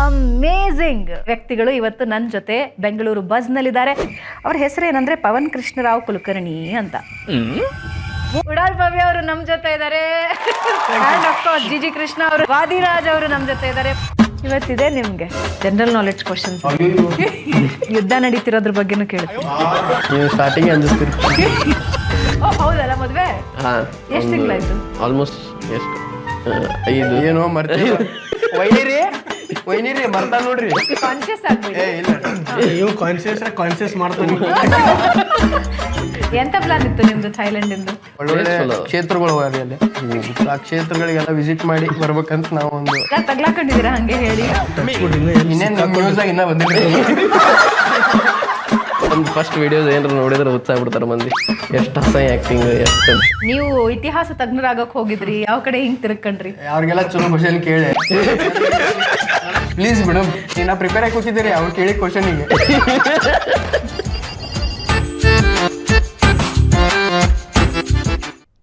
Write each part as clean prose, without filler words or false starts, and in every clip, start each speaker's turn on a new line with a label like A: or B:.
A: Amazing ವ್ಯಕ್ತಿಗಳು ಇವತ್ತು ನನ್ನ ಜೊತೆ ಬೆಂಗಳೂರು ಬಸ್ನಲ್ಲಿದ್ದಾರೆ. ಅವ್ರ ಹೆಸರು ಏನಂದ್ರೆ ಪವನ್ ಕೃಷ್ಣರಾವ್ ಕುಲಕರ್ಣಿ ಅಂತ. ಉಡಾಲ್ ಭವ್ಯ ಅವರು ನಮ್ಮ ಜೊತೆ ಇದ್ದಾರೆ. And of course GG Krishna ಅವರು, ವಾದಿರಾಜ್ ಅವರು ನಮ್ಮ ಜೊತೆ ಇದ್ದಾರೆ. ಇವತ್ತಿದೆ ನಿಮ್ಗೆ ಜನರಲ್ ನಾಲೆಡ್ಜ್ ಕ್ವಶನ್ಸ್. ಯುದ್ಧ ನಡೀತಿರೋದ್ರ ಬಗ್ಗೆನೂ ಕೇಳ್ತೀನಿ.
B: ನೀವು ಸ್ಟಾರ್ಟಿಂಗ್ ಅಂಜಿಸ್ತೀರಿ.
A: ಹೌದಲ್ಲ, ಮದ್ವೆ ಎಷ್ಟು ತಿಂಗಳಾಯ್ತು?
B: ಆಲ್ಮೋಸ್ಟ್ ಎಷ್ಟು 5 ಏನೋ ಮರ್ತೀವಿ. ವೈನಿರಿ ಮರ್ತಾ ನೋಡ್ರಿ.
A: ಕಾನ್ಶಿಯಸ್ ಆಗ್ಬಿಡಿ.
C: ನೀವು ಕಾನ್ಶಿಯಸ್ ಮಾಡ್ತಾನೆ.
A: ಎಂತ ಪ್ಲಾನ್ ಇತ್ತು ನಿಮ್ದು ಥೈಲ್ಯಾಂಡ್ ಇಂದು?
B: ಒಳ್ಳೊಳ್ಳೆ ಕ್ಷೇತ್ರಗಳು ಅಲ್ಲಿ, ಆ ಕ್ಷೇತ್ರಗಳಿಗೆಲ್ಲ ವಿಸಿಟ್ ಮಾಡಿ ಬರ್ಬೇಕಂತ ನಾವು ಒಂದು
A: ತಗ್ಲಾಕೊಂಡಿದ್ದೀರಾ ಹಂಗೆ ಹೇಳಿ?
B: ಇನ್ನೇನು ನಮ್ಮ ನ್ಯೂಸ್ ಆಗಿ ಇನ್ನ ಬಂದಿಲ್ಲ. ಒಂದು ಫಸ್ಟ್ ವಿಡಿಯೋಸ್ ಏನಾರು ನೋಡಿದ್ರೆ ಉತ್ಸಾಹ ಬಿಡ್ತಾರೆ ಮಂದಿ. ಎಷ್ಟು ಅಸಹ್ಯ ಆಕ್ಟಿಂಗ್, ಎಷ್ಟು.
A: ನೀವು ಇತಿಹಾಸ ತಜ್ಞರಾಗಕ್ ಹೋಗಿದ್ರಿ, ಯಾವ ಕಡೆ ಹಿಂಗ್ ತಿರ್ಕೊಂಡ್ರಿ?
B: ಅವ್ರಿಗೆಲ್ಲ ಚಲೋ ಕ್ವಶನ್ ಕೇಳಿ ಪ್ಲೀಸ್ ಮೇಡಮ್. ನಾ ಪ್ರಿಪೇರ್ ಆಗಿ ಕೂತಿದ್ದೀರಿ ಅವ್ರು ಕೇಳಿ ಕ್ವಶನಿಗೆ.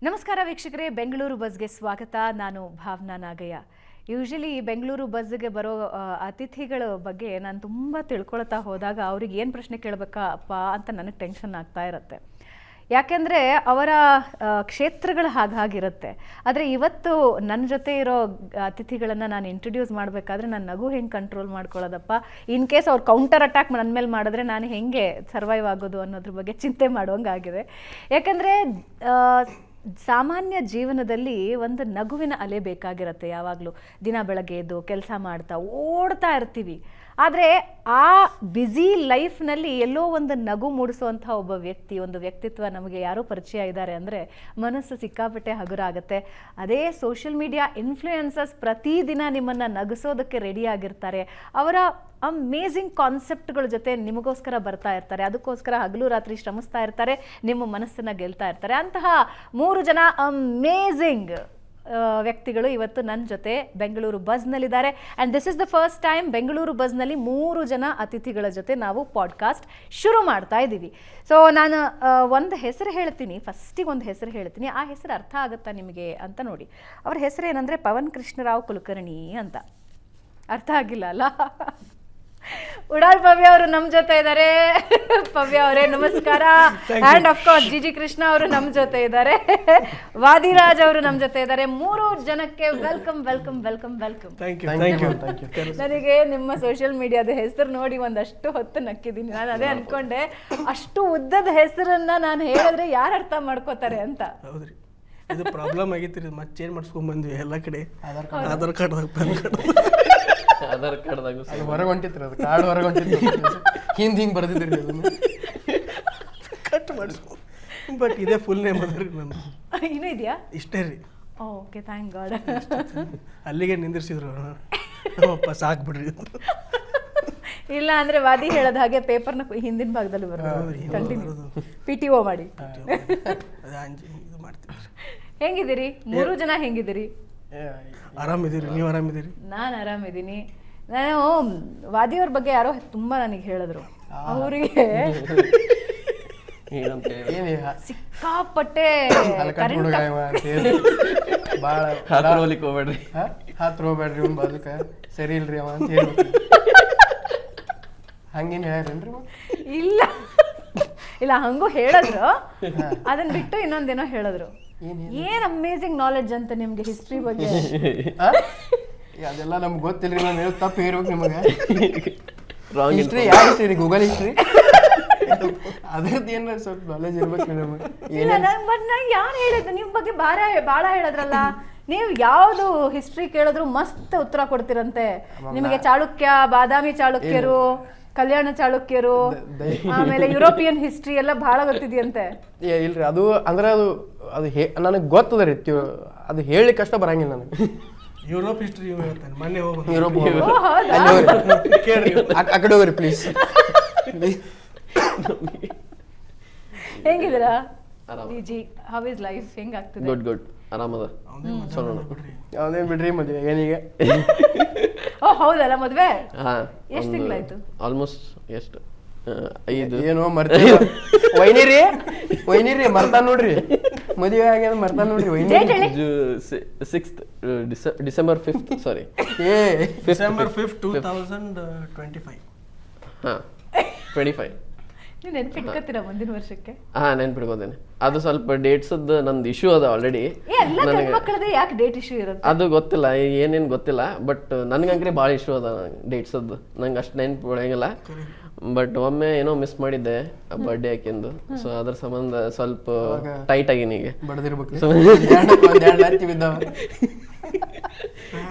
A: ನಮಸ್ಕಾರ ವೀಕ್ಷಕರೇ, ಬೆಂಗಳೂರು ಬಸ್ಗೆ ಸ್ವಾಗತ. ನಾನು ಭಾವನಾ ನಾಗಯ್ಯ. ಯೂಶಲಿ ಬೆಂಗಳೂರು ಬಸ್ಗೆ ಬರೋ ಅತಿಥಿಗಳ ಬಗ್ಗೆ ನಾನು ತುಂಬ ತಿಳ್ಕೊಳ್ತಾ ಹೋದಾಗ ಅವ್ರಿಗೆ ಏನು ಪ್ರಶ್ನೆ ಕೇಳಬೇಕಪ್ಪ ಅಂತ ನನಗೆ ಟೆನ್ಷನ್ ಆಗ್ತಾ ಇರುತ್ತೆ. ಯಾಕೆಂದರೆ ಅವರ ಕ್ಷೇತ್ರಗಳು ಹಾಗಿರುತ್ತೆ. ಆದರೆ ಇವತ್ತು ನನ್ನ ಜೊತೆ ಇರೋ ಅತಿಥಿಗಳನ್ನು ನಾನು ಇಂಟ್ರೊಡ್ಯೂಸ್ ಮಾಡಬೇಕಾದ್ರೆ ನನ್ನ ನಗು ಹೆಂಗೆ ಕಂಟ್ರೋಲ್ ಮಾಡ್ಕೊಳ್ಳೋದಪ್ಪ, ಇನ್ ಕೇಸ್ ಅವ್ರು ಕೌಂಟರ್ ಅಟ್ಯಾಕ್ ನನ್ನ ಮೇಲೆ ಮಾಡಿದ್ರೆ ನಾನು ಹೆಂಗೆ ಸರ್ವೈವ್ ಆಗೋದು ಅನ್ನೋದ್ರ ಬಗ್ಗೆ ಚಿಂತೆ ಮಾಡೋಂಗಾಗಿದೆ. ಯಾಕಂದರೆ ಸಾಮಾನ್ಯ ಜೀವನದಲ್ಲಿ ಒಂದು ನಗುವಿನ ಅಲೆ ಬೇಕಾಗಿರುತ್ತೆ. ಯಾವಾಗಲೂ ದಿನ ಬೆಳಗ್ಗೆ ಎದ್ದು ಕೆಲಸ ಮಾಡ್ತಾ ಓಡ್ತಾ ಇರ್ತೀವಿ. ಆದರೆ ಆ ಬ್ಯುಸಿ ಲೈಫ್ನಲ್ಲಿ ಎಲ್ಲೋ ಒಂದು ನಗು ಮೂಡಿಸುವಂಥ ಒಬ್ಬ ವ್ಯಕ್ತಿ, ಒಂದು ವ್ಯಕ್ತಿತ್ವ ನಮಗೆ ಯಾರೋ ಪರಿಚಯ ಇದ್ದಾರೆ ಅಂದರೆ ಮನಸ್ಸು ಸಿಕ್ಕಾಪಟ್ಟೆ ಹಗುರ ಆಗುತ್ತೆ. ಅದೇ ಸೋಷಿಯಲ್ ಮೀಡಿಯಾ ಇನ್ಫ್ಲೂಯೆನ್ಸರ್ಸ್ ಪ್ರತಿದಿನ ನಿಮ್ಮನ್ನು ನಗಿಸೋದಕ್ಕೆ ರೆಡಿ ಆಗಿರ್ತಾರೆ. ಅವರ ಅಮೇಝಿಂಗ್ ಕಾನ್ಸೆಪ್ಟ್ಗಳ ಜೊತೆ ನಿಮಗೋಸ್ಕರ ಬರ್ತಾ ಇರ್ತಾರೆ. ಅದಕ್ಕೋಸ್ಕರ ಹಗಲು ರಾತ್ರಿ ಶ್ರಮಿಸ್ತಾ ಇರ್ತಾರೆ, ನಿಮ್ಮ ಮನಸ್ಸನ್ನು ಗೆಲ್ತಾ ಇರ್ತಾರೆ. ಅಂತಹ 3 ಜನ ಅಮೇಝಿಂಗ್ ವ್ಯಕ್ತಿಗಳು ಇವತ್ತು ನನ್ನ ಜೊತೆ ಬೆಂಗಳೂರು ಬಸ್ನಲ್ಲಿದ್ದಾರೆ. And this is the first time Bengaluru ಬಸ್ನಲ್ಲಿ 3 ಜನ ಅತಿಥಿಗಳ ಜೊತೆ ನಾವು ಪಾಡ್ಕಾಸ್ಟ್ ಶುರು ಮಾಡ್ತಾ ಇದ್ದೀವಿ. ಸೊ ನಾನು ಒಂದು ಹೆಸರು ಹೇಳ್ತೀನಿ, ಫಸ್ಟಿಗೆ ಒಂದು ಹೆಸರು ಹೇಳ್ತೀನಿ. ಆ ಹೆಸರು ಅರ್ಥ ಆಗುತ್ತಾ ನಿಮಗೆ ಅಂತ ನೋಡಿ. ಅವ್ರ ಹೆಸರು ಏನಂದರೆ ಪವನ್ ಕೃಷ್ಣರಾವ್ ಕುಲಕರ್ಣಿ ಅಂತ. ಅರ್ಥ ಆಗಿಲ್ಲ ಅಲ್ಲ? ಉಡಾಲ್ ಭವ್ಯ ಅವರು ನಮ್ಮ ಜೊತೆ ಇದ್ದಾರೆ. ಭವ್ಯ ಅವರೇ ನಮಸ್ಕಾರ. And of course GG Krishna ಅವರು ನಮ್ಮ ಜೊತೆ ಇದ್ದಾರೆ. ವಾದಿರಾಜ್ ಅವರು ನಮ್ಮ ಜೊತೆ ಇದ್ದಾರೆ. 3 ಜನಕ್ಕೆ ವೆಲ್ಕಮ್ ವೆಲ್ಕಮ್ ವೆಲ್ಕಮ್ ವೆಲ್ಕಮ್. ನನಗೆ ನಿಮ್ಮ ಸೋಷಿಯಲ್ ಮೀಡಿಯಾದ ಹೆಸರು ನೋಡಿ ಒಂದಷ್ಟು ಹೊತ್ತು ನಕ್ಕಿದ್ದೀನಿ. ನಾನು ಅದೇ ಅನ್ಕೊಂಡೆ, ಅಷ್ಟು ಉದ್ದದ ಹೆಸರನ್ನ ನಾನು ಹೇಳಿದ್ರೆ ಯಾರು ಅರ್ಥ ಮಾಡ್ಕೋತಾರೆ ಅಂತ.
C: ಹೌದ್ರಿ, ಇದು ಪ್ರಾಬ್ಲಮ್ ಆಗೈತ್ರಿ. ಮತ್ತೆ ಚೇಂಜ್ ಮಾಡಿಸ್ಕೊಂಡ್ ಬಂದ್ವಿ ಎಲ್ಲ ಕಡೆ. ಆಧಾರ್ ಕಾರ್ಡ್ದಾಗ
B: ಹೊರಗೆ ಹೊಂಟಿತ್ರಿ, ಅದು ಕಾರ್ಡ್ ಹೊರಗೆ ಹೊಂಟಿತ್ತು. ಹಿಂಗೆ ಬರ್ದಿದ್ರಿ ಅದನ್ನು
C: ಕಟ್ ಮಾಡಿಸ್ಕೊ. ಬಟ್ ಇದೇ ಫುಲ್ ನೇಮ್ ಅದ ರೀ ನಂದು.
A: ಇನ್ನೂ ಇದೆಯಾ?
C: ಇಷ್ಟೇ ರೀ.
A: Okay, thank god.
C: ಅಲ್ಲಿಗೆ ನಿಂದಿರ್ಸಿದ್ರು. ವಾಪಸ್ ಹಾಕ್ಬಿಡ್ರಿ.
A: ಇಲ್ಲ ಅಂದ್ರೆ ವಾದಿ ಹೇಳೋದು ಹಾಗೆ ಪೇಪರ್ನ ಹಿಂದಿನ ಭಾಗದಲ್ಲಿ ಬರೋದು. ಕಂಟಿನ್ಯೂ PTO ಮಾಡಿ.
C: ಇದು ಮಾಡ್ತೀವಿ.
A: ಹೆಂಗಿದ್ದೀರಿ 3 ಜನ? ಹೆಂಗಿದ್ದೀರಿ?
C: ಆರಾಮಿದ್ದೀರಿ? ನೀವು ಆರಾಮಿದ್ದೀರಿ?
A: ನಾನು ಆರಾಮಿದ್ದೀನಿ. ನಾನು ವಾದಿಯವ್ರ ಬಗ್ಗೆ ಯಾರೋ ತುಂಬ ನನಗೆ ಹೇಳಿದ್ರು. ಅವರಿಗೆ ಸಿಕ್ಕಾಪಟ್ಟೆ
B: ಭಾಳ ಹೋಗ್ಬೇಡ್ರಿ, ಹತ್ರ ಹೋಗ್ಬೇಡ್ರಿ, ಒಂದು ಬದುಕ ಸರಿ ಇಲ್ರಿ ಅವ ಅಂತ ಹೇಳಿ ಹಂಗೇನು ಹೇಳ್ಯಾರೇನ್ರಿ?
A: ಇಲ್ಲ ಇಲ್ಲ, ಹಂಗೂ ಹೇಳಿದ್ರು. ಅದನ್ನ ಬಿಟ್ಟು ಇನ್ನೊಂದೇನೋ ಹೇಳಿದ್ರು. ಏನ್ ಅಮೇಝಿಂಗ್ ನಾಲೆಡ್ಜ್ ಅಂತ ನಿಮ್ಗೆ ಹಿಸ್ಟ್ರಿ ಬಗ್ಗೆ.
B: ಅದೆಲ್ಲ ನಮ್ಗೆ ಗೊತ್ತಿಲ್ರಿ, ನಾನು ಹೇಳೋದು ತಪ್ಪು ಇರ್ಬೇಕು ನಿಮಗೆ. ಹಿಸ್ಟ್ರಿ ಯಾವ ಹಿಸ್ಟ್ರಿ? Google history? ಅದ್ರದ್ದು ಏನಾರ ಸ್ವಲ್ಪ ನಾಲೆಜ್ ಇರ್ಬೇಕು ನಮಗೆ.
A: ಬಟ್ ನಂಗೆ ಯಾರು ಹೇಳಿದ್ದು ನಿಮ್ಮ ಬಗ್ಗೆ ಭಾಳ ಹೇಳಿದ್ರಲ್ಲ. ನೀವು ಯಾವುದು ಹಿಸ್ಟ್ರಿ ಕೇಳಿದ್ರು ಮಸ್ತ್ ಉತ್ತರ ಕೊಡ್ತೀರಂತೆ. ನಿಮಗೆ ಚಾಳುಕ್ಯ, ಬಾದಾಮಿ ಚಾಳುಕ್ಯರು, ಕಲ್ಯಾಣ ಚಾಳುಕ್ಯರು, ಆಮೇಲೆ ಯುರೋಪಿಯನ್ ಹಿಸ್ಟ್ರಿ ಎಲ್ಲ ಬಹಳ ಗೊತ್ತಿದೆಯಂತೆ.
B: ಇಲ್ರಿ, ಅದು ಅಂದ್ರೆ ಅದು ನನಗೆ ಗೊತ್ತದ ರೀ. ಅದು ಹೇಳಿ ಕಷ್ಟ ಬರಂಗಿಲ್ಲ ನನಗೆ.
C: ಯುರೋಪ್ ಹಿಸ್ಟ್ರಿ ಮೊನ್ನೆ
B: ಯುರೋಪ್ ಆ ಕಡೆ ಹೋಗ್ರಿ ಪ್ಲೀಸ್.
A: ಹೆಂಗಿದ್ದೀರಾ?
D: ಆರಾಮ.
A: ಜಿ ಹೌ ಇಸ್ ಲೈಫ್ ಹೆಂಗ್ ಆಗ್ತದೆ?
D: ಗುಡ್ ಆರಾಮದ ಚಲೋ.
B: ಅವನೇ ಬಿಡ್ರಿ ಮದುವೆ ಏನಿಗೆ
A: ಓ ಹೌದಲ್ಲ ಮದ್ವೆ
D: ಹಾ
A: ಎಷ್ಟ್ ತಿಂಗಳಾಯ್ತು?
D: ಆಲ್ಮೋಸ್ಟ್ ಎಷ್ಟು 5
B: ಏನೋ ಮರ್ತೀವಿ ವೈನಿರಿ ಮರ್ತಾನ ನೋಡ್ರಿ, ಮದುವೆ ಆಗ್ಯಾದ ಮರ್ತಾನ ನೋಡ್ರಿ ವೈನಿ.
A: ಡೇಟ್ ಹೇಳಿ.
D: 6th December 5th ಸಾರಿ
B: ಏ
C: ಡಿಸೆಂಬರ್ 5th 2025.
D: ಹಾ 25.
A: ನೀವು ನೆನ್ಪಿಟ್ಕೋತೀರಾ ಮುಂದಿನ ವರ್ಷಕ್ಕೆ?
D: ಹಾ ನೆನ್ಪಿಡ್ಕೋತೇನೆ. ಅದು ಸ್ವಲ್ಪ ಡೇಟ್ಸ್ ನಂದು ಇಶ್ಯೂ ಅದ ಆಲ್ರೆಡಿ.
A: ಎಲ್ಲ ಗಂಡ್ ಮಕ್ಕಳದೇ ಯಾಕೆ ಡೇಟ್ ಇಶ್ಯೂ ಇರುತ್ತೆ?
D: ಅದು ಗೊತ್ತಿಲ್ಲ ಏನೇನು ಗೊತ್ತಿಲ್ಲ, ಬಟ್ ನನಗಂಕ್ರೆ ಭಾಳ ಇಶ್ಯೂ ಅದ ಡೇಟ್ಸ್ ಅದು. ನಂಗೆ ಅಷ್ಟು ನೆನ್ಪು ಬೆಳಂಗಿಲ್ಲ. ಬಟ್ ಒಮ್ಮೆ ಏನೋ ಮಿಸ್ ಮಾಡಿದ್ದೆ ಬರ್ಡೇ ಹಾಕಿಂದು, ಸೊ ಅದ್ರ ಸಂಬಂಧ ಸ್ವಲ್ಪ ಟೈಟ್ ಆಗೀನಿ ಈಗ.
B: ಬಡದಿರ್ಬೇಕು ಒಂದೆರಡು ಲತ್ತಿ ಬಿದ್ದಾವ.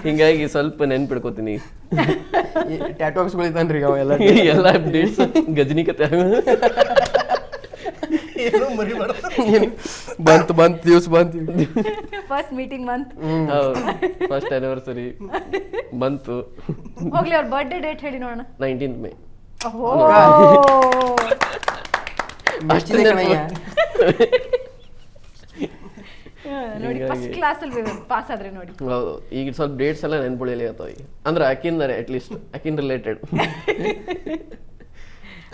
D: ಹಿಂಗಾಗಿ ಸ್ವಲ್ಪ ನೆನ್ಪಿಡ್ಕೋತೀನಿ.
B: ಟ್ಯಾಟೂ ಹಾಕ್ಸ್ಕೊಳಿತಾನ್ರಿ ಅವ ಎಲ್ಲ
D: ಎಲ್ಲ ಡೇಟ್ಸ್ ಗಜನಿ ಕತೆ
C: ಏನೋ ಮರಿ ಮಾಡ್ತಾರೆ.
B: ಬಂತು ದಿವ್ಸ ಬಂತು.
A: First meeting month.
D: ಹೌದು, ಫಸ್ಟ್ ಆನಿವರ್ಸರಿ ಬಂತು.
A: ಹೋಗ್ಲಿ, ಅವ್ರ ಬರ್ಡೇ ಡೇಟ್ ಹೇಳಿ ನೋಡೋಣ.
D: 19th May.
B: ಮೆಚ್ಚಿದೆ ಕಣಯ್ಯ.
A: ನೋಡಿ ಫಸ್ಟ್ ಕ್ಲಾಸ್ ಅಲ್ಲಿ ಪಾಸ್ ಆದ್ರೆ ನೋಡಿ.
D: ಹೌದು, ಈಗ ಸ್ವಲ್ಪ ಡೇಟ್ಸ್ ಎಲ್ಲ ನೆನ್ಪುಳಿಲಿ ಆಯ್ತು ಈಗ, ಅಂದ್ರೆ ಅಕಿಂದರೆ ಅಟ್ಲೀಸ್ಟ್ ಅಕಿನ್ ರಿಲೇಟೆಡ್.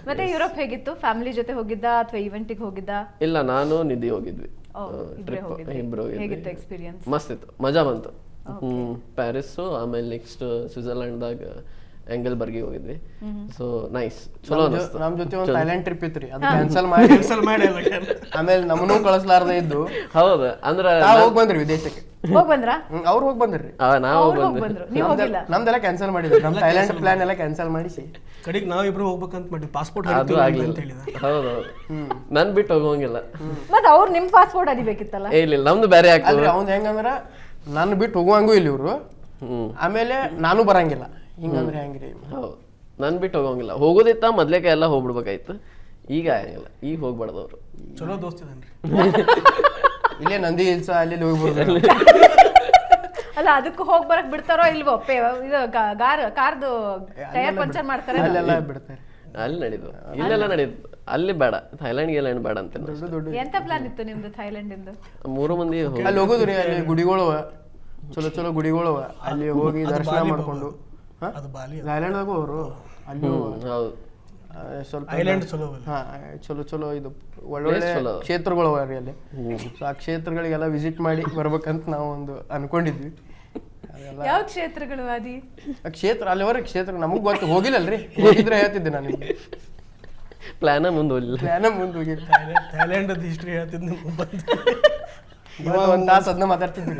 A: ಮತ್ತೆ ಯುರೋಪ್ ಹೇಗಿತ್ತು? ಫ್ಯಾಮಿಲಿ ಜೊತೆ ಹೋಗಿದ್ದ ಅಥವಾ ಈವೆಂಟಿಗೆ ಹೋಗಿದ್ದ?
D: ಇಲ್ಲ, ನಾನು ನಿಧಿ ಹೋಗಿದ್ವಿ
A: ಇಬ್ರು
D: ಹೋಗಿದ್ವಿ.
A: ಹೇಗಿತ್ತು ಎಕ್ಸ್ಪೀರಿಯನ್ಸ್?
D: ಮಸ್ತ್ ಇತ್ತು, ಮಜಾ ಬಂತು. ಪ್ಯಾರಿಸ್, ಆಮೇಲೆ ನೆಕ್ಸ್ಟ್ ಸ್ವಿಟ್ಜರ್ಲ್ಯಾಂಡ್ದಾಗ ಎಂಗಲ್ಬರ್ಗಿಗೆ ಹೋಗಿದ್ವಿ. ಸೊ ನೈಸ್, ಚಲೋ ಅನಿಸ್ತು.
B: ನಮ್ ಜೊತೆ ಒಂದು ಥೈಲ್ಯಾಂಡ್ ಟ್ರಿಪ್ ಇತ್ರಿ, ಅದು ಕ್ಯಾನ್ಸಲ್ ಮಾಡಿ ಆಮೇಲೆ ನಮ್ಮನ್ನೂ ಕಳಿಸ್ಲಾರ್ದ ಇದ್ದು.
D: ಹೌದು, ಅಂದ್ರ
B: ಹೋಗಿ ಬಂದ್ರಿ ವಿದೇಶಕ್ಕೆ.
A: ಹೋಗ್ ಬಂದ್ರಾ?
B: ಅವ್ರು ಹೋಗಿ ಬಂದ್ರಿ,
D: ನಾವು
A: ಹೋಗ್ ಬಂದ್ರು, ನೀವು ಹೋಗಿಲ್ಲ?
B: ನಮ್ದೆಲ್ಲ ಕ್ಯಾನ್ಸಲ್ ಮಾಡಿದ್ರು. ನಮ್ ಥೈಲ್ಯಾಂಡ್ ಪ್ಲಾನ್ ಎಲ್ಲ ಕ್ಯಾನ್ಸಲ್ ಮಾಡಿಸಿ
C: ಕಡೆಗೆ ನಾವಿಬ್ರು ಹೋಗ್ಬೇಕಂತ ಮಾಡಿ ಪಾಸ್ಪೋರ್ಟ್
D: ಅದು ಆಗ್ಲಿಲ್ಲ. ಹೌದು, ನನ್ ಬಿಟ್ಟು ಹೋಗೋಂಗಿಲ್ಲ.
A: ಮತ್ತೆ ಅವ್ರು ನಿಮ್ ಪಾಸ್ಪೋರ್ಟ್ ಅದಿಬೇಕಿತ್ತಲ್ಲ?
D: ಇಲ್ಲ, ನಮ್ದು ಬೇರೆ ಆಗ್ತದೆ.
B: ಅಲ್ರಿ ಅವ್ನ್ ಹೆಂಗಂದ್ರ ನಾನು ಬಿಟ್ಟು ಹೋಗುವಂಗೂ ಇಲ್ಲ ಇವ್ರು, ಆಮೇಲೆ ನಾನು ಬರಂಗಿಲ್ಲ. ಹಿಂಗಂದ್ರೆ ಹೆಂಗ್ರಿ?
D: ಹೌದು, ನನ್ ಬಿಟ್ಟು ಹೋಗೋಂಗಿಲ್ಲ. ಹೋಗೋದಿತ್ತ ಮೊದ್ಲೇಕ ಎಲ್ಲ ಹೋಗ್ಬಿಡ್ಬೇಕಾಯ್ತು, ಈಗ ಆಗಿಲ್ಲ. ಈಗ ಹೋಗ್ಬಾರ್ದವ್ರು.
C: ಚಲೋ ದೋಸ್ತಿದನ್ರಿ.
B: ಇಲ್ಲೇ ನಂದಿ ಹಿಲ್ಸ ಅಲ್ಲಿ ಹೋಗಿ ಬರ್ತಾರೆ.
A: ಅಲ್ಲ, ಅದಕ್ಕೂ ಹೋಗ್ ಬರಕ್ ಬಿಡ್ತಾರೋ ಇಲ್ವೋ? ಇದು ಕಾರ್ದು ಟೈರ್ ಪಂಚರ್ ಮಾಡ್ತಾರೆ.
B: ಅಲ್ಲೆಲ್ಲ ಬಿಡ್ತಾರೆ.
D: ಅಲ್ಲಿ ನಡೀತು, ಇಲ್ಲೆಲ್ಲ ನಡೀತು. ಅಲ್ಲಿ ಬೇಡ, ಥೈಲ್ಯಾಂಡ್ಗೆ ಎಲ್ಲ ಬೇಡ ಅಂತ.
A: ಎಂತ ಪ್ಲಾನ್ ಇತ್ತು ನಿಮ್ದು ಥೈಲ್ಯಾಂಡ್ ಇಂದು?
D: 3 ಮಂದಿ
B: ಅಲ್ಲಿ ಹೋಗುದ್ರಿ, ಅಲ್ಲಿ ಗುಡಿಗಳವ, ಚಲೋ ಗುಡಿಗಳವ, ಅಲ್ಲಿ ಹೋಗಿ ದರ್ಶನ ಮಾಡ್ಕೊಂಡು.
C: ಅದು ಬಾಲಿ
B: ಥೈಲ್ಯಾಂಡ್ದಾಗೂ ಅವರು ಅಲ್ಲಿ
D: ಹೌದು,
B: ಸ್ವಲ್ಪ
C: ಐಲ್ಯಾಂಡ್ ಚಲೋ.
B: ಹಾ ಚಲೋ ಇದು ಒಳ್ಳೊಳ್ಳೆ ಕ್ಷೇತ್ರಗಳು ಅವ ರೀ ಅಲ್ಲಿ. ಸೊ ಆ ಕ್ಷೇತ್ರಗಳಿಗೆಲ್ಲ ವಿಸಿಟ್ ಮಾಡಿ ಬರ್ಬೇಕಂತ ನಾವು ಒಂದು ಅನ್ಕೊಂಡಿದ್ವಿ.
A: ಯಾವ ಕ್ಷೇತ್ರಗಳು ಅದಿ?
B: ಆ ಕ್ಷೇತ್ರ ಅಲ್ಲಿವರೆಗೆ ಕ್ಷೇತ್ರ ನಮಗ್ ಗೊತ್ತು, ಹೋಗಿಲ್ಲಲ್ರಿ. ಹೋಗಿದ್ರೆ ಹೇಳ್ತಿದ್ದೆ ನಾನು ನಿಮ್ಗೆ.
D: ಪ್ಲಾನ ಮುಂದುವರಿಲ್ಲ,
B: ಪ್ಲಾನ ಮುಂದೆ ಹೋಗಿ
C: ಥೈಲ್ಯಾಂಡ್ ಹಿಸ್ಟ್ರಿ ಹೇಳ್ತಿದ್ದು
B: ಒಂದ್ ತಾಸು ಅದನ್ನ ಮಾತಾಡ್ತಿದ್ವಿ.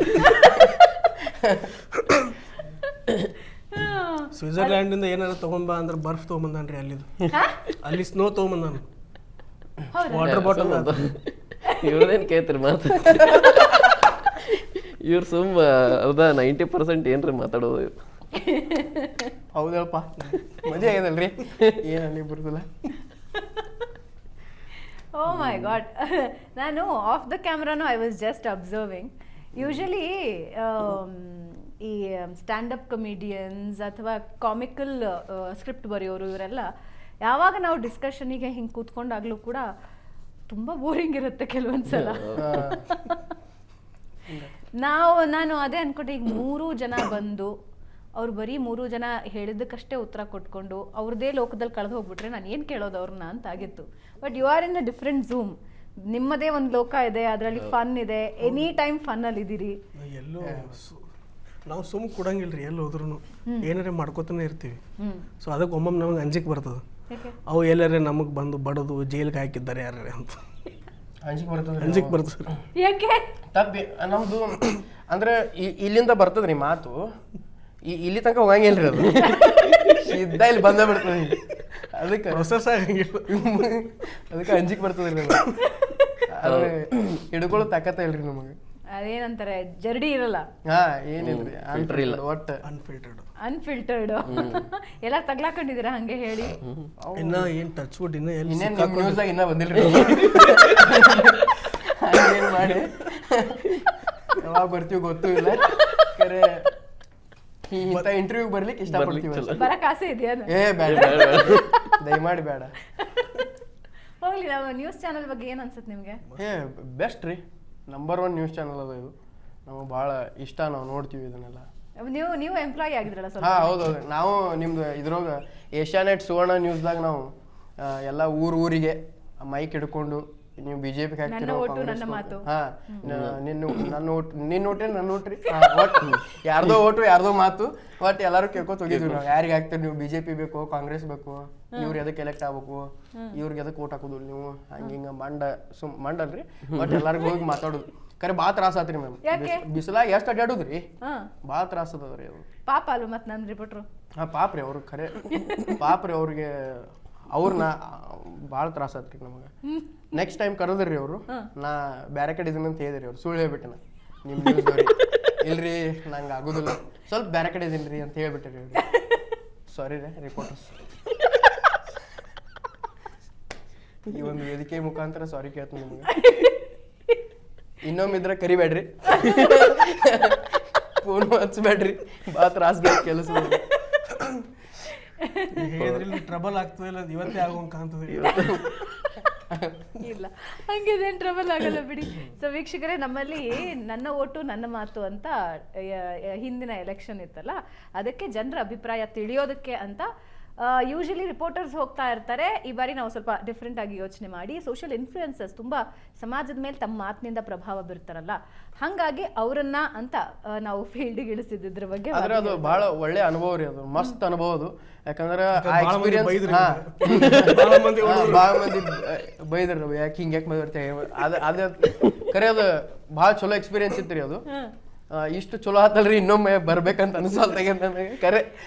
C: ಸ್ವಿಟ್ಜರ್ಲ್ಯಾಂಡ್ ಇಂದ ಏನಾರ ತಗೊಂಬ ಅಂದ್ರೆ ಬರ್ಫ್ ತಗೊಂಬಂದ್ರಿ. ಅಲ್ಲಿ ಸ್ನೋ ತಗೊಂಬಂದಾನ, ವಾಟರ್ ಬಾಟಲ್.
D: ಇವ್ರದೇನ್ ಕೇಳ್ತೀರಿ ಮಾತು? ಇವ್ರು ಸುಮ್ಮ ಹೌದಾ 90% ಏನ್ರಿ ಮಾತಾಡೋದು ಇವ್ರು.
B: ಹೌದಲ್ಪ, ಮಜಾ ಆಗ್ಯದಲ್ರಿ, ಏನಲ್ಲಿ ಬರುದಿಲ್ಲ.
A: Oh my god. ನಾನು ಆಫ್ ದ ಕ್ಯಾಮ್ರಾನು I was just observing. Usually ಈ ಸ್ಟ್ಯಾಂಡಪ್ ಕಮಿಡಿಯನ್ಸ್ ಅಥವಾ ಕಾಮಿಕಲ್ ಸ್ಕ್ರಿಪ್ಟ್ ಬರೆಯೋರು ಇವರೆಲ್ಲ ಯಾವಾಗ ನಾವು ಡಿಸ್ಕಷನಿಗೆ ಹಿಂಗೆ ಕೂತ್ಕೊಂಡಾಗ್ಲೂ ಕೂಡ ತುಂಬ ಬೋರಿಂಗ್ ಇರುತ್ತೆ ಕೆಲವೊಂದ್ಸಲ. ನಾನು ಅದೇ ಅನ್ಕೊಂಡೆ, ಈಗ 3 ಜನ ಬಂದು ಅವ್ರು ಬರೀ 3 ಜನ ಹೇಳಿದ್ದಕ್ಕಷ್ಟೇ ಉತ್ತರ ಕೊಟ್ಕೊಂಡು ಅವ್ರದ್ದೇ ಲೋಕದಲ್ಲಿ ಕಳೆದು ಹೋಗ್ಬಿಟ್ರೆ ನಾನು ಏನು ಕೇಳೋದು ಅವ್ರನ್ನ ಅಂತ ಆಗಿತ್ತು. But you are in a different zoom, ನಿಮ್ಮದೇ ಒಂದು ಲೋಕ ಇದೆ, ಅದರಲ್ಲಿ ಫನ್ ಇದೆ, ಎನಿ ಟೈಮ್ ಫನ್ನಲ್ಲಿ ಇದ್ದೀರಿ.
C: ಎಲ್ಲೋ ನಾವು ಸುಮ್ ಕೊಡಂಗಿಲ್ರಿ, ಎಲ್ಲಿ ಹೋದ್ರು ಏನಾರ ಮಾಡ್ಕೋತಾನೆ ಇರ್ತೀವಿ. ಸೊ ಅದಕ್ಕೆ ಒಮ್ಮೊಮ್ಮೆ ನಮಗೆ ಅಂಜಿಕೆ ಬರ್ತದೆ, ಅವು ಎಲ್ಲಾರೆ ನಮಗೆ ಬಂದು ಬಡದು ಜೈಲಿಗೆ ಹಾಕಿದ್ದಾರೆ ಯಾರೇ ಅಂತ ಅಂಜಿಕೆ ಬರ್ತದೆ.
A: ಯಾಕೆ
B: ತಪ್ಪಿ ನಮ್ದು ಅಂದ್ರೆ ಇಲ್ಲಿಂದ ಬರ್ತದ್ರಿ ಮಾತು, ಇಲ್ಲಿ ತನಕ ಹೋಗಂಗಿಲ್ರಿ, ಅದು ಸಿದ್ಧ ಇಲ್ಲಿ ಬಂದ ಬಿಡ್ತದೆ. ಅದಕ್ಕೆ
C: ಪ್ರೊಸೆಸ್ ಆಗಂಗಿಲ್ಲ,
B: ಅದಕ್ಕೆ ಅಂಜಿಕೆ ಬರ್ತದ್ರಿ ನಮಗೆ. ಆದ್ರೆ ಹಿಡ್ಕೊಳ್ಳೋ ತಾಕತ್ತ ಇಲ್ರಿ ನಮಗೆ.
A: ಅದೇನಂತಾರೆ, ಜರ್ಡಿ ಇರಲ್ಲ.
B: ಹಾ ಏನಿಲ್ರಿ, ಒಟ್ಟು
A: ಅನ್ಫಿಲ್ಟರ್ಡ್. ಎಲ್ಲ ತಗ್ಲಾಕೊಂಡಿದ್ದೀರಾ ಹಂಗೆ ಹೇಳಿ?
C: ಇನ್ನ ಏನ್ ಟಚ್ ವುಡ್
B: ಇನ್ನೇನ್ ನ್ಯೂಸ್ದಾಗ ಇನ್ನ ಬಂದಿಲ್ರಿ. ಏನ್ ಮಾಡಿ ಯಾವಾಗ ಬರ್ತೀವಿ ಗೊತ್ತೂ ಇಲ್ಲ. ಕರೆ ಇಂಥ ಇಂಟರ್ವ್ಯೂ ಬರ್ಲಿಕ್ಕೆ ಇಷ್ಟಪಡ್ತೀವಿ.
A: ಬರಕ್ ಆಸೆ ಇದೆಯಾ?
B: ಏ ಬೇಡ, ದಯಮಾಡಿ ಬೇಡ.
A: ಹೋಗ್ಲಿ, ನಾವು ನ್ಯೂಸ್ ಚಾನಲ್ ಬಗ್ಗೆ ಏನು ಅನ್ಸುತ್ತೆ ನಿಮಗೆ?
B: ಬೆಸ್ಟ್ ರೀ, ನಂಬರ್ 1 ನ್ಯೂಸ್ ಚಾನಲ್ ಅದ ಇದು. ನಮಗೆ ಭಾಳ ಇಷ್ಟ, ನಾವು ನೋಡ್ತೀವಿ ಇದನ್ನೆಲ್ಲ.
A: ನೀವು ಎಂಪ್ಲಾಯ್ ಆಗಿದ್ರಲ್ಲ ಸ್ವಲ್ಪ?
B: ಹಾಂ ಹೌದೌದು, ನಾವು ನಿಮ್ದು ಇದ್ರೊಳಗೆ ಏಷ್ಯಾನೆಟ್ ಸುವರ್ಣ ನ್ಯೂಸ್ದಾಗ ನಾವು ಎಲ್ಲ ಊರಿಗೆ ಮೈಕ್ ಹಿಡ್ಕೊಂಡು ನೀವು ಬಿಜೆಪಿ
A: ನನ್ನ ಓಟು ನನ್ನ ಮಾತು.
B: ಹಾಂ, ನಿನ್ನ ಓಟೇ ನನ್ನ ಓಟ್ರಿ, ಯಾರ್ದೋ ಓಟು ಯಾರ್ದೋ ಮಾತು, ಒಟ್ಟು ಎಲ್ಲರೂ ಕೇಳ್ಕೊತ ಹೋಗಿದ್ವಿ ನಾವು. ಯಾರಿಗೆ ಹಾಕ್ತೀರಿ ನೀವು? ಬಿಜೆಪಿ ಬೇಕು, ಕಾಂಗ್ರೆಸ್ ಬೇಕು, ಇವ್ರು ಎದಕ್ಕೆ ಎಲೆಕ್ಟ್ ಆಗ್ಬೇಕು, ಇವ್ರಿಗೆ ಎದಕ್ಕೆ ಓಟ್ ಹಾಕೋದು ನೀವು, ಹಂಗಿಂಗ ಮಂಡಲ್ರಿ. ಬಟ್ ಎಲ್ಲರಿಗೂ ಹೋಗಿ ಮಾತಾಡೋದು ಕರೆ ಭಾಳ ತ್ರಾಸ ಆತ್ರಿ ಮ್ಯಾಮ್. ಬಿಸಿಲಾಗ ಎಷ್ಟು ಅಡ್ಡಾಡುದ್ರಿ, ಭಾಳ ತ್ರಾಸ ಅದ ರೀ ಅದು.
A: ಪಾಪ ಅಲ್ವ ಮತ್ತೆ ನನ್ನ ರಿಪೋರ್ಟ್ರು?
B: ಹಾಂ ಪಾಪ್ರಿ ಅವ್ರು, ಖರೆ ಪಾಪ್ರಿ ಅವ್ರಿಗೆ. ಅವ್ರನ್ನ ಭಾಳ ತ್ರಾಸ ಆತ್ರಿ ನಮಗೆ. ನೆಕ್ಸ್ಟ್ ಟೈಮ್ ಕರೆದ್ರಿ ಅವರು, ನಾ ಬೇರೆ ಕಡೆ ಇದೀನಿ ಅಂತ ಹೇಳಿದ್ರಿ ಅವ್ರು. ಸುಳ್ಳು ಹೇಳ್ಬಿಟ್ಟೆ ನಾ, ನಿಮ್ಮ ನ್ಯೂಸ್ದವ್ರಿ ಇಲ್ರಿ ನಂಗೆ ಆಗೋದಿಲ್ಲ, ಸ್ವಲ್ಪ ಬೇರೆ ಕಡೆ ಇದೀನಿ ರೀ ಅಂತ ಹೇಳ್ಬಿಟ್ಟೆ ರೀ ಅವ್ರಿಗೆ. ಸಾರಿ ರೀ ರಿಪೋರ್ಟರ್ಸ್, ಈ ಒಂದು ವೇದಿಕೆ ಮುಖಾಂತರ ಸಾರಿ ಕೇಳ್ತೀನಿ ನಿಮ್ಗೆ. ಇನ್ನೊಮ್ಮಿದ್ರೆ ಕರಿಬೇಡ್ರಿ, ಫೋನ್ ಹಚ್ಬೇಡ್ರಿ, ಭಾಳ ತ್ರಾಸ ಬೇಕು ಕೆಲಸ.
C: ಹೇಳಿದ್ರಲ್ಲಿ ಟ್ರಬಲ್ ಆಗ್ತದಿಲ್ಲ, ಇವತ್ತೇ ಆಗೋಂಗ್ ಕಾಣ್ತದೆ.
A: ಇಲ್ಲ, ಹಂಗೇದೇನು ಟ್ರಬಲ್ ಆಗಲ್ಲ ಬಿಡಿ. ಸೊ ವೀಕ್ಷಕರೇ, ನಮ್ಮಲ್ಲಿ ನನ್ನ ಓಟು ನನ್ನ ಮಾತು ಅಂತ ಹಿಂದಿನ ಎಲೆಕ್ಷನ್ ಇತ್ತಲ್ಲ, ಅದಕ್ಕೆ ಜನರ ಅಭಿಪ್ರಾಯ ತಿಳಿಯೋದಕ್ಕೆ ಅಂತ ಯೂಶಲಿ ರಿಪೋರ್ಟರ್ಸ್ ಹೋಗ್ತಾ ಇರ್ತಾರೆ. ಈ ಬಾರಿ ನಾವು ಸ್ವಲ್ಪ ಡಿಫ್ರೆಂಟ್ ಆಗಿ ಯೋಚನೆ ಮಾಡಿ, ಸೋಷಿಯಲ್ ಇನ್ಫ್ಲೂಯೆನ್ಸರ್ಸ್ ತುಂಬಾ ಸಮಾಜದ ಮೇಲೆ ತಮ್ಮ ಮಾತಿನಿಂದ ಪ್ರಭಾವ ಬೀರ್ತಾರಲ್ಲ, ಹಾಗಾಗಿ ಅವರನ್ನ ಅಂತ ನಾವು ಫೀಲ್ಡ್ಗೆ ಇಳಿಸಿದ್ರ ಬಗ್ಗೆ.
B: ಆದ್ರೆ ಅದು ಬಹಳ ಒಳ್ಳೆ ಅನುಭವ ರೀ, ಅದು ಮಸ್ತ್ ಅನುಭವ ಅದು. ಯಾಕಂದ್ರೆ ಆ ಎಕ್ಸ್ಪೀರಿಯನ್ಸ್ ಭಾಳ ಮಂದಿ ಬೈದ್ರಿ, ಯಾಕೆ ಹಿಂಗ್ಯಾಕೆ ಬೈದಿರ್ತೇವೆ, ಅದ ಕರೆ ಅದು ಭಾಳ ಚಲೋ ಎಕ್ಸ್ಪೀರಿಯನ್ಸ್ ಇತ್ತು ರೀ ಅದು. ಇಷ್ಟು ಚಲೋ ಆತಲ್ರಿ, ಇನ್ನೊಮ್ಮೆ ಬರ್ಬೇಕಂತ ಅನ್ಸಲ್ತಾಗ ನನಗೆ. ಕರೆ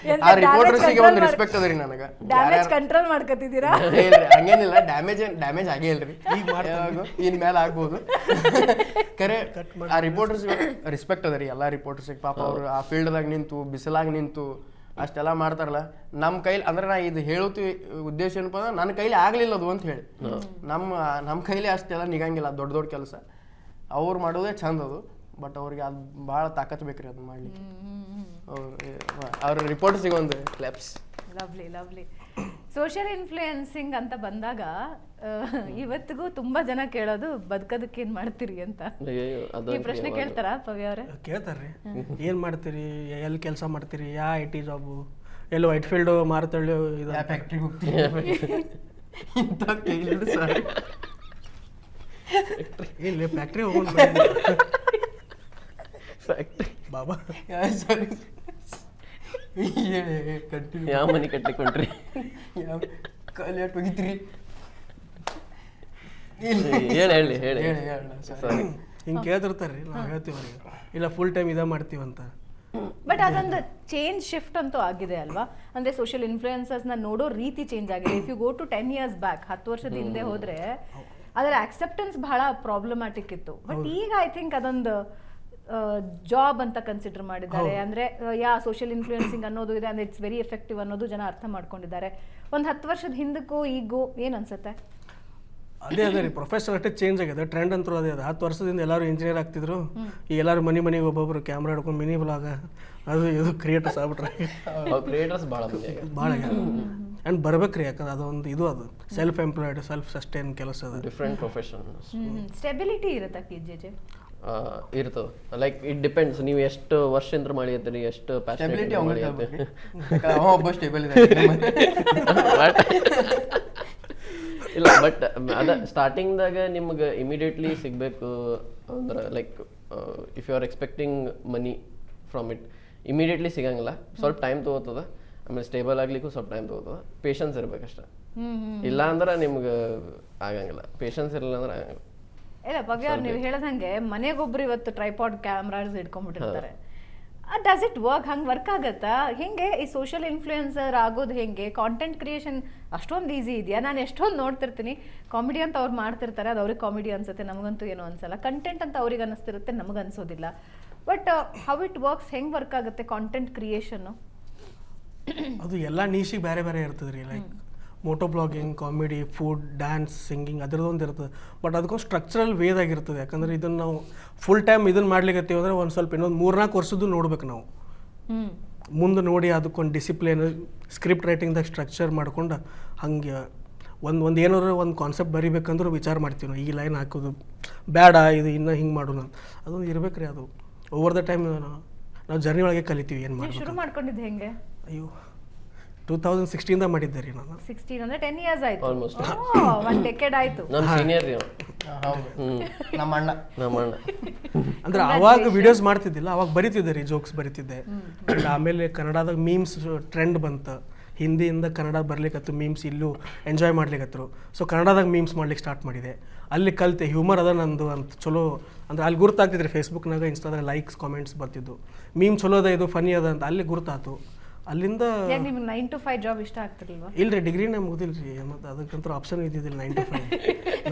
B: ಆ ರಿಪೋರ್ಟರ್ಸಿಗೆ ಒಂದು ರೆಸ್ಪೆಕ್ಟ್ ಅದ ರೀ ನನಗೆ.
A: ಡ್ಯಾಮೇಜ್ ಕಂಟ್ರೋಲ್ ಮಾಡ್ಕೊತಿದ್ದೀರಾ?
B: ಹಂಗೇನಿಲ್ಲ, ಡ್ಯಾಮೇಜ್ ಆಗೇ ಇಲ್ರಿ, ಇನ್ ಮೇಲೆ ಆಗ್ಬೋದು. ಕರೆ ಆ ರಿಪೋರ್ಟರ್ಸ್ಗೆ ರೆಸ್ಪೆಕ್ಟ್ ಅದ ರೀ, ಎಲ್ಲ ರಿಪೋರ್ಟರ್ಸಿಗೆ. ಪಾಪ ಅವ್ರು ಆ ಫೀಲ್ಡ್ದಾಗ ನಿಂತು ಬಿಸಿಲಾಗ ನಿಂತು ಅಷ್ಟೆಲ್ಲ ಮಾಡ್ತಾರಲ್ಲ. ನಮ್ಮ ಕೈಲಿ ಅಂದ್ರೆ ನಾ ಇದು ಹೇಳುತ್ತೀವಿ ಉದ್ದೇಶ ಏನಪ್ಪ ಅಂದ್ರೆ, ನನ್ನ ಕೈಲಿ ಆಗ್ಲಿಲ್ಲ ಅದು ಅಂತ ಹೇಳಿ. ನಮ್ಮ ಕೈಲಿ ಅಷ್ಟೆಲ್ಲ ನಿಗಂಗಿಲ್ಲ, ದೊಡ್ಡ ದೊಡ್ಡ ಕೆಲಸ ಅವ್ರು ಮಾಡೋದೇ ಚಂದ ಅದು. ಬಟ್ ಅವ್ರಿಗೆ ಅದು ಭಾಳ ತಾಕತ್ ಬೇಕ್ರಿ ಅದನ್ನ ಮಾಡ್ಲಿಕ್ಕೆ. ಅವ್ರ ರಿಪೋರ್ಟರ್ಸಿಗೆ ಒಂದು ಕ್ಲಾಪ್ಸ್.
A: ಲವ್ಲಿ. ಸೋಷಿಯಲ್ ಇನ್ಫ್ಲೂಯೆನ್ಸಿಂಗ್ ಅಂತ ಬಂದಾಗ ಇವತ್ತಿಗೂ ತುಂಬಾ ಜನ ಕೇಳೋದು, ಬದುಕೋದಕ್ಕೆ ಏನ್ ಮಾಡ್ತೀರಿ ಅಂತ. ಈ ಪ್ರಶ್ನೆ ಕೇಳ್ತಾರಾ ಪವ್ಯ ಅವ್ರೆ?
C: ಕೇಳ್ತಾರ್ರಿ, ಏನ್ ಮಾಡ್ತೀರಿ, ಎಲ್ಲಿ ಕೆಲಸ ಮಾಡ್ತೀರಿ, ಯಾವ IT ಜಾಬು, ಎಲ್ಲಿ ವೈಟ್ ಫೀಲ್ಡ್ ಮಾರುತಳ್ಳಿ ಇದು
B: ಫ್ಯಾಕ್ಟ್ರಿಗೆ ಹೋಗ್ತೀವಿ ಇಂಥ ಕೇಳಿದ್ರು ಸರ್.
C: ಇಲ್ಲಿ ಫ್ಯಾಕ್ಟ್ರಿ ಹೋಗೋಣ ಬಾಬಾ.
B: ಸರಿ, ಕಂಟಿನ್ಯೂ.
D: ಯಾವ ಮನೆ ಕಟ್ಟಿಕೊಂಡ್ರಿ?
B: ಯಾವ ಕಾಲೇಟ್ ಹೋಗಿದ್ರಿ?
D: ಹೇಳಿ
B: ಸಾರಿ,
C: ಹಿಂಗೆ ಕೇಳ್ತಿರ್ತಾರ್ರಿ, ನಾವು ಹೇಳ್ತೀವಿ ಅವ್ರಿಗೆ, ಇಲ್ಲ ಫುಲ್ ಟೈಮ್ ಇದೇ ಮಾಡ್ತೀವಂತ.
A: ಬಟ್ ಅದೊಂದು ಚೇಂಜ್ ಶಿಫ್ಟ್ ಅಂತೂ ಆಗಿದೆ ಅಲ್ವಾ? ಅಂದ್ರೆ ಸೋಷಿಯಲ್ ಇನ್ಫ್ಲೂಯೆನ್ಸರ್ಸ್ನ ನೋಡೋ ರೀತಿ ಚೇಂಜ್ ಆಗಿದೆ. If you go to 10 years back, 10 ವರ್ಷದ ಹಿಂದೆ ಹೋದ್ರೆ ಅದರ ಅಕ್ಸೆಪ್ಟೆನ್ಸ್ ಬಹಳ ಪ್ರಾಬ್ಲಮ್ಯಾಟಿಕ್ ಇತ್ತು. ಬಟ್ ಈಗ ಐ ಥಿಂಕ್ ಅದೊಂದು ಜಾಬ್ ಅಂತ ಕನ್ಸಿಡರ್ ಮಾಡಿದ್ದಾರೆ. ಅಂದ್ರೆ ಸೋಷಿಯಲ್ ಇನ್ಫ್ಲೂಯೆನ್ಸಿಂಗ್ ಅನ್ನೋದು ಇದೆ, ಅಂದ್ರೆ ಇಟ್ಸ್ ವೆರಿ ಎಫೆಕ್ಟಿವ್ ಅನ್ನೋದು ಜನ ಅರ್ಥ ಮಾಡ್ಕೊಂಡಿದ್ದಾರೆ. ಒಂದು 10 ವರ್ಷದ ಹಿಂದಕ್ಕೂ ಈಗೂ ಏನ್ ಅನ್ಸುತ್ತೆ?
C: ಅದೇ ರೀ, ಪ್ರೊಫೆಷನ್ ಅಷ್ಟೇ ಚೇಂಜ್ ಆಗಿದೆ, ಟ್ರೆಂಡ್ ಅಂತೂ ಅದೇ ಅದ. 10 ವರ್ಷದಿಂದ ಎಲ್ಲರೂ ಇಂಜಿನಿಯರ್ ಆಗ್ತಿದ್ರು, ಈಗ ಎಲ್ಲರೂ ಮನೆಗೆ ಒಬ್ಬೊಬ್ರು ಕ್ಯಾಮ್ರಾ ಹಿಡ್ಕೊಂಡು ಮಿನಿ ಬ್ಲಾಗ್ ಅದು ಇದು ಕ್ರಿಯೇಟರ್ಸ್ ಆಗ್ಬಿಟ್ರೆ.
D: ಕ್ರಿಯೇಟರ್ಸ್ ಭಾಳ
C: ಆ್ಯಂಡ್ ಬರ್ಬೇಕ್ರಿ, ಯಾಕಂದ್ರೆ ಅದೊಂದು ಇದು, ಅದು ಸೆಲ್ಫ್ ಎಂಪ್ಲಾಯ್ಡ್ ಸೆಲ್ಫ್ ಸಸ್ಟೈನ್ ಕೆಲಸ ಅದ.
D: Different profession.
A: ಸ್ಟೆಬಿಲಿಟಿ ಇರುತ್ತಾ KJJ?
D: ಇರ್ತದೆ. ಲೈಕ್ ಇಟ್ ಡಿಪೆಂಡ್ಸ್, ನೀವು ಎಷ್ಟು ವರ್ಷದಿಂದ ಮಾಡಿರ್ತೀರಿ, ಎಷ್ಟು
B: ಸ್ಟೆಬಿಲಿಟಿ ಒಬ್ಬ ಸ್ಟೇಬಲ್ ಇದೆ.
D: ಇಲ್ಲ, ಬಟ್ ಅದ ಸ್ಟಾರ್ಟಿಂಗ್ದಾಗ ನಿಮ್ಗೆ ಇಮಿಡಿಯೇಟ್ಲಿ ಸಿಗಬೇಕು ಅಂದ್ರೆ, like if you are expecting money from it, immediately ಸಿಗಂಗಿಲ್ಲ, ಸ್ವಲ್ಪ ಟೈಮ್ ತೊಗೋತದ. ಆಮೇಲೆ ಸ್ಟೇಬಲ್ ಆಗ್ಲಿಕ್ಕೂ ಸ್ವಲ್ಪ ಟೈಮ್ ತೊಗೋತದ. ಪೇಷನ್ಸ್ ಇರ್ಬೇಕಷ್ಟ. ಇಲ್ಲ ಅಂದ್ರೆ ನಿಮ್ಗೆ ಆಗಂಗಿಲ್ಲ, ಪೇಷನ್ಸ್ ಇರಲಿಲ್ಲ ಅಂದ್ರೆ ಆಗಂಗಿಲ್ಲ.
A: ಇಲ್ಲ ಭವ್ಯ ಅವ್ರು ನೀವು ಹೇಳದಂಗೆ ಮನೆಗೊಬ್ರು ಇವತ್ತು ಟ್ರೈಪಾಡ್ ಕ್ಯಾಮ್ರಾಸ್ ಇಟ್ಕೊಂಡ್ಬಿಟ್ಟಿರ್ತಾರೆ. Does it work? ಹಂಗೆ ವರ್ಕ್ ಆಗತ್ತಾ? ಹೆಂಗೆ ಈ ಸೋಷಿಯಲ್ ಇನ್ಫ್ಲೂಯೆನ್ಸರ್ ಆಗೋದು ಹೆಂಗೆ? ಕಾಂಟೆಂಟ್ ಕ್ರಿಯೇಷನ್ ಅಷ್ಟೊಂದು ಈಸಿ ಇದೆಯಾ? ನಾನು ಎಷ್ಟೊಂದು ನೋಡ್ತಿರ್ತೀನಿ, ಕಾಮಿಡಿ ಅಂತ ಅವ್ರು ಮಾಡ್ತಿರ್ತಾರೆ, ಅದು ಅವ್ರಿಗೆ ಕಾಮಿಡಿ ಅನ್ಸುತ್ತೆ, ನಮಗಂತೂ ಏನೋ ಅನ್ಸಲ್ಲ. ಕಂಟೆಂಟ್ ಅಂತ ಅವ್ರಿಗೆ ಅನ್ನಿಸ್ತಿರುತ್ತೆ, ನಮಗೆ ಅನ್ಸೋದಿಲ್ಲ. ಬಟ್ ಹೌ ಇಟ್ ವರ್ಕ್ಸ್, ಹೆಂಗೆ ವರ್ಕ್ ಆಗುತ್ತೆ ಕಾಂಟೆಂಟ್ ಕ್ರಿಯೇಷನ್ನು?
C: ಅದು ಎಲ್ಲ ನೀಶಿಗೆ ಬೇರೆ ಬೇರೆ ಇರ್ತದೆ ರೀ. Like moto blogging, comedy, food, dance, singing ಅದರದೊಂದು ಇರ್ತದೆ. ಬಟ್ ಅದಕ್ಕೊಂದು ಸ್ಟ್ರಕ್ಚರಲ್ ವೇದಾಗಿರ್ತದೆ. ಯಾಕಂದ್ರೆ ಇದನ್ನು ನಾವು ಫುಲ್ ಟೈಮ್ ಇದನ್ನು ಮಾಡ್ಲಿಕ್ಕೆ ಅಂದರೆ ಒಂದು ಸ್ವಲ್ಪ ಇನ್ನೊಂದು 3-4 ವರ್ಷದ್ದು ನೋಡ್ಬೇಕು ನಾವು. ಮುಂದೆ ನೋಡಿ ಅದಕ್ಕೊಂದು ಡಿಸಿಪ್ಲಿನ್, ಸ್ಕ್ರಿಪ್ಟ್ ರೈಟಿಂಗ್ದಾಗ ಸ್ಟ್ರಕ್ಚರ್ ಮಾಡ್ಕೊಂಡು ಹಂಗೆ ಒಂದು ಏನಾದ್ರು ಒಂದು ಕಾನ್ಸೆಪ್ಟ್ ಬರಿಬೇಕಂದ್ರೂ ವಿಚಾರ ಮಾಡ್ತೀವಿ ನಾವು, ಈ ಲೈನ್ ಹಾಕೋದು ಬೇಡ, ಇದು ಇನ್ನೂ ಹಿಂಗೆ ಮಾಡೋಣ ಅಂತ. ಅದೊಂದು ಇರ್ಬೇಕು ರೀ. ಅದು ಓವರ್ ದ ಟೈಮ್ ನಾವು ಜರ್ನಿ ಒಳಗೆ ಕಲಿತೀವಿ ಏನು
A: ನೀವು
C: ಮಾಡಬೇಕು.
A: ಶುರು ಮಾಡ್ಕೊಂಡಿದ್ದು ಹೆಂಗೆ?
C: ಅಯ್ಯೋ 2016 ಮಾಡಿದ್ದೆ ರೀ ನಾನು.
A: 16 ಅಂದ್ರೆ 10 ಇಯರ್ಸ್ ಆಯ್ತು.
D: Almost.
A: ಒಂದು ಡೆಕೆಡ್ ಆಯ್ತು.
D: ನಮ್ಮ ಸೀನಿಯರ್ ರೀ
B: ಹೌದು ನಮ್ಮ ಅಣ್ಣ
C: ಅಂದ್ರೆ ಅವಾಗ ವಿಡಿಯೋಸ್ ಮಾಡ್ತಿದ್ದಿಲ್ಲ, ಅವಾಗ ಬರಿತಿದ್ದೆ ರೀ, ಜೋಕ್ಸ್ ಬರಿತಿದ್ದೆ. And ಆಮೇಲೆ ಕನ್ನಡದಾಗ ಮೀಮ್ಸ್ ಟ್ರೆಂಡ್ ಬಂತು, ಹಿಂದಿಯಿಂದ ಕನ್ನಡ ಬರ್ಲಿಕ್ಕತ್ತು, ಮೀಮ್ಸ್ ಇಲ್ಲೂ ಎಂಜಾಯ್ ಮಾಡ್ಲಿಕ್ಕತ್ತರು. ಸೊ ಕನ್ನಡದಾಗ ಮೀಮ್ಸ್ ಮಾಡ್ಲಿಕ್ಕೆ ಸ್ಟಾರ್ಟ್ ಮಾಡಿದೆ. ಅಲ್ಲಿ ಕಲಿತೆ ಹ್ಯೂಮರ್ ಅದ ನಂದು ಅಂತ. ಚಲೋ ಅಂದ್ರೆ ಅಲ್ಲಿ ಗುರುತಾಗ್ತಿದ್ರಿ, ಫೇಸ್ಬುಕ್ನಾಗ ಇನ್ಸ್ಟಾದಾಗ ಲೈಕ್ಸ್ ಕಾಮೆಂಟ್ಸ್ ಬರ್ತಿದ್ದು, ಮೀಮ್ ಚಲೋ ಅದ, ಇದು ಫನಿ ಅದ ಅಂತ ಅಲ್ಲಿ ಗುರುತಾತು. ಅಲ್ಲಿಂದ
A: ಯಾಕೆ ನಿಮ್ಗೆ 9 to 5 ಜಾಬ್ ಇಷ್ಟ ಆಗ್ತಿರ್ಲಿಲ್ವಾ?
C: ಇಲ್ರಿ, ಡಿಗ್ರಿನೇ ಮುಗಿದಿಲ್ರಿ, ಮತ್ತು ಅದಕ್ಕಂತೂ ಆಪ್ಷನ್ ಇದ್ದಿದ್ದಿಲ್ಲ 9 to 5.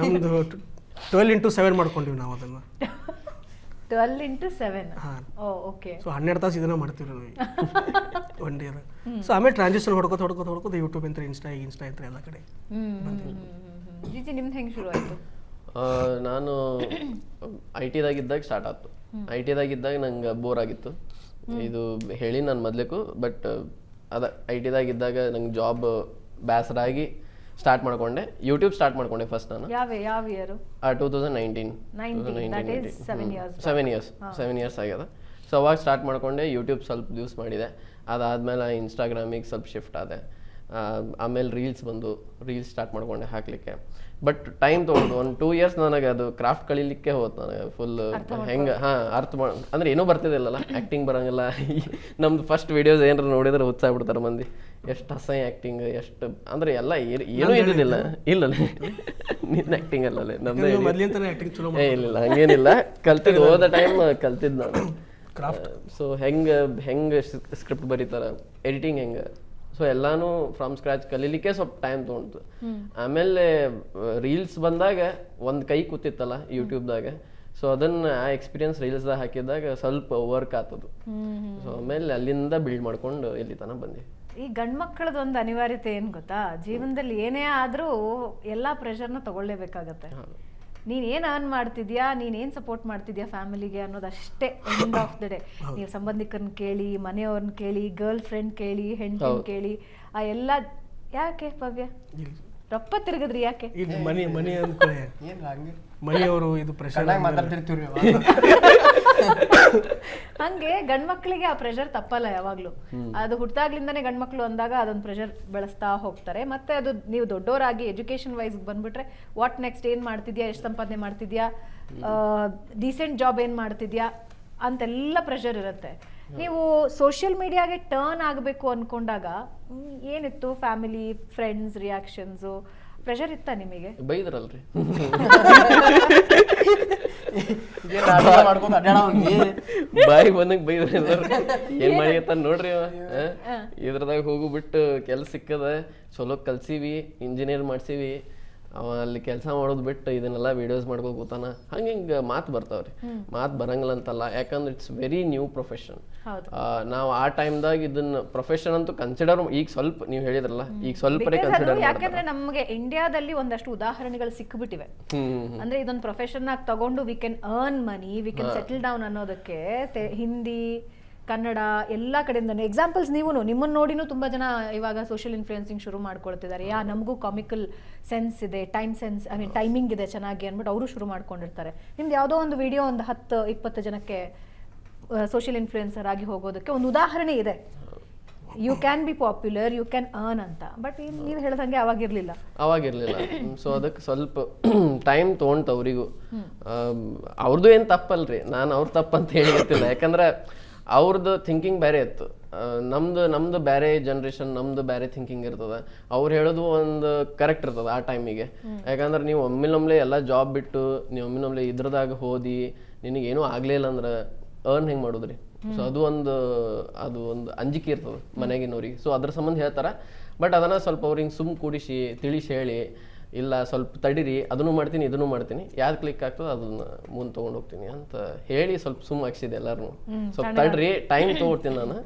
C: ನಮ್ಮದು 12x7 ಮಾಡ್ಕೊಂಡಿವಿ ನಾವು ಅದನ್ನು.
A: 12x7.
C: ಹಾಂ.
A: ಓ ಓಕೆ.
C: ಸೊ 12 ತಾಸು ಇದನ್ನ ಮಾಡ್ತೀವಿ ನಾವು ಒನ್ ಡೇದಾಗ. ಸೊ ಆಮೇಲೆ ಟ್ರಾನ್ಸಿಷನ್ ಹೊಡ್ಕೋತ ಯೂಟ್ಯೂಬ್ ಅಂತ ಇನ್ಸ್ಟಾ ಅಂತ ಎಲ್ಲ ಕಡೆ.
A: ಜಿಜಿ ನಿಮ್ದು ಹೆಂಗೆ ಶುರು ಆಯ್ತು?
D: ನಾನು IT ದಾಗಿದ್ದಾಗ ಸ್ಟಾರ್ಟ್ ಆಯ್ತು. IT ದಾಗಿದ್ದಾಗ ನಂಗೆ ಬೋರ್ ಆಗಿತ್ತು. ಇದು ಹೇಳಿ ನಾನು ಮೊದ್ಲೇಕು, ಬಟ್ IT ದಾಗಿದ್ದಾಗ ನಂಗೆ ಜಾಬ್ ಬೇಸರಾಗಿ ಸ್ಟಾರ್ಟ್ ಮಾಡ್ಕೊಂಡೆ. ಯೂಟ್ಯೂಬ್ ಸ್ಟಾರ್ಟ್ ಮಾಡ್ಕೊಂಡೆ ಫಸ್ಟ್ ನಾನು.
A: ಯಾವ year?
D: 2019.
A: that is 7 years.
D: 7 years ಆಗ್ಯದ. ಸೊ ಅವಾಗ ಸ್ಟಾರ್ಟ್ ಮಾಡ್ಕೊಂಡೆ. ಯೂಟ್ಯೂಬ್ ಸ್ವಲ್ಪ ಯೂಸ್ ಮಾಡಿದೆ. ಅದಾದ್ಮೇಲೆ ಇನ್ಸ್ಟಾಗ್ರಾಮಿಗೆ ಸ್ವಲ್ಪ ಶಿಫ್ಟ್ ಆದೆ. ಆಮೇಲೆ ರೀಲ್ಸ್ ಬಂದು ರೀಲ್ಸ್ ಸ್ಟಾರ್ಟ್ ಮಾಡ್ಕೊಂಡೆ ಹಾಕ್ಲಿಕ್ಕೆ. ಬಟ್ ಟೈಮ್ ತೊಗೊಂಡು 1-2 years ನನಗೆ ಅದು ಕ್ರಾಫ್ಟ್ ಕಲೀಲಿಕ್ಕೆ ಹೋಯ್ತು ನನಗೆ ಫುಲ್. ಹೆಂಗೆ ಅಂದ್ರೆ ಏನೂ ಬರ್ತಿದ್ದಿಲ್ಲಲ್ಲ, ಆ್ಯಕ್ಟಿಂಗ್ ಬರೋಂಗಿಲ್ಲ. ನಮ್ದು ಫಸ್ಟ್ ವಿಡಿಯೋಸ್ ಏನಾರು ನೋಡಿದ್ರೆ ಬಿಡ್ತಾರೆ ಮಂದಿ, ಎಷ್ಟು ಅಸಹ್ಯ ಆ್ಯಕ್ಟಿಂಗ್, ಎಷ್ಟು ಅಂದ್ರೆ ಎಲ್ಲ ಏನೂ ಇದ್ದಿದ್ದಿಲ್ಲ. ಇಲ್ಲ ನಿನ್ನ ಆ್ಯಕ್ಟಿಂಗ್ ಅಲ್ಲೇ ನಮ್ದು
C: ಮೊದ್ಲಿಂತಾನೆ ಆಕ್ಟಿಂಗ್ ಚಲೋ
D: ಇಲ್ಲ, ಹಂಗೇನಿಲ್ಲ. ಕಲ್ತಿದ್ದು ಹೋದ ಟೈಮ್ ಕಲ್ತಿದ್ದು ನಾನು
C: ಕ್ರಾಫ್ಟ್.
D: ಸೊ ಹೆಂಗೆ ಸ್ಕ್ರಿಪ್ಟ್ ಬರೀತಾರೆ, ಎಡಿಟಿಂಗ್ ಹೆಂಗೆ, ಸೊ ಎಲ್ಲಾನು ಫ್ರಮ್ ಸ್ಕ್ರಾಚ್ ಕಲೀಲಿಕ್ಕೆ ಸ್ವಲ್ಪ ಟೈಮ್ ತೊಗೊಂಡು. ಆಮೇಲೆ ರೀಲ್ಸ್ ಬಂದಾಗ ಒಂದು ಕೈ ಕೂತಿತ್ತಲ್ಲ ಯೂಟ್ಯೂಬ್ದಾಗ, ಸೊ ಅದನ್ನ ಆ ಎಕ್ಸ್ಪೀರಿಯನ್ಸ್ ರೀಲ್ಸ್ದಾಗ ಹಾಕಿದಾಗ ಸ್ವಲ್ಪ ವರ್ಕ್ ಆಗ್ತದು. ಸೊ ಆಮೇಲೆ ಅಲ್ಲಿಂದ ಬಿಲ್ಡ್ ಮಾಡ್ಕೊಂಡು ಇಲ್ಲಿ ತನಕ ಬಂದೆ.
A: ಈ ಗಂಡು ಮಕ್ಕಳದ ಒಂದು ಅನಿವಾರ್ಯತೆ ಏನು ಗೊತ್ತಾ, ಜೀವನದಲ್ಲಿ ಏನೇ ಆದರೂ ಎಲ್ಲ ಪ್ರೆಷರ್ನ ತಗೊಳ್ಳೇಬೇಕಾಗತ್ತೆ. ನೀನು ಏನು ಅರ್ನ್ ಮಾಡ್ತಿದ್ಯಾ, ನೀನೇನು ಸಪೋರ್ಟ್ ಮಾಡ್ತಿದ್ಯಾ ಫ್ಯಾಮಿಲಿಗೆ ಅನ್ನೋದಷ್ಟೇ ಎಂಡ್ ಆಫ್ ದ ಡೇ. ನೀವು ಸಂಬಂಧಿಕರನ್ನ ಕೇಳಿ, ಮನೆಯವ್ರನ್ನ ಕೇಳಿ, ಗರ್ಲ್ ಫ್ರೆಂಡ್ ಕೇಳಿ, ಹೆಂಡತಿನ ಕೇಳಿ, ಆ ಎಲ್ಲ ಯಾಕೆ ಭವ್ಯ ರೊಪ್ಪ ತಿರುಗಿದ್ರಿ ಯಾಕೆ?
C: ಇದು ಮನಿ ಅಂದ್ಕೊಳ್ಳಿ, ಮನೆಯವರು ಇದು ಪ್ರೆಷರ್
B: ಮಾತಾಡ್ತಿರ್ತೀವಿ.
A: ಹಂಗೆ ಗಂಡ್ಮಕ್ಳಿಗೆ ಆ ಪ್ರೆಷರ್ ತಪ್ಪಲ್ಲ ಯಾವಾಗ್ಲೂ. ಅದು ಹುಟ್ಟಾಗ್ಲಿಂದಾನೇ ಗಂಡ್ಮಕ್ಳು ಅಂದಾಗ ಅದೊಂದು ಪ್ರೆಷರ್ ಬೆಳೆಸ್ತಾ ಹೋಗ್ತಾರೆ. ಮತ್ತೆ ಅದು ನೀವು ದೊಡ್ಡವರಾಗಿ ಎಜುಕೇಶನ್ ವೈಸ್ ಬಂದ್ಬಿಟ್ರೆ ವಾಟ್ ನೆಕ್ಸ್ಟ್, ಏನ್ ಮಾಡ್ತಿದ್ಯಾ, ಎಷ್ಟು ಸಂಪಾದನೆ ಮಾಡ್ತಿದ್ಯಾ, ಡೀಸೆಂಟ್ ಜಾಬ್ ಏನ್ ಮಾಡ್ತಿದ್ಯಾ ಅಂತೆಲ್ಲ ಪ್ರೆಷರ್ ಇರುತ್ತೆ. ನೀವು ಸೋಷಿಯಲ್ ಮೀಡಿಯಾಗೆ ಟರ್ನ್ ಆಗಬೇಕು ಅನ್ಕೊಂಡಾಗ ಏನಿತ್ತು, ಫ್ಯಾಮಿಲಿ ಫ್ರೆಂಡ್ಸ್ ರಿಯಾಕ್ಷನ್ಸು, ಪ್ರೆಷರ್ ಇತ್ತಾ ನಿಮಗೆ?
D: ಬೈದ್ರಲ್ರಿ ಬಾಯಿ ಬಂದಂಗೆ ಬೈದ್ರಿ ಎಲ್ಲರೂ. ಏನ್ ಮಾಡಿಗತ್ತಾನ ನೋಡ್ರಿ ಅವ, ಇದ್ರದಾಗ ಹೋಗ್ಬಿಟ್ಟು ಕೆಲ್ಸ ಸಿಕ್ಕದ, ಚಲೋ ಕಲ್ಸೀವಿ, ಇಂಜಿನಿಯರ್ ಮಾಡ್ಸೀವಿ, ಅವ ಅಲ್ಲಿ ಕೆಲಸ ಮಾಡೋದು ಬಿಟ್ಟು ಇದನ್ನೆಲ್ಲ ವಿಡಿಯೋಸ್ ಮಾಡ್ಕೋ ಕೂತಾನ. ಹಂಗೆ ಮಾತು ಬರ್ತಾವ್ರಿ. ಮಾತು ಬರಂಗಿಲ್ಲ ಅಂತಲ್ಲ, ಯಾಕಂದ್ರೆ ಇಟ್ಸ್ ವೆರಿ ನ್ಯೂ ಪ್ರೊಫೆಷನ್. ನಾವು ಆ ಟೈಮ್ದಾಗ ಇದನ್ನ ಪ್ರೊಫೆಷನ್ ಅಂತೂ ಕನ್ಸಿಡರ್ ಈಗ ಸ್ವಲ್ಪ ನೀವು ಹೇಳಿದ್ರಲ್ಲ, ಈಗ ಸ್ವಲ್ಪ ಕನ್ಸಿಡರ್.
A: ಯಾಕಂದ್ರೆ ನಮಗೆ ಇಂಡಿಯಾದಲ್ಲಿ ಒಂದಷ್ಟು ಉದಾಹರಣೆಗಳು ಸಿಕ್ಬಿಟ್ಟಿವೆ. ಅಂದ್ರೆ ಇದೊಂದು ಪ್ರೊಫೆಷನ್ ಆಗಿ ತಗೊಂಡು we can earn money, we can settle down ಅನ್ನೋದಕ್ಕೆ ಹಿಂದಿ, ಕನ್ನಡ ಎಲ್ಲ ಕಡೆಯಿಂದ ಎಕ್ಸಾಂಪಲ್ಸ್. ನೀವು ನಿಮ್ಮನ್ನು ನೋಡಿನೂ ತುಂಬ ಜನ ಇವಾಗ ಸೋಷಿಯಲ್ ಇನ್ಫ್ಲೂಯೆನ್ಸಿಂಗ್ ಶುರು ಮಾಡ್ಕೊಳ್ತಿದ್ದಾರೆ. ನಮಗೂ ಕಾಮಿಕಲ್ ಸೆನ್ಸ್ ಇದೆ, time sense, I mean timing ಇದೆ ಚೆನ್ನಾಗಿ ಅಂದ್ಬಿಟ್ಟು ಅವರು ಶುರು ಮಾಡ್ಕೊಂಡಿರ್ತಾರೆ. ನಿಮ್ದು ಯಾವುದೋ ಒಂದು ವಿಡಿಯೋ ಒಂದು 10-20 ಜನಕ್ಕೆ ಸೋಷಿಯಲ್ ಇನ್ಫ್ಲೂಯೆನ್ಸರ್ ಆಗಿ ಹೋಗೋದಕ್ಕೆ ಒಂದು ಉದಾಹರಣೆ ಇದೆ. You can be popular, you can earn ಅಂತ. ಬಟ್ ನೀವು ಹೇಳ್ದಂಗೆ ಅವಾಗಿರ್ಲಿಲ್ಲ.
D: ಸೊ ಅದಕ್ಕೆ ಸ್ವಲ್ಪ ಟೈಮ್ ತೊಗೊಂಡು ಅವರಿಗೂ. ಅವ್ರದ್ದು ಏನು ತಪ್ಪಲ್ರಿ, ನಾನು ಅವ್ರ ತಪ್ಪಂತ ಹೇಳಿರ್ತಿಲ್ಲ. ಯಾಕಂದ್ರೆ ಅವ್ರದ್ದು ಥಿಂಕಿಂಗ್ ಬೇರೆ ಇತ್ತು, ನಮ್ದು ಬೇರೆ ಜನ್ರೇಷನ್, ನಮ್ದು ಬೇರೆ ಥಿಂಕಿಂಗ್ ಇರ್ತದೆ. ಅವ್ರು ಹೇಳೋದು ಒಂದು ಕರೆಕ್ಟ್ ಇರ್ತದೆ ಆ ಟೈಮಿಗೆ. ಯಾಕಂದ್ರೆ ನೀವು ಒಮ್ಮಿನೊಮ್ಲೆ ಎಲ್ಲ ಜಾಬ್ ಬಿಟ್ಟು ನೀವು ಒಮ್ಮಿನೊಮ್ಲೆ ಇದ್ರದಾಗ ಹೋದಿ ನಿನಗೇನೂ ಆಗ್ಲಿಲ್ಲ ಅಂದ್ರೆ ಅರ್ನ್ ಹೆಂಗೆ ಮಾಡೋದ್ರಿ? ಸೊ ಅದು ಒಂದು ಅಂಜಿಕೆ ಇರ್ತದೆ ಮನೆಗಿನವ್ರಿಗೆ. ಸೊ ಅದ್ರ ಸಂಬಂಧ ಹೇಳ್ತಾರೆ. ಬಟ್ ಅದನ್ನ ಸ್ವಲ್ಪ ಅವ್ರಿಗೆ ಕೂಡಿಸಿ ತಿಳಿಸಿ ಹೇಳಿ, ಇಲ್ಲ ಸ್ವಲ್ಪ ತಡೀರಿ, ಅದನ್ನು ಮಾಡ್ತೀನಿ ಇದನ್ನು ಮಾಡ್ತೀನಿ, ಯಾವ್ದು ಕ್ಲಿಕ್ ಆಗ್ತದೆ ಅದನ್ನ ಮುಂದೆ ತೊಗೊಂಡು ಹೋಗ್ತೀನಿ ಅಂತ ಹೇಳಿ ಸ್ವಲ್ಪ ಹಾಕ್ಸಿದೆ ಎಲ್ಲಾರು. ಸ್ವಲ್ಪ ತಡ್ರಿ, ಟೈಮ್ ತೊಗೊಳ್ತೀನಿ ನಾನು,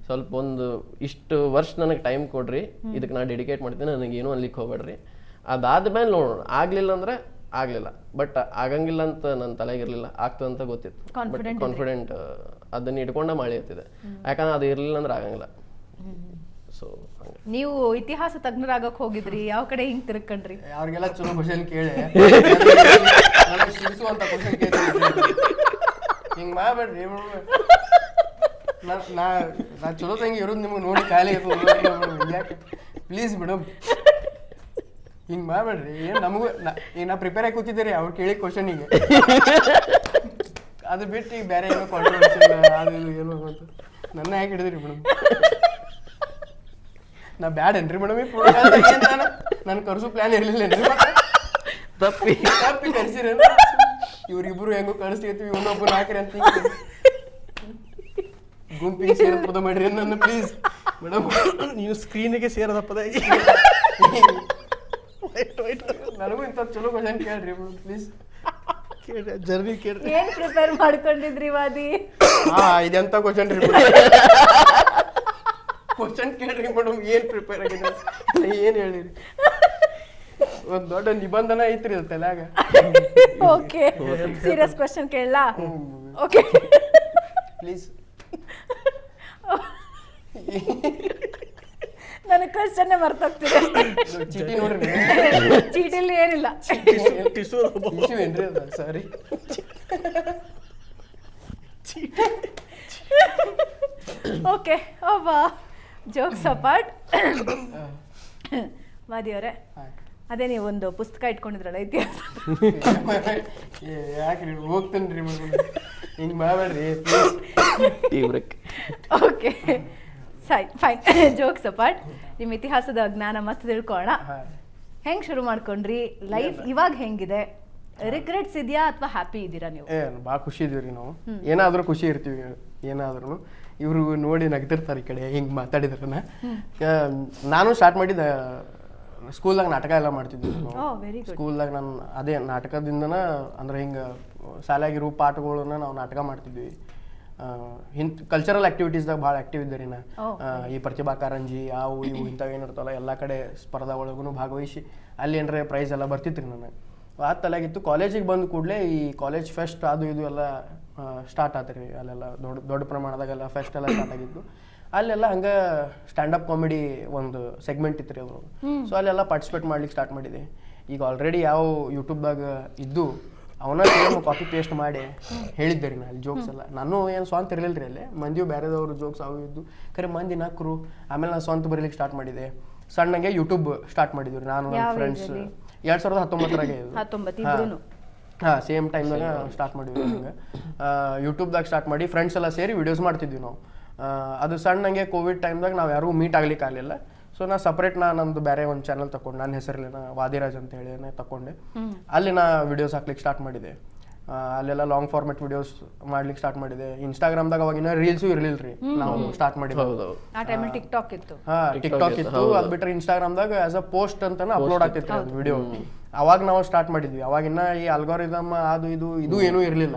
D: ಸ್ವಲ್ಪ ಒಂದು ಇಷ್ಟು ವರ್ಷ ನನಗೆ ಟೈಮ್ ಕೊಡ್ರಿ, ಇದಕ್ಕೆ ನಾನು ಡೆಡಿಕೇಟ್ ಮಾಡ್ತೀನಿ, ನನಗೇನು ಅನ್ಲಿಕ್ಕೆ ಹೋಗ್ಬೇಡ್ರಿ, ಅದಾದ್ಮೇಲೆ ನೋಡೋಣ. ಆಗ್ಲಿಲ್ಲ ಅಂದ್ರೆ ಆಗ್ಲಿಲ್ಲ, ಬಟ್ ಆಗಂಗಿಲ್ಲ ಅಂತ ನನ್ನ ತಲೆಗಿರ್ಲಿಲ್ಲ, ಆಗ್ತದಂತ ಗೊತ್ತಿತ್ತು. ಬಟ್ ಕಾನ್ಫಿಡೆಂಟ್ ಅದನ್ನ ಇಟ್ಕೊಂಡ ಮಾಡಿ ಇರ್ತಿದೆ. ಯಾಕಂದ್ರೆ ಅದು ಇರ್ಲಿಲ್ಲ ಅಂದ್ರೆ ಆಗಂಗಿಲ್ಲ. ಸೊ ಹಂಗೆ
A: ನೀವು ಇತಿಹಾಸ ತಜ್ಞರಾಗಕ್ ಹೋಗಿದ್ರಿ, ಯಾವ ಕಡೆ ಹಿಂಗ್ ತಿರ್ಕೊಂಡ್ರಿ?
B: ಅವ್ರಿಗೆಲ್ಲ ಚಲೋ ಕ್ವಶನ್ ಕೇಳಿ ನನಗೆ ಸಿಗಿಸುವಂತ ಕ್ವಶನ್ ಕೇಳ್ತೀನಿ. ಹಿಂಗ್ ಮಾಡ್ಬೇಡ್ರಿ ನಾ ಚಲೋ ತಂಗಿ ಇರೋದು ನಿಮ್ಗೆ ನೋಡಿ ಖಾಲಿ ಯಾಕೆ ಪ್ಲೀಸ್ ಮೇಡಮ್ ಹಿಂಗ್ ಮಾಡ್ಬೇಡ್ರಿ. ಏನ್ ನಮಗೂ ಈಗ ನಾ ಪ್ರಿಪೇರ್ ಆಗಿ ಕೂತಿದ್ದೀರಿ ಅವ್ರು ಕೇಳಿ ಕ್ವಶನಿಗೆ, ಅದು ಬಿಟ್ಟು ಈಗ ಬೇರೆ ಏನೋ ಕಾಂಟ್ರವರ್ಸಿ ಅದು ಇದು ಏನೋ ಅಂತ ನನ್ನ ಯಾಕೆ ಹಿಡಿದ್ರಿ ಮೇಡಮ್? ನಾ ಬ್ಯಾಡ್ ಏನ್ರಿ ಮೇಡಮ್? ಈ ಪ್ರೋಗ್ರಾಮ್ ನಾನು ಕರ್ಸೋ ಪ್ಲಾನ್ ಇರ್ಲಿಲ್ಲ
D: ತಪ್ಪಿ
B: ತಪ್ಪಿ ಕರ್ಸಿರ ಇವ್ರಿಬ್ರು ಹೆಂಗೋ ಕಳಿಸ್ತೀವಿ ಇನ್ನೊಬ್ಬರು ಹಾಕ್ರಿ ಅಂತ ಗುಂಪಿಗೆ ಸೇರ್ಪದ ಮಾಡ್ರಿ ನನ್ನ ಪ್ಲೀಸ್ ಮೇಡಮ್.
C: ನೀವು ಸ್ಕ್ರೀನಿಗೆ ಸೇರದಪ್ಪದ
B: ನನಗೂ ಇಂಥ ಚಲೋ ಕ್ವಶನ್ ಕೇಳ್ರಿ ಪ್ಲೀಸ್.
C: ಕೇಳ್ರಿ, ಜರ್ನಿ ಕೇಳ್ರಿ.
A: ಏನ್ ಪ್ರಿಪೇರ್ ಮಾಡ್ಕೊಂಡಿದ್ರಿ ವಾದಿ?
B: ಇದೆಂತ ಕ್ವಶನ್ ರೀ ಕ್ವಶನ್ ಕೇಳ್ರಿ ಮೇಡಮ್. ಏನ್ ಪ್ರಿಪೇರ್ ಆಗಿದೆ ಏನ್ ಹೇಳಿರಿ? ಒಂದ್ ದೊಡ್ಡ ನಿಬಂಧನ ಐತ್ರಿ ಅದು ತಲ್ಯಾಗ.
A: ಓಕೆ, ಸೀರಿಯಸ್ ಕ್ವೆಶ್ಚನ್ ಕೇಳಲಾ? Okay
B: please.
A: ನನಗೆ ಕ್ವೆಶ್ಚನ್ನೇ ಮರ್ತೋಗ್ತಿದೆ.
B: ಚೀಟಿ ನೋಡ್ರಿ.
A: ಚೀಟಿಲಿ ಏನಿಲ್ಲ.
C: ಟಿಶ್ಯೂ
B: ಇಶ್ಯೂ ಏನ್ರಿ ಅದ? ಸಾರಿ.
A: ಓಕೆ, ಅಬ್ಬಾ ಜೋಕ್ಸ್ ಅಪಾರ್ಟ್. ವಾದಿ ಅವರೇ, ಅದೇ ನೀವು ಒಂದು ಪುಸ್ತಕ ಇಟ್ಕೊಂಡಿದ್ರಲ್ಲ ಇತಿಹಾಸ,
B: ಯಾಕ್ರಿ ಹೋಗ್ತೇನ್ರಿ ಮೇಡಮ್ ಹಿಂಗ್ ಮಾಡ್ಬೇಡ್ರಿ please.
A: Okay fine. Jokes apart, ನಿಮ್ಮ ಇತಿಹಾಸದ ಜ್ಞಾನ ಮತ್ತೆ ತಿಳ್ಕೊಳ್ಳೋಣ. ಹೆಂಗ್ ಶುರು ಮಾಡ್ಕೊಂಡ್ರಿ ಲೈಫ್? ಇವಾಗ ಹೆಂಗಿದೆ? ರಿಗ್ರೆಟ್ಸ್ ಇದೆಯಾ ಅಥವಾ ಹ್ಯಾಪಿ ಇದ್ದೀರಾ ನೀವು?
B: ಭಾಳ ಖುಷಿ ಇದೀವ್ರಿ ನಾವು. ಏನಾದ್ರೂ ಖುಷಿ ಇರ್ತೀವಿ. ಏನಾದ್ರೂ ಇವ್ರು ನೋಡಿ ನಗ್ತಿರ್ತಾರೆ ಈ ಕಡೆ ಹಿಂಗೆ ಮಾತಾಡಿದ್ರನ. ನಾನು ಸ್ಟಾರ್ಟ್ ಮಾಡಿದ ಸ್ಕೂಲ್ದಾಗ ನಾಟಕ ಎಲ್ಲ ಮಾಡ್ತಿದ್ವಿ ನಾವು. ಸ್ಕೂಲ್ದಾಗ ನಾನು ಅದೇ ನಾಟಕದಿಂದನ ಅಂದ್ರೆ ಹಿಂಗೆ ಶಾಲೆಯಾಗಿರೋ ಪಾಠಗಳನ್ನ ನಾವು ನಾಟಕ ಮಾಡ್ತಿದ್ವಿ. ಕಲ್ಚರಲ್ ಆಕ್ಟಿವಿಟೀಸ್ದಾಗ ಭಾಳ ಆಕ್ಟಿವ್ ಇದ್ದೀರಿ ನಾ. ಈ ಪ್ರತಿಭಾ ಕಾರಂಜಿ ಅವು ಇವು ಇಂಥವು ಏನಿರ್ತಲ್ಲ ಎಲ್ಲ ಕಡೆ ಸ್ಪರ್ಧಾ ಒಳಗೂ ಭಾಗವಹಿಸಿ ಅಲ್ಲಿ ಏನರ ಪ್ರೈಸ್ ಎಲ್ಲ ಬರ್ತಿತ್ತು ರೀ ನನಗೆ. ಆ ತಲೆಯಾಗಿತ್ತು. ಕಾಲೇಜಿಗೆ ಬಂದ ಕೂಡಲೇ ಈ ಕಾಲೇಜ್ ಫೆಸ್ಟ್ ಅದು ಇದು ಎಲ್ಲ ಸ್ಟಾರ್ಟ್ ಆತ್ರಿ. ಅಲ್ಲೆಲ್ಲ ದೊಡ್ಡ ದೊಡ್ಡ ಪ್ರಮಾಣದಾಗೆಲ್ಲ ಫೆಸ್ಟ್ ಎಲ್ಲ ಸ್ಟಾರ್ಟ್ ಆಗಿದ್ದು. ಅಲ್ಲೆಲ್ಲ ಹಂಗೆ ಸ್ಟ್ಯಾಂಡಪ್ ಕಾಮಿಡಿ ಒಂದು ಸೆಗ್ಮೆಂಟ್ ಇತ್ತು ರೀ ಅವರು. ಸೊ ಅಲ್ಲೆಲ್ಲ ಪಾರ್ಟಿಸಿಪೇಟ್ ಮಾಡ್ಲಿಕ್ಕೆ ಸ್ಟಾರ್ಟ್ ಮಾಡಿದೆ. ಈಗ ಆಲ್ರೆಡಿ ಯಾವ ಯೂಟ್ಯೂಬ್ದಾಗ ಇದ್ದು ಅವನ್ನ ಕಾಪಿ ಪೇಸ್ಟ್ ಮಾಡಿ ಹೇಳಿದ್ದೆ ರೀ ನಾ ಅಲ್ಲಿ ಜೋಕ್ಸ್ ಎಲ್ಲ. ನಾನು ಏನು ಸ್ವಂತ ಇರಲಿಲ್ಲ ರೀ ಅಲ್ಲಿ, ಮಂದಿಯು ಬೇರೆದವ್ರು ಜೋಕ್ಸ್ ಅವು ಇದ್ದು ಖರೆ ಮಂದಿ ನಕ್ಕರು. ಆಮೇಲೆ ನಾನು ಸ್ವಂತ ಬರೀಲಿಕ್ಕೆ ಸ್ಟಾರ್ಟ್ ಮಾಡಿದೆ. ಸಣ್ಣಗೆ ಯೂಟ್ಯೂಬ್ ಸ್ಟಾರ್ಟ್ ಮಾಡಿದ್ವಿ ನಾನು ನನ್ನ ಫ್ರೆಂಡ್ಸ್ 2019 ಹಾಂ ಸೇಮ್ ಟೈಮ್ದಾಗ ಸ್ಟಾರ್ಟ್ ಮಾಡಿದ್ವಿ. ಹಂಗೆ ಯೂಟ್ಯೂಬ್ದಾಗ ಸ್ಟಾರ್ಟ್ ಮಾಡಿ ಫ್ರೆಂಡ್ಸ್ ಎಲ್ಲ ಸೇರಿ ವಿಡಿಯೋಸ್ ಮಾಡ್ತಿದ್ವಿ ನಾವು. ಅದು ಸಣ್ಣಂಗೆ ಕೋವಿಡ್ ಟೈಮ್ದಾಗ ನಾವು ಯಾರೂ ಮೀಟ್ ಆಗ್ಲಿಕ್ಕೆ ಆಗಲಿಲ್ಲ. ಸೊ ನಾ ಸಪ್ರೇಟ್ ನಂದು ಬೇರೆ ಒಂದು ಚಾನಲ್ ತಗೊಂಡು ನನ್ನ ಹೆಸರಲ್ಲಿ ವಾದಿರಾಜ್ ಅಂತ ಹೇಳಿ ತಗೊಂಡೆ. ಅಲ್ಲಿ ನಾ ವಿಡಿಯೋಸ್ ಹಾಕ್ಲಿಕ್ಕೆ ಸ್ಟಾರ್ಟ್ ಮಾಡಿದೆ. ಅಲ್ಲೆಲ್ಲ ಲಾಂಗ್ ಫಾರ್ಮೆಟ್ ವಿಡಿಯೋಸ್ ಮಾಡ್ಲಿಕ್ಕೆ ಸ್ಟಾರ್ಟ್ ಮಾಡಿದೆ. ಇನ್ಸ್ಟಾಗ್ರಾಮ್ದಾಗ ಅವಾಗಿನ ರೀಲ್ಸು ಇರ್ಲಿಲ್ಲ ರೀ ನಾವು ಸ್ಟಾರ್ಟ್ ಮಾಡಿದ್ವಿ.
A: ಟಿಕ್ಟಾಕ್ ಇತ್ತು.
B: ಟಿಕ್ಟಾಕ್ ಇತ್ತು. ಅದು ಬಿಟ್ಟರೆ ಇನ್ಸ್ಟಾಗ್ರಾಮ್ದಾಗ ಆಸ್ ಅ ಪೋಸ್ಟ್ ಅಂತಾನೆ ಅಪ್ಲೋಡ್ ಆಗ್ತಿತ್ತು ಅದು ವಿಡಿಯೋ. ಅವಾಗ ನಾವು ಸ್ಟಾರ್ಟ್ ಮಾಡಿದ್ವಿ. ಅವಾಗಿನ್ನ ಈ ಅಲ್ಗಾರಿದಮ್ ಅದು ಇದು ಏನೂ ಇರಲಿಲ್ಲ.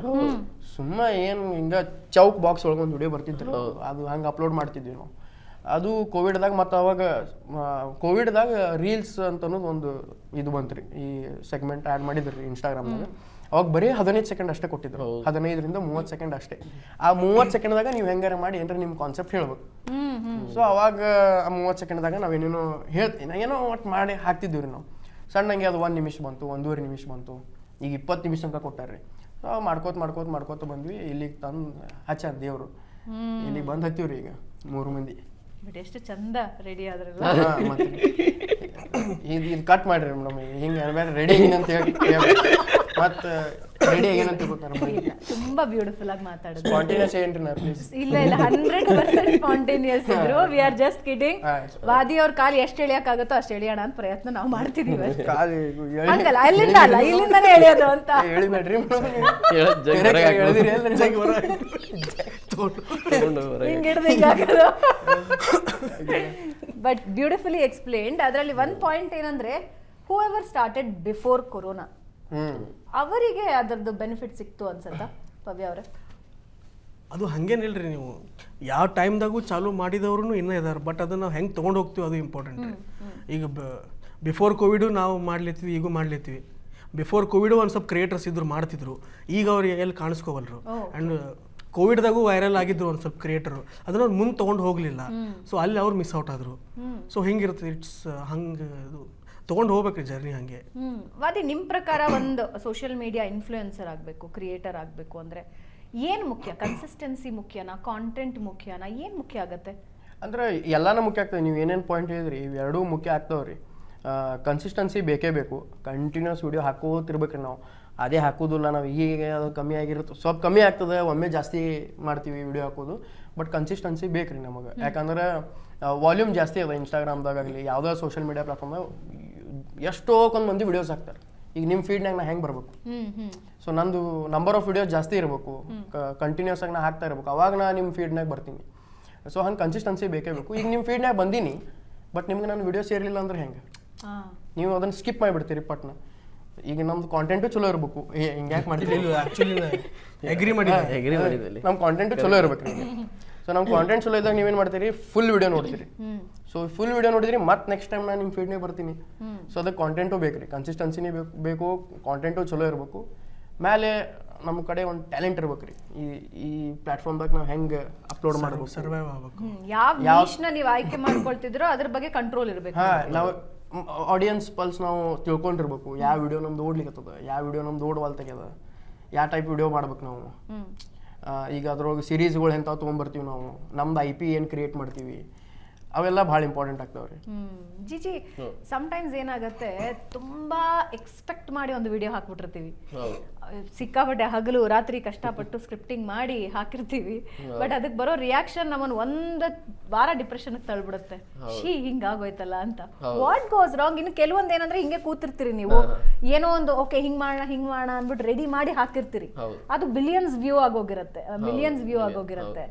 B: ಸುಮ್ಮ ಏನು ಹಿಂಗ ಚೌಕ್ ಬಾಕ್ಸ್ ಒಳಗೊಂದು ವಿಡಿಯೋ ಬರ್ತಿತ್ತು, ಅದು ಹಂಗೆ ಅಪ್ಲೋಡ್ ಮಾಡ್ತಿದ್ವಿ ನಾವು. ಅದು ಕೋವಿಡ್ದಾಗ ಮತ್ತು ಅವಾಗ ಕೋವಿಡ್ದಾಗ ರೀಲ್ಸ್ ಅಂತ ಅನ್ನೋದು ಒಂದು ಇದು ಬಂತು ರೀ. ಈ ಸೆಗ್ಮೆಂಟ್ ಆ್ಯಡ್ ಮಾಡಿದ್ರಿ ರೀ ಇನ್ಸ್ಟಾಗ್ರಾಮ್ದಾಗ. ಅವಾಗ ಬರೀ 15 ಸೆಕೆಂಡ್ ಅಷ್ಟೇ ಕೊಟ್ಟಿದ್ರು. 15ರಿಂದ 30 ಸೆಕೆಂಡ್ ಅಷ್ಟೇ. ಆ 30 ಸೆಕೆಂಡ್ದಾಗ ನೀವು ಹೆಂಗಾರ ಮಾಡಿ ಏನಾರ ನಿಮ್ಮ ಕಾನ್ಸೆಪ್ಟ್ ಹೇಳ್ಬೇಕು. ಸೊ ಅವಾಗ ಆ 30 ಸೆಕೆಂಡ್ದಾಗ ನಾವೇನೇನೋ ಏನೋ ಒಟ್ಟು ಮಾಡಿ ಹಾಕ್ತಿದ್ದೀವಿ ರೀ ನಾವು. ಸಣ್ಣಂಗೆ ಅದು 1 ನಿಮಿಷ ಬಂತು, 1.5 ನಿಮಿಷ ಬಂತು, ಈಗ 20 ನಿಮಿಷ ಅಂತ ಕೊಟ್ಟಾರ್ರಿ. ಸೊ ಮಾಡ್ಕೋತ ಬಂದ್ವಿ. ಇಲ್ಲಿಗೆ ತಂದು ಹಚ್ಚ ದೇವ್ರು ಇಲ್ಲಿಗೆ ಬಂದು ಹತ್ತೀವ್ರಿ ಈಗ 3 ಮಂದಿ.
A: ಬಟ್ ಎಷ್ಟು ಚಂದ ರೆಡಿ ಆದ್ರಲ್ಲ.
B: ಮತ್ತೆ ಇದು ಕಟ್ ಮಾಡ್ರಿ ಮೇಡಮ್. ಹಿಂಗೆ ಬೇರೆ ರೆಡಿ ಏನಂತ ಹೇಳಿ ಮತ್ತೆ ರೆಡಿ ಏನಂತ ಗೊತ್ತಾರ.
A: ತುಂಬಾ ಬ್ಯೂಟಿಫುಲ್ ಆಗಿ ಮಾತಾಡಿದ್ರು.
B: ಸ್ಪಾಂಟೇನಿಯಸ್ ಏನ್ರಿ ನಾ ಪ್ಲೀಸ್?
A: ಇಲ್ಲ 100% ಸ್ಪಾಂಟೇನಿಯಸ್ ಇದ್ರು. We are just kidding. ವಾದಿ ಅವ್ರ ಕಾಲು ಎಷ್ಟು ಎಳಿಯಕ್ಕಾಗುತ್ತೋ ಅಷ್ಟು ಎಳಿಯೋಣ ಅಂತ ಪ್ರಯತ್ನ ನಾವು ಮಾಡ್ತಿದೀವಿ. ಹಂಗಲ್ಲ, ಅಲ್ಲಿಂದ ಅಲ್ಲ, ಇಲ್ಲಿಂದಾನೇ ಎಳಿಯೋದು ಅಂತ
B: ಹೇಳಿಬೇಡ್ರಿ
A: ಬಟ್ ಬ್ಯೂಟಿಫುಲಿ ಎಕ್ಸ್ಪ್ಲೇನ್ಡ್. ಅದರಲ್ಲಿ ಒಂದು ಪಾಯಿಂಟ್ ಏನಂದ್ರೆ, ಹೂ ಎವರ್ ಸ್ಟಾರ್ಟೆಡ್ ಬಿಫೋರ್ ಕೊರೋನಾ ಅವರಿಗೆ ಅದರದ್ದು ಬೆನಿಫಿಟ್ ಸಿಕ್ತು ಅನ್ಸತ್ತಾ ಪವ್ಯ ಅವರೇ?
C: ಅದು ಹಂಗೇನಿಲ್ರಿ. ನೀವು ಯಾವ ಟೈಮ್ದಾಗೂ ಚಾಲೂ ಮಾಡಿದವ್ರು ಇನ್ನೂ ಇದಾರೆ. ಬಟ್ ಅದನ್ನು ನಾವು ಹೆಂಗೆ ತೊಗೊಂಡು ಹೋಗ್ತೀವಿ ಅದು ಇಂಪಾರ್ಟೆಂಟ್. ಈಗ ಬಿಫೋರ್ ಕೋವಿಡು ನಾವು ಮಾಡ್ಲತ್ತೀವಿ, ಈಗೂ ಮಾಡ್ಲತ್ತೀವಿ. ಬಿಫೋರ್ ಕೋವಿಡು ಒಂದು ಸ್ವಲ್ಪ ಕ್ರಿಯೇಟರ್ಸ್ ಇದ್ರು ಮಾಡ್ತಿದ್ರು. ಈಗ ಅವ್ರು ಎಲ್ಲಿ ಕಾಣಿಸ್ಕೋವಲ್ರು. ಆ್ಯಂಡ್ ಕೋವಿಡ್ದಾಗೂ ವೈರಲ್ ಆಗಿದ್ರು ಒಂದು ಸ್ವಲ್ಪ ಕ್ರಿಯೇಟರು ಅದನ್ನ ಅವ್ರು ಮುಂದೆ ತೊಗೊಂಡು ಹೋಗಲಿಲ್ಲ. ಸೊ ಅಲ್ಲಿ ಅವ್ರು ಮಿಸ್ ಔಟ್ ಆದರು. ಸೊ ಹಿಂಗಿರುತ್ತೆ, ಇಟ್ಸ್ ಹಂಗೆ ಇದು ತೊಗೊಂಡು ಹೋಗ್ಬೇಕ್ರಿ ಜರ್ನಿ ಹಂಗೆ.
A: ವಾದಿ, ನಿಮ್ಮ ಪ್ರಕಾರ ಒಂದು ಸೋಷಿಯಲ್ ಮೀಡಿಯಾ ಇನ್ಫ್ಲೂಯೆನ್ಸರ್ ಆಗಬೇಕು, ಕ್ರಿಯೇಟರ್ ಆಗಬೇಕು ಅಂದರೆ ಏನು ಮುಖ್ಯ? ಕನ್ಸಿಸ್ಟೆನ್ಸಿ ಮುಖ್ಯನಾ, ಕಾಂಟೆಂಟ್ ಮುಖ್ಯನಾ, ಏನು ಮುಖ್ಯ ಆಗತ್ತೆ?
B: ಅಂದ್ರೆ ಎಲ್ಲಾನು ಮುಖ್ಯ ಆಗ್ತದೆ. ನೀವು ಏನೇನು ಪಾಯಿಂಟ್ ಹೇಳಿದ್ರಿ ಇವೆರಡೂ ಮುಖ್ಯ ಆಗ್ತಾವ್ರಿ. ಕನ್ಸಿಸ್ಟೆನ್ಸಿ ಬೇಕೇ ಬೇಕು. ಕಂಟಿನ್ಯೂಸ್ ವಿಡಿಯೋ ಹಾಕೋತಿರ್ಬೇಕ್ರಿ ನಾವು. ಅದೇ ಹಾಕೋದಿಲ್ಲ ನಾವು, ಈಗ ಅದು ಕಮ್ಮಿ ಆಗಿರುತ್ತೆ, ಸ್ವಲ್ಪ ಕಮ್ಮಿ ಆಗ್ತದೆ, ಒಮ್ಮೆ ಜಾಸ್ತಿ ಮಾಡ್ತೀವಿ ವಿಡಿಯೋ ಹಾಕೋದು. ಬಟ್ ಕನ್ಸಿಸ್ಟೆನ್ಸಿ ಬೇಕ್ರಿ ನಮಗೆ. ಯಾಕಂದ್ರೆ ವಾಲ್ಯೂಮ್ ಜಾಸ್ತಿ ಅದ ಇನ್ಸ್ಟಾಗ್ರಾಮ್ದಾಗಲಿ ಯಾವುದೇ ಸೋಷಿಯಲ್ ಮೀಡಿಯಾ ಪ್ಲಾಟ್ಫಾರ್ಮ್ದಾಗ ಎಷ್ಟೋ ಕೊಂದು ಮಂದಿ ವಿಡಿಯೋಸ್ ಹಾಕ್ತಾರೆ. ಈಗ ನಿಮ್ಮ ಫೀಡ್ನಾಗ ನಾ ಹೆಂಗೆ ಬರಬೇಕು? ಸೊ ನಂದು ನಂಬರ್ ಆಫ್ ವಿಡಿಯೋಸ್ ಜಾಸ್ತಿ ಇರಬೇಕು, ಕಂಟಿನ್ಯೂಸ್ ಆಗಿ ನಾ ಹಾಕ್ತಾ ಇರಬೇಕು, ಅವಾಗ ನಾ ನಿಮ್ಮ ಫೀಡ್ನಾಗ ಬರ್ತೀನಿ. ಸೊ ಹಂಗೆ ಕನ್ಸಿಸ್ಟೆನ್ಸಿ ಬೇಕೇ ಬೇಕು. ಈಗ ನಿಮ್ಮ ಫೀಡ್ನಾಗ ಬಂದೀನಿ ಬಟ್ ನಿಮ್ಗೆ ನಾನು ವಿಡಿಯೋ ಸೇರಲಿಲ್ಲ ಅಂದ್ರೆ ಹೆಂಗೆ? ನೀವು ಅದನ್ನು ಸ್ಕಿಪ್ ಮಾಡಿಬಿಡ್ತೀರಿ ಪಟ್ನ. ಈಗ ನಮ್ದು ಕಾಂಟೆಂಟು ಚಲೋ ಇರಬೇಕು. ಹಿಂಗ್ಯಾಕೆ ಮಾಡ್ತೀವಿ?
C: ಆ್ಯಕ್ಚುಲಿ ಎಗ್ರಿ
D: ಮಾಡಿದ್ವಿ.
B: ನಮ್ಮ ಕಾಂಟೆಂಟು ಚಲೋ ಇರ್ಬೇಕು ನಿಮಗೆ. ಸೊ ನಮ್ಮ ಕಾಂಟೆಂಟ್ ಚಲೋ ಇದ್ದಾಗ ನೀವೇನು ಮಾಡ್ತೀರಿ? ಫುಲ್ ವಿಡಿಯೋ ನೋಡ್ತೀರಿ. ಸೊ ಫುಲ್ ವಿಡಿಯೋ ನೋಡಿದ್ರಿ ಮತ್ತೆ ನೆಕ್ಸ್ಟ್ ಟೈಮ್ ನಾನು ನಿಮ್ಮ ಫೀಡ್ನಾಗ ಬರ್ತೀನಿ. ಸೊ ಅದಕ್ಕೆ ಕಾಂಟೆಂಟು ಬೇಕ್ರಿ, ಕನ್ಸಿಸ್ಟೆನ್ಸಿನೇ ಬೇಕು, ಕಾಂಟೆಂಟು ಚಲೋ ಇರಬೇಕು. ಮೇಲೆ ನಮ್ಮ ಕಡೆ ಒಂದು ಟ್ಯಾಲೆಂಟ್ ಇರ್ಬೇಕು ರೀ. ಈ ಪ್ಲಾಟ್ಫಾರ್ಮ್ದಾಗ ನಾವು ಹೆಂಗೆ ಅಪ್ಲೋಡ್ ಮಾಡಬೇಕು,
C: ಸರ್ವೈವ್ ಆಗಬೇಕು.
A: ಯಾವ ನಿಶ್ನ ನೀವು ಆಯ್ಕೆ ಮಾಡ್ಕೊಳ್ತಿದ್ರೋ ಅದ್ರ ಬಗ್ಗೆ ಕಂಟ್ರೋಲ್ ಇರಬೇಕು.
B: ನಾವು ಆಡಿಯನ್ಸ್ ಪಲ್ಸ್ ನಾವು ತಿಳ್ಕೊಂಡಿರ್ಬೇಕು. ಯಾವ ವಿಡಿಯೋ ನಮ್ದು ಓಡ್ಲಿಕ್ಕತ್ತದ, ಯಾವ ವಿಡಿಯೋ ನಮ್ದು ಓಡ್ವಾಲ್ ತೆಗ್ಯದ, ಯಾವ ಟೈಪ್ ವಿಡಿಯೋ ಮಾಡ್ಬೇಕು ನಾವು. ಈಗ ಅದ್ರೊಳಗೆ ಸೀರೀಸ್ಗಳು ಎಂಥವು ತೊಗೊಂಬರ್ತೀವಿ ನಾವು, ನಮ್ದು IP ಏನು ಕ್ರಿಯೇಟ್ ಮಾಡ್ತೀವಿ, ಅವೆಲ್ಲ ಭಾಳ ಇಂಪಾರ್ಟೆಂಟ್ ಆಗ್ತಾವ್ರಿ.
A: ಜಿಜಿ, ಸಮ್ಟೈಮ್ಸ್ ಏನಾಗತ್ತೆ, ತುಂಬಾ ಎಕ್ಸ್ಪೆಕ್ಟ್ ಮಾಡಿ ಒಂದು ವಿಡಿಯೋ ಹಾಕ್ಬಿಟ್ಟಿರ್ತೀವಿ, ಸಿಕ್ಕಾಪಟ್ಟೆ ಹಗಲು ರಾತ್ರಿ ಕಷ್ಟಪಟ್ಟು ಸ್ಕ್ರಿಪ್ಟಿಂಗ್ ಮಾಡಿ ಹಾಕಿರ್ತೀವಿ. ಬಟ್ ಅದಕ್ಕೆ ಬರೋ ರಿಯಾಕ್ಷನ್ ನಮ್ಮನ್ನು ಒಂದು ವಾರ ಡಿಪ್ರೆಷನ್ ತಳ್ಬಿಡುತ್ತೆ. ಹಿಂಗಾಗೋಯ್ತಲ್ಲ ಅಂತ. What goes wrong? ಇನ್ನು ಕೆಲವೊಂದು ಏನಂದ್ರೆ ಹಿಂಗೆ ಕೂತಿರ್ತೀರಿ ನೀವು, ಏನೋ ಒಂದು ಓಕೆ ಹಿಂಗ್ ಮಾಡೋಣ ಅಂದ್ಬಿಟ್ಟು ರೆಡಿ ಮಾಡಿ ಹಾಕಿರ್ತೀರಿ. ಅದು ಮಿಲಿಯನ್ಸ್ ವ್ಯೂ ಆಗೋಗಿರುತ್ತೆ.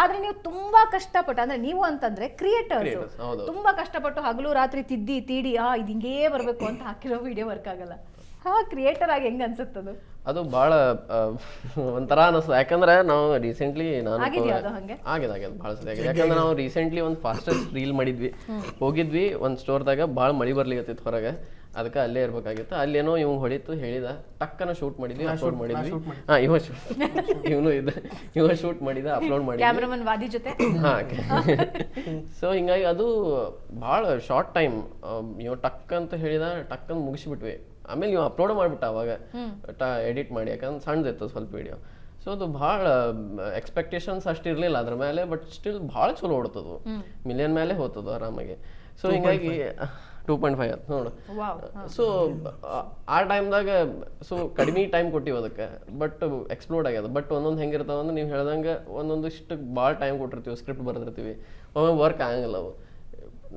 A: ಆದ್ರೆ ನೀವು ತುಂಬಾ ಕಷ್ಟಪಟ್ಟು, ಅಂದ್ರೆ ನೀವು ಅಂತಂದ್ರೆ ಕ್ರಿಯೇಟರ್ಸ್ ತುಂಬಾ ಕಷ್ಟಪಟ್ಟು ಹಗಲು ರಾತ್ರಿ ತಿದ್ದಿ ತೀಡಿ ಇದು ಹಿಂಗೇ ಬರ್ಬೇಕು ಅಂತ ಹಾಕಿರೋ ವಿಡಿಯೋ ವರ್ಕ್ ಆಗಲ್ಲ. ಕ್ರಿಯೇಟರ್ ಆಗಿ ಹೆಂಗ್ ಅನ್ಸುತ್ತದು?
D: ಅದು ಭಾಳ ಒಂಥರ ಅನಿಸ್ತದೆ. ಯಾಕಂದ್ರೆ ನಾವು ರೀಸೆಂಟ್ಲಿ ಆಗಿದೆ ಭಾಳ ಸರಿ ಆಗಿದೆ. ಯಾಕಂದ್ರೆ ನಾವು ರೀಸೆಂಟ್ಲಿ ಒಂದು ಫಾಸ್ಟೆಸ್ಟ್ ರೀಲ್ ಹೋಗಿದ್ವಿ ಒಂದು ಸ್ಟೋರ್ದಾಗ. ಭಾಳ ಮಳಿ ಬರ್ಲಿಕತ್ತಿತ್ತು ಹೊರಗೆ, ಅದಕ್ಕೆ ಅಲ್ಲೇ ಇರ್ಬೇಕಾಗಿತ್ತು. ಅಲ್ಲೇನೋ ಇವ್ ಹೊಡಿತು ಹೇಳಿದ, ಟಕ್ಕನ ಶೂಟ್ ಮಾಡಿದ್ವಿ, ಅಪ್ಲೋಡ್ ಮಾಡಿದ್ವಿ. ಇವ ಶೂಟ್ ಮಾಡಿದ, ಅಪ್ಲೋಡ್ ಮಾಡಿದ್ವಿ. ಸೊ ಹಿಂಗಾಗಿ ಅದು ಭಾಳ ಶಾರ್ಟ್ ಟೈಮ್. ಇವ್ ಟಕ್ ಅಂತ ಹೇಳಿದ, ಟಕ್ ಅಂತ ಮುಗಿಸ್ಬಿಟ್ವಿ. ಆಮೇಲೆ ನೀವು ಅಪ್ಲೋಡ್ ಮಾಡ್ಬಿಟ್ಟ ಅವಾಗ ಎಡಿಟ್ ಮಾಡಿ, ಯಾಕಂದ್ರೆ ಸಣ್ಣದಿತ್ತು ಸ್ವಲ್ಪ ವಿಡಿಯೋ. ಸೊ ಅದು ಭಾಳ ಎಕ್ಸ್ಪೆಕ್ಟೇಷನ್ಸ್ ಅಷ್ಟಿರಲಿಲ್ಲ ಅದ್ರ ಮೇಲೆ. ಬಟ್ ಸ್ಟಿಲ್ ಭಾಳ ಚಲೋ ಓಡ್ತದು, ಮಿಲಿಯನ್ ಮೇಲೆ ಹೋಗ್ತದು ಆರಾಮಾಗಿ. ಸೊ ಹಿಂಗಾಗಿ 2.5 ನೋಡು. ಸೊ ಆ ಟೈಮ್ದಾಗ ಸೊ ಕಡಿಮೆ ಟೈಮ್ ಕೊಟ್ಟಿವಿ ಅದಕ್ಕೆ, ಬಟ್ ಎಕ್ಸ್ಪ್ಲೋರ್ಡ್ ಆಗ್ಯದ. ಬಟ್ ಒಂದೊಂದು ಹೆಂಗಿರ್ತಾವ ಅಂದ್ರೆ ನೀವು ಹೇಳ್ದಂಗೆ ಒಂದೊಂದು ಇಷ್ಟಕ್ಕೆ ಭಾಳ ಟೈಮ್ ಕೊಟ್ಟಿರ್ತೀವಿ, ಸ್ಕ್ರಿಪ್ಟ್ ಬರೆದಿರ್ತೀವಿ, ಒಮ್ಮೆ ವರ್ಕ್ ಆಗಂಗಿಲ್ಲ ಅವು.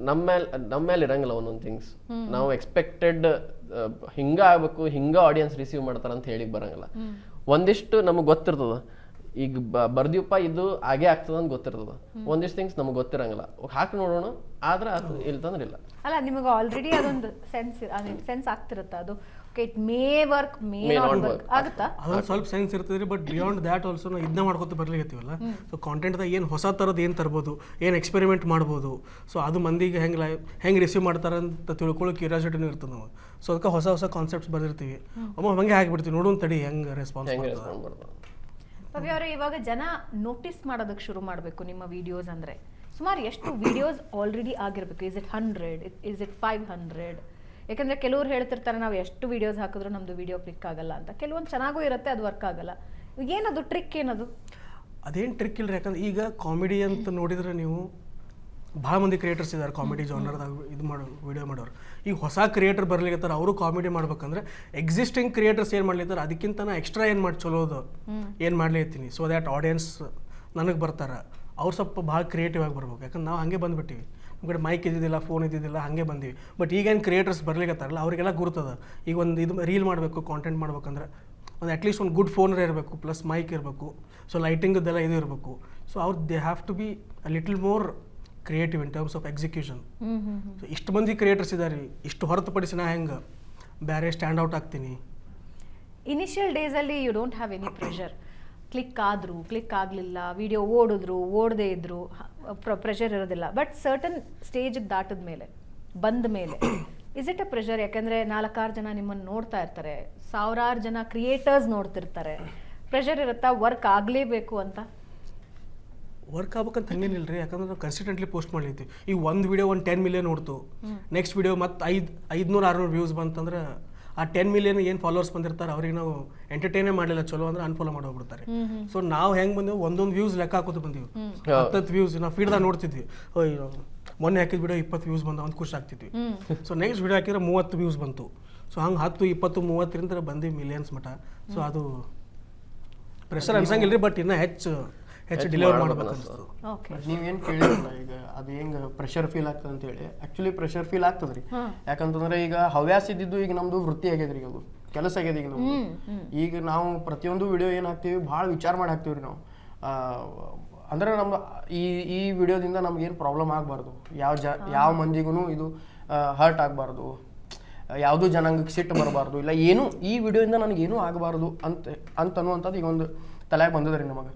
D: ನಮ್ಮ ಮೇಲೆ ಇರಂಗಿಲ್ಲ ಒಂದೊಂದು ಥಿಂಗ್ಸ್. ನಾವು ಎಕ್ಸ್ಪೆಕ್ಟೆಡ್ ಹಿಂಗ ಆಗ್ಬೇಕು, ಹಿಂಗ ಆಡಿಯನ್ಸ್ ರಿಸೀವ್ ಮಾಡ್ತಾರ ಅಂತ ಹೇಳಿ ಬರಂಗಿಲ್ಲ. ಒಂದಿಷ್ಟು ನಮಗೆ ಗೊತ್ತಿರ್ತದ, ಈಗ ಬರ್ದಿವಪ್ಪ ಇದು ಹಾಗೆ ಆಗ್ತದ ಅಂತ ಗೊತ್ತಿರ್ತದ. ಒಂದಿಷ್ಟು ಥಿಂಗ್ಸ್ ನಮ್ಗೆ ಗೊತ್ತಿರಂಗಿಲ್ಲ, ಹಾಕಿ ನೋಡೋಣ ಆದ್ರೆ ಅದು ಇಲ್ತಂದ್ರೆ ಇಲ್ಲ.
A: ಅಲ್ಲ, ನಿಮಗೆ ಆಲ್ರೆಡಿ ಅದೊಂದು ಸೆನ್ಸ್ ಆಗ್ತಿರುತ್ತೆ. ಅದು it may work, may not work ಆಗುತ್ತಾ?
C: ಅದೊಂದು ಸ್ವಲ್ಪ ಸೆನ್ಸ್ ಇರ್ತದೆ. ಬಟ್ ಬಿಯಾಂಡ್ ದ್ಯಾಟ್ ಆಲ್ಸೋ ನಾವು ಇದನ್ನ ಮಾಡ್ಕೊತ ಬರ್ಲಿಕತ್ತೀವಲ್ಲ. ಸೊ ಕಾಂಟೆಂಟ್ದಾಗ ಏನು ಹೊಸ ಥರದ್ದು ಏನು ತರ್ಬೋದು, ಏನು ಎಕ್ಸ್ಪೆರಿಮೆಂಟ್ ಮಾಡ್ಬೋದು. ಸೊ ಅದು ಮಂದಿಗೆ ಹೆಂಗೆ ರಿಸೀವ್ ಮಾಡ್ತಾರೆ ಅಂತ ತಿಳ್ಕೊಳ್ಳೋ ಕ್ಯೂರಿಯಾಸಿಟಿನೂ ಇರ್ತದೆ ನಾವು. ಸೊ ಅದಕ್ಕೆ ಹೊಸ ಕಾನ್ಸೆಪ್ಟ್ಸ್ ಬರ್ದಿರ್ತೀವಿ, ಒಮ್ಮೆ ಹಂಗೆ ಹಾಕಿಬಿಡ್ತೀವಿ, ನೋಡೋಣ ತಡಿ ಹೆಂಗೆ ರೆಸ್ಪಾನ್ಸ್ ಮಾಡ್ತಾರೆ.
A: ಪವಿ ಅವರೇ, ಇವಾಗ ಜನ ನೋಟಿಸ್ ಮಾಡೋದಕ್ಕೆ ಶುರು ಮಾಡಬೇಕು ನಿಮ್ಮ ವಿಡಿಯೋಸ್ ಅಂದರೆ ಸುಮಾರು ಎಷ್ಟು ವಿಡಿಯೋಸ್ ಆಲ್ರೆಡಿ ಆಗಿರ್ಬೇಕು? Is it 100? Is it 500? ಯಾಕಂದರೆ ಕೆಲವ್ರು ಹೇಳ್ತಿರ್ತಾರೆ ನಾವು ಎಷ್ಟು ವಿಡಿಯೋಸ್ ಹಾಕಿದ್ರು ನಮ್ಮದು ವಿಡಿಯೋ ಕ್ಲಿಕ್ ಆಗಲ್ಲ ಅಂತ. ಕೆಲವೊಂದು ಚೆನ್ನಾಗೂ ಇರುತ್ತೆ, ಅದು ವರ್ಕ್ ಆಗಲ್ಲ. ಏನದು ಟ್ರಿಕ್? ಏನದು?
C: ಅದೇನು ಟ್ರಿಕ್ ಇಲ್ಲರಿ. ಯಾಕಂದ್ರೆ ಈಗ ಕಾಮಿಡಿ ಅಂತ ನೋಡಿದ್ರೆ ನೀವು ಭಾಳ ಮಂದಿ ಕ್ರಿಯೇಟರ್ಸ್ ಇದ್ದಾರೆ ಕಾಮಿಡಿ ಜಾನರ್ದಾಗ ಇದು ವಿಡಿಯೋ ಮಾಡೋರು. ಈಗ ಹೊಸ ಕ್ರಿಯೇಟರ್ ಬರ್ಲಿಕ್ಕತ್ತಾರ, ಅವರು ಕಾಮಿಡಿ ಮಾಡ್ಬೇಕಂದ್ರೆ ಎಕ್ಸಿಸ್ಟಿಂಗ್ ಕ್ರಿಯೇಟರ್ಸ್ ಏನು ಮಾಡ್ಲಿತ್ತಾರೆ ಅದಕ್ಕಿಂತ ಎಕ್ಸ್ಟ್ರಾ ಏನು ಮಾಡಿ ಚಲೋದು ಏನು ಮಾಡ್ಲಿತ್ತೀನಿ. ಸೊ ದ್ಯಾಟ್ ಆಡಿಯನ್ಸ್ ನನಗೆ ಬರ್ತಾರೆ. ಅವ್ರು ಸ್ವಲ್ಪ ಭಾಳ ಕ್ರಿಯೇಟಿವ್ ಆಗಿ ಬರ್ಬೇಕು. ಯಾಕಂದ್ರೆ ನಾವು ಹಾಗೆ ಬಂದುಬಿಟ್ಟಿವಿ, ನಮ್ಮ ಕಡೆ ಮೈಕ್ ಇದ್ದಿದ್ದಿಲ್ಲ, ಫೋನ್ ಇದ್ದಿದ್ದಿಲ್ಲ, ಹಾಗೆ ಬಂದೀವಿ. ಬಟ್ ಈಗೇನು ಕ್ರಿಯೇಟರ್ಸ್ ಬರ್ಲಿಕ್ಕತ್ತಾರಲ್ಲ ಅವರಿಗೆಲ್ಲ ಗುರ್ತದ. ಈಗ ಒಂದು ಇದು ರೀಲ್ ಮಾಡಬೇಕು, ಕಾಂಟೆಂಟ್ ಮಾಡ್ಬೇಕಂದ್ರೆ ಒಂದು ಅಟ್ಲೀಸ್ಟ್ ಒಂದು ಗುಡ್ ಫೋನ್ ಇರಬೇಕು, ಪ್ಲಸ್ ಮೈಕ್ ಇರಬೇಕು. ಸೊ ಲೈಟಿಂಗದ್ದೆಲ್ಲ ಇದು ಇರಬೇಕು. ಸೊ ಅವ್ರು they have to be a little more creative in terms of execution. So ಇಷ್ಟು ಮಂದಿ ಕ್ರಿಯೇಟರ್ಸ್ ಇದ್ದಾರೆ, ಇಷ್ಟು ಹೊರತುಪಡಿಸಿ ನಾ ಹೆಂಗೆ ಬೇರೆ ಸ್ಟ್ಯಾಂಡ್ ಔಟ್ ಆಗ್ತೀನಿ?
A: ಇನಿಷಿಯಲ್ ಡೇಸಲ್ಲಿ you don't have any pressure. Click ಆದರೂ ಕ್ಲಿಕ್ ಆಗಲಿಲ್ಲ, ವಿಡಿಯೋ ಓಡದೇ ಇದ್ರು ಪ್ರೆಷರ್ ಇರೋದಿಲ್ಲ. ಬಟ್ ಸರ್ಟನ್ ಸ್ಟೇಜಿಗೆ ದಾಟಿದ ಮೇಲೆ ಬಂದ ಮೇಲೆ ಇಸ್ ಇಟ್ ಅ ಪ್ರೆಷರ್? ಯಾಕಂದರೆ 4-6 ಜನ ನಿಮ್ಮನ್ನು ನೋಡ್ತಾ ಇರ್ತಾರೆ, ಸಾವಿರಾರು ಜನ ಕ್ರಿಯೇಟರ್ಸ್ ನೋಡ್ತಿರ್ತಾರೆ, ಪ್ರೆಷರ್ ಇರುತ್ತಾ ವರ್ಕ್ ಆಗಲೇಬೇಕು ಅಂತ?
C: ವರ್ಕ್ ಆಗ್ಬೇಕಂತ ಹಂಗೇನಿಲ್ಲ ರೀ, ಯಾಕಂದ್ರೆ ನಾವು ಕನ್ಸಿಸ್ಟೆಂಟ್ಲಿ ಪೋಸ್ಟ್ ಮಾಡ್ಲೈತಿ. ಈಗ ಒಂದು ವಿಡಿಯೋ 10 ಮಿಲಿಯನ್ ನೋಡ್ತು, ನೆಕ್ಸ್ಟ್ ವಿಡಿಯೋ ಮತ್ತೆ 500-600 ವ್ಯೂಸ್ ಬಂತಂದ್ರೆ ಆ 10 ಮಿಲಿಯನ್ ಏನು ಫಾಲೋವರ್ಸ್ ಬಂದಿರ್ತಾರೆ ಅವ್ರಿಗೆ ನಾವು ಎಂಟರ್ಟೈನೇ ಮಾಡಲಿಲ್ಲ ಚಲೋ ಅಂದ್ರೆ ಅನ್ಫಾಲೋ ಮಾಡಿ ಹೋಗ್ಬಿಡ್ತಾರೆ. ಸೊ ನಾವು ಹೆಂಗೆ ಬಂದೆವು, ಒಂದೊಂದು ವ್ಯೂಸ್ ಲೆಕ್ಕ ಹಾಕೋದು ಬಂದೀವಿ. 10 ವ್ಯೂಸ್ ನಾವು ಫೀಡ್ದಾಗ ನೋಡ್ತಿದ್ವಿ, ಮೊನ್ನೆ ಹಾಕಿದ ವಿಡಿಯೋ 20 ವ್ಯೂಸ್ ಬಂದ ಅಂತ ಖುಷಿ ಆಗ್ತಿದ್ವಿ. ಸೊ ನೆಕ್ಸ್ಟ್ ವಿಡಿಯೋ ಹಾಕಿದ್ರೆ 30 ವ್ಯೂಸ್ ಬಂತು. ಸೊ ಹಂಗೆ 10, 20, 30ರಿಂದ ಬಂದೀವಿ ಮಿಲಿಯನ್ಸ್ ಮಟ. ಸೊ ಅದು ಪ್ರೆಷರ್ ಅನ್ಸಂಗಿಲ್ಲ ರೀ, ಬಟ್ ಇನ್ನೂ ಹೆಚ್ಚು ಡೆಲಿವರ್ ಮಾಡ್ಬೇಕು ಅನಿಸ್ತದೆ.
A: ಓಕೆ,
B: ನೀವೇನು ಕೇಳಿರಲ್ಲ ಈಗ ಅದು ಹೆಂಗೆ ಪ್ರೆಷರ್ ಫೀಲ್ ಆಗ್ತದೆ ಅಂತ ಹೇಳಿ. ಆ್ಯಕ್ಚುಲಿ ಪ್ರೆಷರ್ ಫೀಲ್ ಆಗ್ತದೆ ರೀ, ಯಾಕಂತಂದ್ರೆ ಈಗ ಹವ್ಯಾಸ ಇದ್ದಿದ್ದು ಈಗ ನಮ್ಮದು ವೃತ್ತಿ ಆಗ್ಯದ ರೀ, ಅದು ಕೆಲಸ ಆಗ್ಯದ ಈಗ ನಮ್ದು. ಈಗ ನಾವು ಪ್ರತಿಯೊಂದು ವಿಡಿಯೋ ಏನು ಹಾಕ್ತೀವಿ ಭಾಳ ವಿಚಾರ ಮಾಡಿ ಹಾಕ್ತೀವಿ ರೀ ನಾವು. ಅಂದ್ರೆ ನಮ್ಮ ಈ ವಿಡಿಯೋದಿಂದ ನಮ್ಗೇನು ಪ್ರಾಬ್ಲಮ್ ಆಗಬಾರ್ದು, ಯಾವ ಮಂದಿಗೂ ಇದು ಹರ್ಟ್ ಆಗಬಾರ್ದು, ಯಾವುದೂ ಜನಾಂಗಕ್ಕೆ ಸಿಟ್ಟು ಬರಬಾರ್ದು, ಇಲ್ಲ ಏನು ಈ ವಿಡಿಯೋದಿಂದ ನನಗೇನು ಆಗಬಾರ್ದು ಅನ್ನುವಂಥದ್ದು ಈಗ ಒಂದು ತಲೆಯಾಗ ಬಂದದ ರೀ ನಮಗೆ.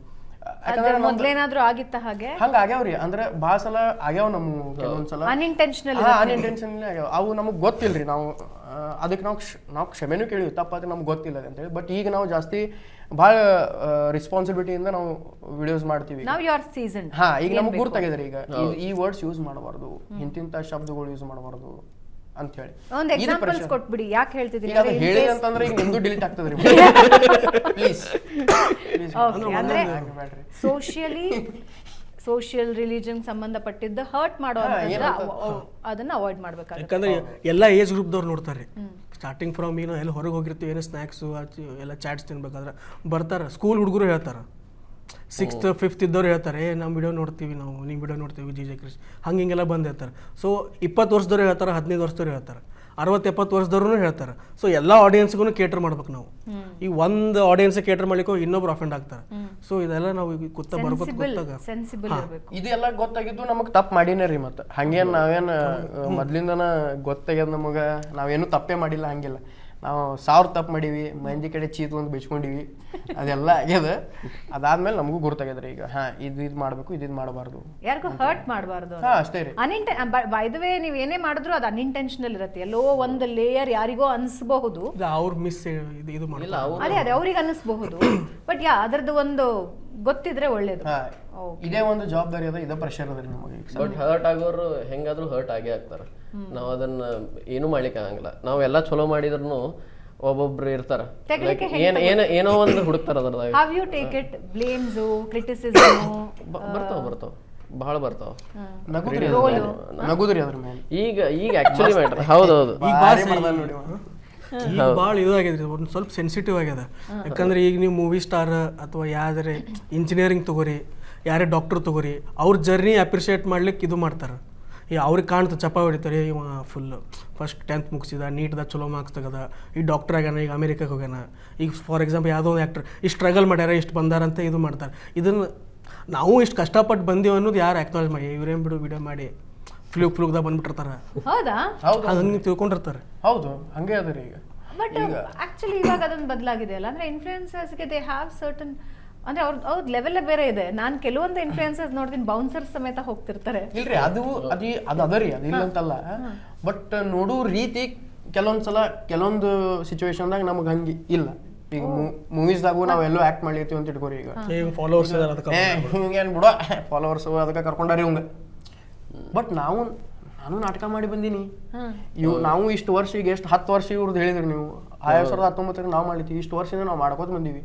A: ಮೊದ್ಲೇನಾದ್ರೂ ಆಗಿತ್ತ ಹಾಗೆ?
B: ಹಂಗ ಆಗ್ಯಾವ್ರಿ, ಅಂದ್ರೆ ಭಾಳ ಸಲ ಆಗ್ಯಾವ ನಮ್ಮ ಕೆಲವೊಂದ್ಸಲ
A: ಅನ್ಇಂಟೆನ್ಷನಲ್
B: ಆಗ್ಯಾವ. ಅವು ನಮಗೆ ಗೊತ್ತಿಲ್ರಿ, ನಾವು ಅದಕ್ಕೆ ನಾವು ಕ್ಷಮೆನೂ ಕೇಳಿವಿ, ತಪ್ಪಾದ್ರೆ ನಮ್ಗೆ ಗೊತ್ತಿಲ್ಲ ಅಂತೇಳಿ. ಬಟ್ ಈಗ ನಾವು ಜಾಸ್ತಿ ಭಾಳ ರೆಸ್ಪಾನ್ಸಿಬಿಲಿಟಿಯಿಂದ ನಾವು ವಿಡಿಯೋಸ್ ಮಾಡ್ತೀವಿ. ಈಗ ನಮ್ಗೆ ಗುರ್ತಾಗಿದ್ರಿ, ಈಗ ಈ ವರ್ಡ್ಸ್ ಯೂಸ್ ಮಾಡಬಾರ್ದು, ಇಂತಿಂಥ ಶಬ್ದಗಳು ಯೂಸ್ ಮಾಡಬಾರ್ದು ಅಂತ ಹೇಳಿ.
A: ಒಂದು ಎಕ್ಸಾಂಪಲ್ಸ್ ಕೊಟ್ಬಿಡಿ, ಯಾಕೆ ಹೇಳ್ತಿದ್ದೀರಿ?
B: ಈಗ ಹೇಳಿ ಅಂತಂದ್ರೆ ಈಗ ನಿಮ್ದು ಡಿಲೀಟ್ ಆಗ್ತದ್ರಿ ಪ್ಲೀಸ್.
A: ಅಂದ್ರೆ ಸೋಷಿಯಲ್ ರಿಲಿಜನ್ ಸಂಬಂಧಪಟ್ಟಿದ್ದ ಹರ್ಟ್ ಮಾಡೋ ಅದನ್ನ ಅವಾಯ್ಡ್ ಮಾಡ್ಬೇಕಾಗುತ್ತೆ.
C: ಯಾಕಂದ್ರೆ ಎಲ್ಲ ಏಜ್ ಗ್ರೂಪ್ದವ್ರು ನೋಡ್ತಾರೆ. ಸ್ಟಾರ್ಟಿಂಗ್ ಫ್ರಮ್ ಏನೋ ಎಲ್ಲ ಹೊರಗೆ ಹೋಗಿರ್ತೀವಿ, ಏನೋ ಸ್ನ್ಯಾಕ್ಸು ಎಲ್ಲ ಚಾಟ್ಸ್ ತಿನ್ಬೇಕಾದ್ರೆ ಬರ್ತಾರೆ. ಸ್ಕೂಲ್ ಹುಡುಗರು ಹೇಳ್ತಾರೆ, 6th 5th ಇದ್ದವ್ರು ಹೇಳ್ತಾರೆ, ನಮ್ಮ ವಿಡಿಯೋ ನೋಡ್ತೀವಿ, ನಾವು ನಿಮ್ಮ ವಿಡಿಯೋ ನೋಡ್ತೀವಿ ಜಿ ಜೆ ಕ್ರಿಶ್, ಹಿಂಗೆಲ್ಲ ಬಂದು ಹೇಳ್ತಾರೆ. ಸೊ 20 ವರ್ಷದವ್ರು ಹೇಳ್ತಾರೆ, 15 ವರ್ಷದವ್ರು ಹೇಳ್ತಾರೆ, 60-70 ವರ್ಷದವ್ರು ಹೇಳ್ತಾರೆ. ಸೊ ಎಲ್ಲ ಆಡಿಯನ್ಸ್ಗೂ ಕೇಟರ್ ಮಾಡ್ಬೇಕು ನಾವು. ಈ ಒಂದು ಆಡಿಯನ್ಸ್ ಕೇಟರ್ ಮಾಡ್ಲಿಕ್ಕೂ ಇನ್ನೊಬ್ರು ಅಫೆಂಡ್ ಆಗ್ತಾರೆ. ಸೊ ಇದೆಲ್ಲ ನಾವು ಕೂತ ಬರ್ಬೋದು ಗೊತ್ತಾಗ
B: ಇದೆಲ್ಲ ಗೊತ್ತಾಗಿದ್ದು ನಮಗೆ ತಪ್ಪು ಮಾಡಿನೇ ರೀ. ಮತ್ತೆ ಹಂಗೇನು ನಾವೇನು ಮೊದ್ಲಿಂದನ ಗೊತ್ತಾಗ್ಯದ ನಮಗೆ, ನಾವೇನು ತಪ್ಪೇ ಮಾಡಿಲ್ಲ, ಹಂಗಿಲ್ಲ. ನಾವು 1000 ತಪ್ಪು ಮಾಡೀವಿ, ಮಂದಿ ಕಡೆ ಚೀತು ಒಂದು ಬಿಚ್ಕೊಂಡಿವಿ, ಅದೆಲ್ಲ ಆಗ್ಯದ. ಅದಾದ್ಮೇಲೆ ನಮಗೂ ಗುರ್ತಾಗ್ಯದ್ರಿ ಈಗ ಇದು ಮಾಡಬೇಕು, ಇದು ಮಾಡಬಾರ್ದು,
A: ಯಾರಿಗೂ ಹರ್ಟ್ ಮಾಡಬಾರ್ದು
B: ಅಷ್ಟೇ ರೀ.
A: ಬೈ ದ ವೇ ನೀವು ಏನೇ ಮಾಡಿದ್ರು ಅದು ಅನ್ಇಂಟೆನ್ಷನಲ್ ಇರುತ್ತೆ, ಎಲ್ಲೋ ಒಂದು ಲೇಯರ್ ಯಾರಿಗೋ ಅನ್ಸ್ಬಹುದು,
C: ಅವ್ರ ಮಿಸ್ ಇದು ಮಾಡಿಲ್ಲ,
A: ಅದೇ ಅವ್ರಿಗೆ ಅನಿಸ್ಬಹುದು. ಬಟ್ ಅದರದ್ದು ಒಂದು ಗೊತ್ತಿದ್ರೆ ಒಳ್ಳೇದು.
B: ಇದೇ ಒಂದು ಜವಾಬ್ದಾರಿ ಅದ, ಇದೇ ಪ್ರೆಷರ್ ಅದ ನಮಗೆ.
D: ಬಟ್ ಹರ್ಟ್ ಆಗೋರು ಹೆಂಗಾದ್ರೂ ಹರ್ಟ್ ಆಗೇ ಆಗ್ತಾರ. ನಾವ್ ಅದನ್ನ ಏನು ಮಾಡ್ಲಿಕ್ಕೆ ಆಗಂಗಿಲ್ಲ. ನಾವ್ ಎಲ್ಲಾ ಚಲೋ ಮಾಡಿದ್ರು ಒಬ್ಬೊಬ್ರು ಇರ್ತಾರ, ಏನೋ ಒಂದು ಹುಡುಕ್ತಾರ ಅದ್ರದಾಗ.
A: How you take it? Blames, criticism
D: ಬರ್ತಾವ ಬಹಳ ಬರ್ತಾವ.
B: ನಗುದ್ರಿ ಅದ್ರ ಮೇಲೆ
D: ಈಗ ಆಕ್ಚುಲಿ ಮ್ಯಾಟರ್ ಹೌದೌದು.
C: ಈಗ ಭಾಳ ಇದಾಗ್ಯದ್ರಿ, ಒಂದು ಸ್ವಲ್ಪ ಸೆನ್ಸಿಟಿವ್ ಆಗ್ಯದ. ಯಾಕಂದ್ರೆ ಈಗ ನೀವು ಮೂವಿ ಸ್ಟಾರ್ ಅಥವಾ ಯಾವ್ದಾರೆ ಇಂಜಿನಿಯರಿಂಗ್ ತಗೋರಿ, ಯಾರೇ ಡಾಕ್ಟರ್ ತಗೋರಿ, ಅವ್ರ ಜರ್ನಿ ಅಪ್ರಿಷಿಯೇಟ್ ಮಾಡ್ಲಿಕ್ಕೆ ಇದು ಮಾಡ್ತಾರೆ. ಈಗ ಅವ್ರಿಗೆ ಕಾಣ್ತದೆ, ಚಪ್ಪ ಹೊಡಿತಾರೆ, ಇವ ಫುಲ್ ಫಸ್ಟ್ 10th ಮುಗಿಸಿದ, ನೀಟ್ದಾಗ ಚಲೋ ಮಾರ್ಕ್ಸ್ ತೆಗದ, ಈ ಡಾಕ್ಟರ್ ಆಗ್ಯಾನ, ಈಗ ಅಮೇರಿಕಾಗೆ ಹೋಗ್ಯಾನ. ಈಗ ಫಾರ್ ಎಕ್ಸಾಂಪಲ್ ಯಾವುದೋ ಒಂದು ಆ್ಯಕ್ಟರ್ ಇಷ್ಟು ಸ್ಟ್ರಗಲ್ ಮಾಡ್ಯಾರ, ಇಷ್ಟು ಬಂದಾರಂತ ಇದು ಮಾಡ್ತಾರೆ. ಇದನ್ನು ನಾವು ಇಷ್ಟು ಕಷ್ಟಪಟ್ಟು ಬಂದೀವಿ ಅನ್ನೋದು ಯಾರು ಆ್ಯಕ್ನಾಲೇಜ್ ಮಾಡಿ, ಇವ್ರೇನು ಬಿಡು ವಿಡಿಯೋ ಮಾಡಿ ಫ್ಲೂಕ್ದಾಗ ಬಂದ್ಬಿಟ್ಟಿರ್ತಾರೆ, ಹಂಗೆ ತಿಳ್ಕೊಂಡಿರ್ತಾರೆ.
B: ಹೌದು, ಹಂಗೆ ಅದ ರೀ ಈಗ.
A: ಬಟ್ ಆಕ್ಚುಲಿ ಇವಾಗ ಅದೊಂದು ಬದಲಾಗಿದೆ ಅಲ್ಲ, ಅಂದ್ರೆ ಇನ್ಫ್ಲುಯೆನ್ಸರ್ಸ್ಗೆ ದೇ ಹ್ಯಾವ್ ಸರ್ಟನ್, ಅಂದ್ರೆ ಅವ್ರ ಲೆವೆಲ್ ಬೇರೆ ಇದೆ. ನಾನು ಕೆಲವೊಂದು ಇನ್ಫ್ಲುಯೆನ್ಸರ್ಸ್ ನೋಡ್ತೀನಿ, ಬೌನ್ಸರ್ಸ್ ಸಮೇತ ಹೋಗ್ತಿರ್ತಾರೆ.
B: ಇಲ್ರಿ, ಅದು ಅದ ರೀ, ಅದು ಇಲ್ಲ ಅಂತಲ್ಲ. ಬಟ್ ನೋಡು ರೀತಿ ಕೆಲವೊಂದು ಸಿಚುವೇಶನ್ದಾಗ ನಮಗೆ ಹಂಗೆ ಇಲ್ಲ. ಈಗ ಮೂವೀಸ್ದಾಗೂ ನಾವೆಲ್ಲೋ ಆಕ್ಟ್ ಮಾಡ್ಲಿರ್ತೀವಿ ಅಂತ ಇಟ್ಕೋರಿ. ಈಗ
C: ಫಾಲೋವರ್ಸ್
B: ಹಿಂಗೇನು ಬಿಡೋ ಫಾಲೋವರ್ಸ್ ಅದಕ್ಕೆ ಕರ್ಕೊಂಡಾರಿ ಇವಂಗ. ಬಟ್ ನಾನು ನಾಟಕ ಮಾಡಿ ಬಂದೀನಿ, ನಾವು ಇಷ್ಟು ವರ್ಷ, ಈಗ ಎಷ್ಟು 10 ವರ್ಷ ಇವ್ರದ್ದು ಹೇಳಿದ್ರಿ ನೀವು, 2019 ನಾವು ಮಾಡ್ಲಿತ್ತೀವಿ, ಇಷ್ಟು ವರ್ಷದಿಂದ ನಾವು ಮಾಡ್ಕೋತ ಬಂದೀವಿ.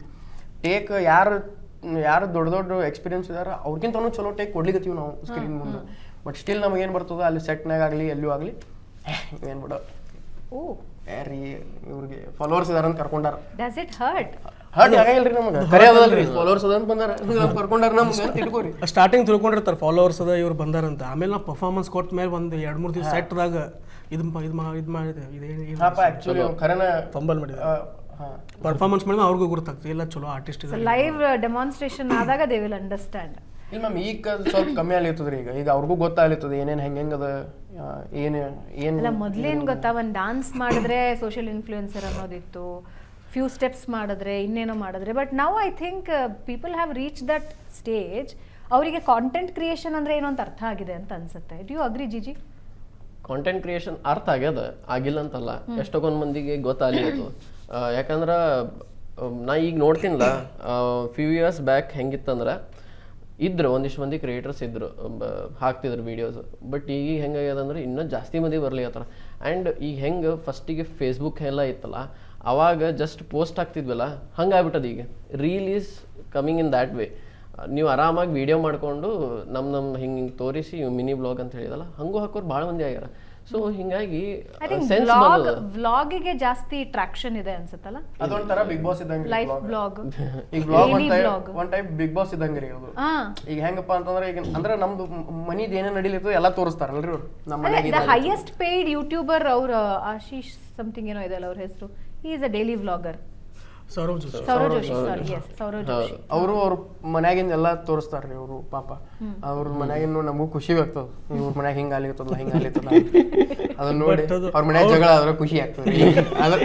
B: ಟೇಕ್ ಯಾರು ದೊಡ್ಡ ಎಕ್ಸ್ಪೀರಿಯನ್ಸ್ ಇದಾರ ಅವ್ರಿಗಿಂತನೂ ಚಲೋ ಟೇಕ್ ಕೊಡ್ಲಿಕತ್ತೀವಿ ನಾವು ಸ್ಕ್ರೀನ್ ಮುಂದೆ. ಬಟ್ ಸ್ಟಿಲ್ ನಮಗೇನು ಬರ್ತದ ಅಲ್ಲಿ ಸೆಟ್ನಾಗ ಆಗಲಿ ಎಲ್ಲೂ ಆಗಲಿ, ಏನು ಬಿಡೋ ಯಾರೀ ಇವ್ರಿಗೆ ಫಾಲೋವರ್ಸ್ ಇದಾರ ಅಂತ ಕರ್ಕೊಂಡಾರ.
A: Does it hurt?
B: ಹರ್ಟ್ ಆಗಲ್ರಿ ನಮಗೆ, ಕರೆ ಅದಲ್ರಿ, ಫಾಲೋವರ್ಸ್ ಅದ ಅಂತ ಬಂದಾರ ಕರ್ಕೊಂಡಾರ ನಮ್ಗೆ ಅಂತ ತಿಳ್ಕೊರಿ.
C: ಸ್ಟಾರ್ಟಿಂಗ್ ತಿಳ್ಕೊಂಡಿರ್ತಾರೆ ಫಾಲೋವರ್ಸ್ ಅದ ಇವ್ರು ಬಂದಾರಂತ. ಆಮೇಲೆ ನಾವು ಪರ್ಫಾರ್ಮೆನ್ಸ್ ಕೊಟ್ಟ ಮೇಲೆ ಒಂದು 2-3 ದಿವಸ ಸೆಟ್ದಾಗ ಇದು ಮಾಡಿದೆ,
B: ಆಕ್ಚುಲಿ ಖರೇನ
C: ಫಂಬಲ್ ಮಾಡಿದೆ, ಪರ್ಫಾರ್ಮೆನ್ಸ್ ಮಾಡಿದ್ರೆ ಅವ್ರಿಗೂ ಗೊತ್ತಾಗ್ತದೆ ಎಲ್ಲ ಚಲೋ ಆರ್ಟಿಸ್ಟ್ ಇದೆ.
A: ಲೈವ್ ಡೆಮಾನ್ಸ್ಟ್ರೇಷನ್ ಆದಾಗ ದೇ ವಿಲ್ ಅಂಡರ್ಸ್ಟ್ಯಾಂಡ್.
B: ಇಲ್ಲ ಮ್ಯಾಮ್, ಈಗ ಸ್ವಲ್ಪ ಕಮ್ಮಿ ಆಗ್ಲಿರ್ತದ್ರಿ. ಈಗ ಅವ್ರಿಗೂ ಗೊತ್ತಾಗ್ಲಿರ್ತದೆ ಏನೇನು ಹೆಂಗದ,
A: ಅಲ್ಲ ಮೊದ್ಲೇನ್ ಗೊತ್ತಾ, ಒಂದು ಡಾನ್ಸ್ ಮಾಡಿದ್ರೆ ಸೋಷಿಯಲ್ ಇನ್ಫ್ಲುಯೆನ್ಸರ್ ಅನ್ನೋದಿತ್ತು, ಫ್ಯೂ ಸ್ಟೆಪ್ಸ್ ಮಾಡಿದ್ರೆ ಇನ್ನೇನೋ ಮಾಡಿದ್ರೆ. ಬಟ್ ನಾವು I think people have reach that stage, ಅವರಿಗೆ ಕಾಂಟೆಂಟ್ ಕ್ರಿಯೇಷನ್ ಅಂದ್ರೆ ಏನೋ ಅಂತ ಅರ್ಥ ಆಗಿದೆ ಅಂತ ಅನ್ಸುತ್ತೆ. ಡು ಯು ಅಗ್ರಿ ಜಿಜಿ?
D: ಕಾಂಟೆಂಟ್ ಕ್ರಿಯೇಷನ್ ಅರ್ಥ ಆಗ್ಯದ, ಆಗಿಲ್ಲ ಅಂತಲ್ಲ, ಎಷ್ಟೊಂದು ಮಂದಿಗೆ ಗೊತ್ತಾಗ್ಲಿತ್ತು. ಯಾಕಂದ್ರೆ ನಾ ಈಗ ನೋಡ್ತೀನಿಲ್ಲ ಫ್ಯೂ ಇಯರ್ಸ್ ಬ್ಯಾಕ್ ಹೆಂಗಿತ್ತಂದ್ರೆ ಇದ್ರು ಒಂದಿಷ್ಟು ಮಂದಿ ಕ್ರಿಯೇಟರ್ಸ್ ಇದ್ರು ಹಾಕ್ತಿದ್ರು ವೀಡಿಯೋಸ್. ಬಟ್ ಈಗ ಹೆಂಗಾಗ್ಯದ ಅಂದ್ರೆ ಇನ್ನೂ ಜಾಸ್ತಿ ಮಂದಿ ಬರ್ಲಿಕತ್ತಾರ. ಆ್ಯಂಡ್ ಈಗ ಹೆಂಗೆ ಫಸ್ಟಿಗೆ ಫೇಸ್ಬುಕ್ ಎಲ್ಲ ಇತ್ತಲ್ಲ ಅವಾಗ ಜಸ್ಟ್ ಪೋಸ್ಟ್ ಹಾಕ್ತಿದ್ವಲ್ಲ ಹಂಗಾಗ್ಬಿಟ್ಟದ. ಈಗ reel is coming in that way. ನೀವು ಆರಾಮಾಗಿ ವಿಡಿಯೋ ಮಾಡಿಕೊಂಡು ನಮ್ಮ ಹಿಂಗೆ ತೋರಿಸಿ ಮಿನಿ ಬ್ಲಾಗ್ ಅಂತ ಹೇಳಿದಲ್ಲ ಹಂಗೂ ಹಾಕೋರು ಭಾಳ ಮಂದಿ ಆಗ್ಯಾರ. ಸೊ ಹಿಂಗಾಗಿ
A: ಐ ಥಿಂಕ್
D: ಸೆನ್ಸ್
A: ವ್ಲಾಗಿಗೆ ಜಾಸ್ತಿ ಟ್ರಾಕ್ಷನ್ ಇದೆ ಅನ್ಸುತ್ತಲ್ಲ.
B: ಅದೊಂಥರ ಬಿಗ್ ಬಾಸ್ ಇದ್ದಂಗೆ
A: ಲೈಫ್ ಬ್ಲಾಗ್,
B: ಈಗ blog one type Bigg Boss ಇದ್ದಂಗೆ ರೀ ಅದು. ಈಗ ಹೆಂಗಪ್ಪ ಅಂತಂದ್ರೆ ಈಗ ಅಂದ್ರೆ ನಮ್ದು ಮನಿದ್ ಏನೇ ನಡೀಲಿತ್ತು ಎಲ್ಲ ತೋರಿಸ್ತಾರಲ್ರಿ ಅವ್ರು. ನಮ್ಮ ಮನೆಗೆ
A: ದ ಹೈಯೆಸ್ಟ್ ಪೇಯ್ಡ್ ಯೂಟ್ಯೂಬರ್ ಅವ್ರ ಆಶೀಶ್ ಸಮಥಿಂಗ್ ಏನೋ ಇದೆ ಅಲ್ಲ ಅವ್ರ ಹೆಸರು. He is a daily vlogger.
C: Saurav Joshi.
A: Saurav Joshi, sorry, S, Saurav Joshi.
B: ಅವರು ಅವ್ರ ಮನ್ಯಾಗಿಂದ ಎಲ್ಲ ತೋರಿಸ್ತಾರ್ರಿ ಅವರು. ಪಾಪ ಅವ್ರ ಮನ್ಯಾಗಿನ್ನು ನಮಗೂ ಖುಷಿ ಆಗ್ತದ, ಇವ್ರ ಮನ್ಯಾಗ ಹಿಂಗ ಆಗ್ಲಿತ್ತಲ್ಲ ಹಿಂಗ ಆಗ್ಲಿತ್ತಲ್ಲ ಅದನ್ನ ನೋಡಿ ಅವ್ರ ಮನ್ಯಾಗ ಜಗಳ ಆದ್ರೆ ಖುಷಿ ಆಗ್ತದೆ. ಅದ್ರ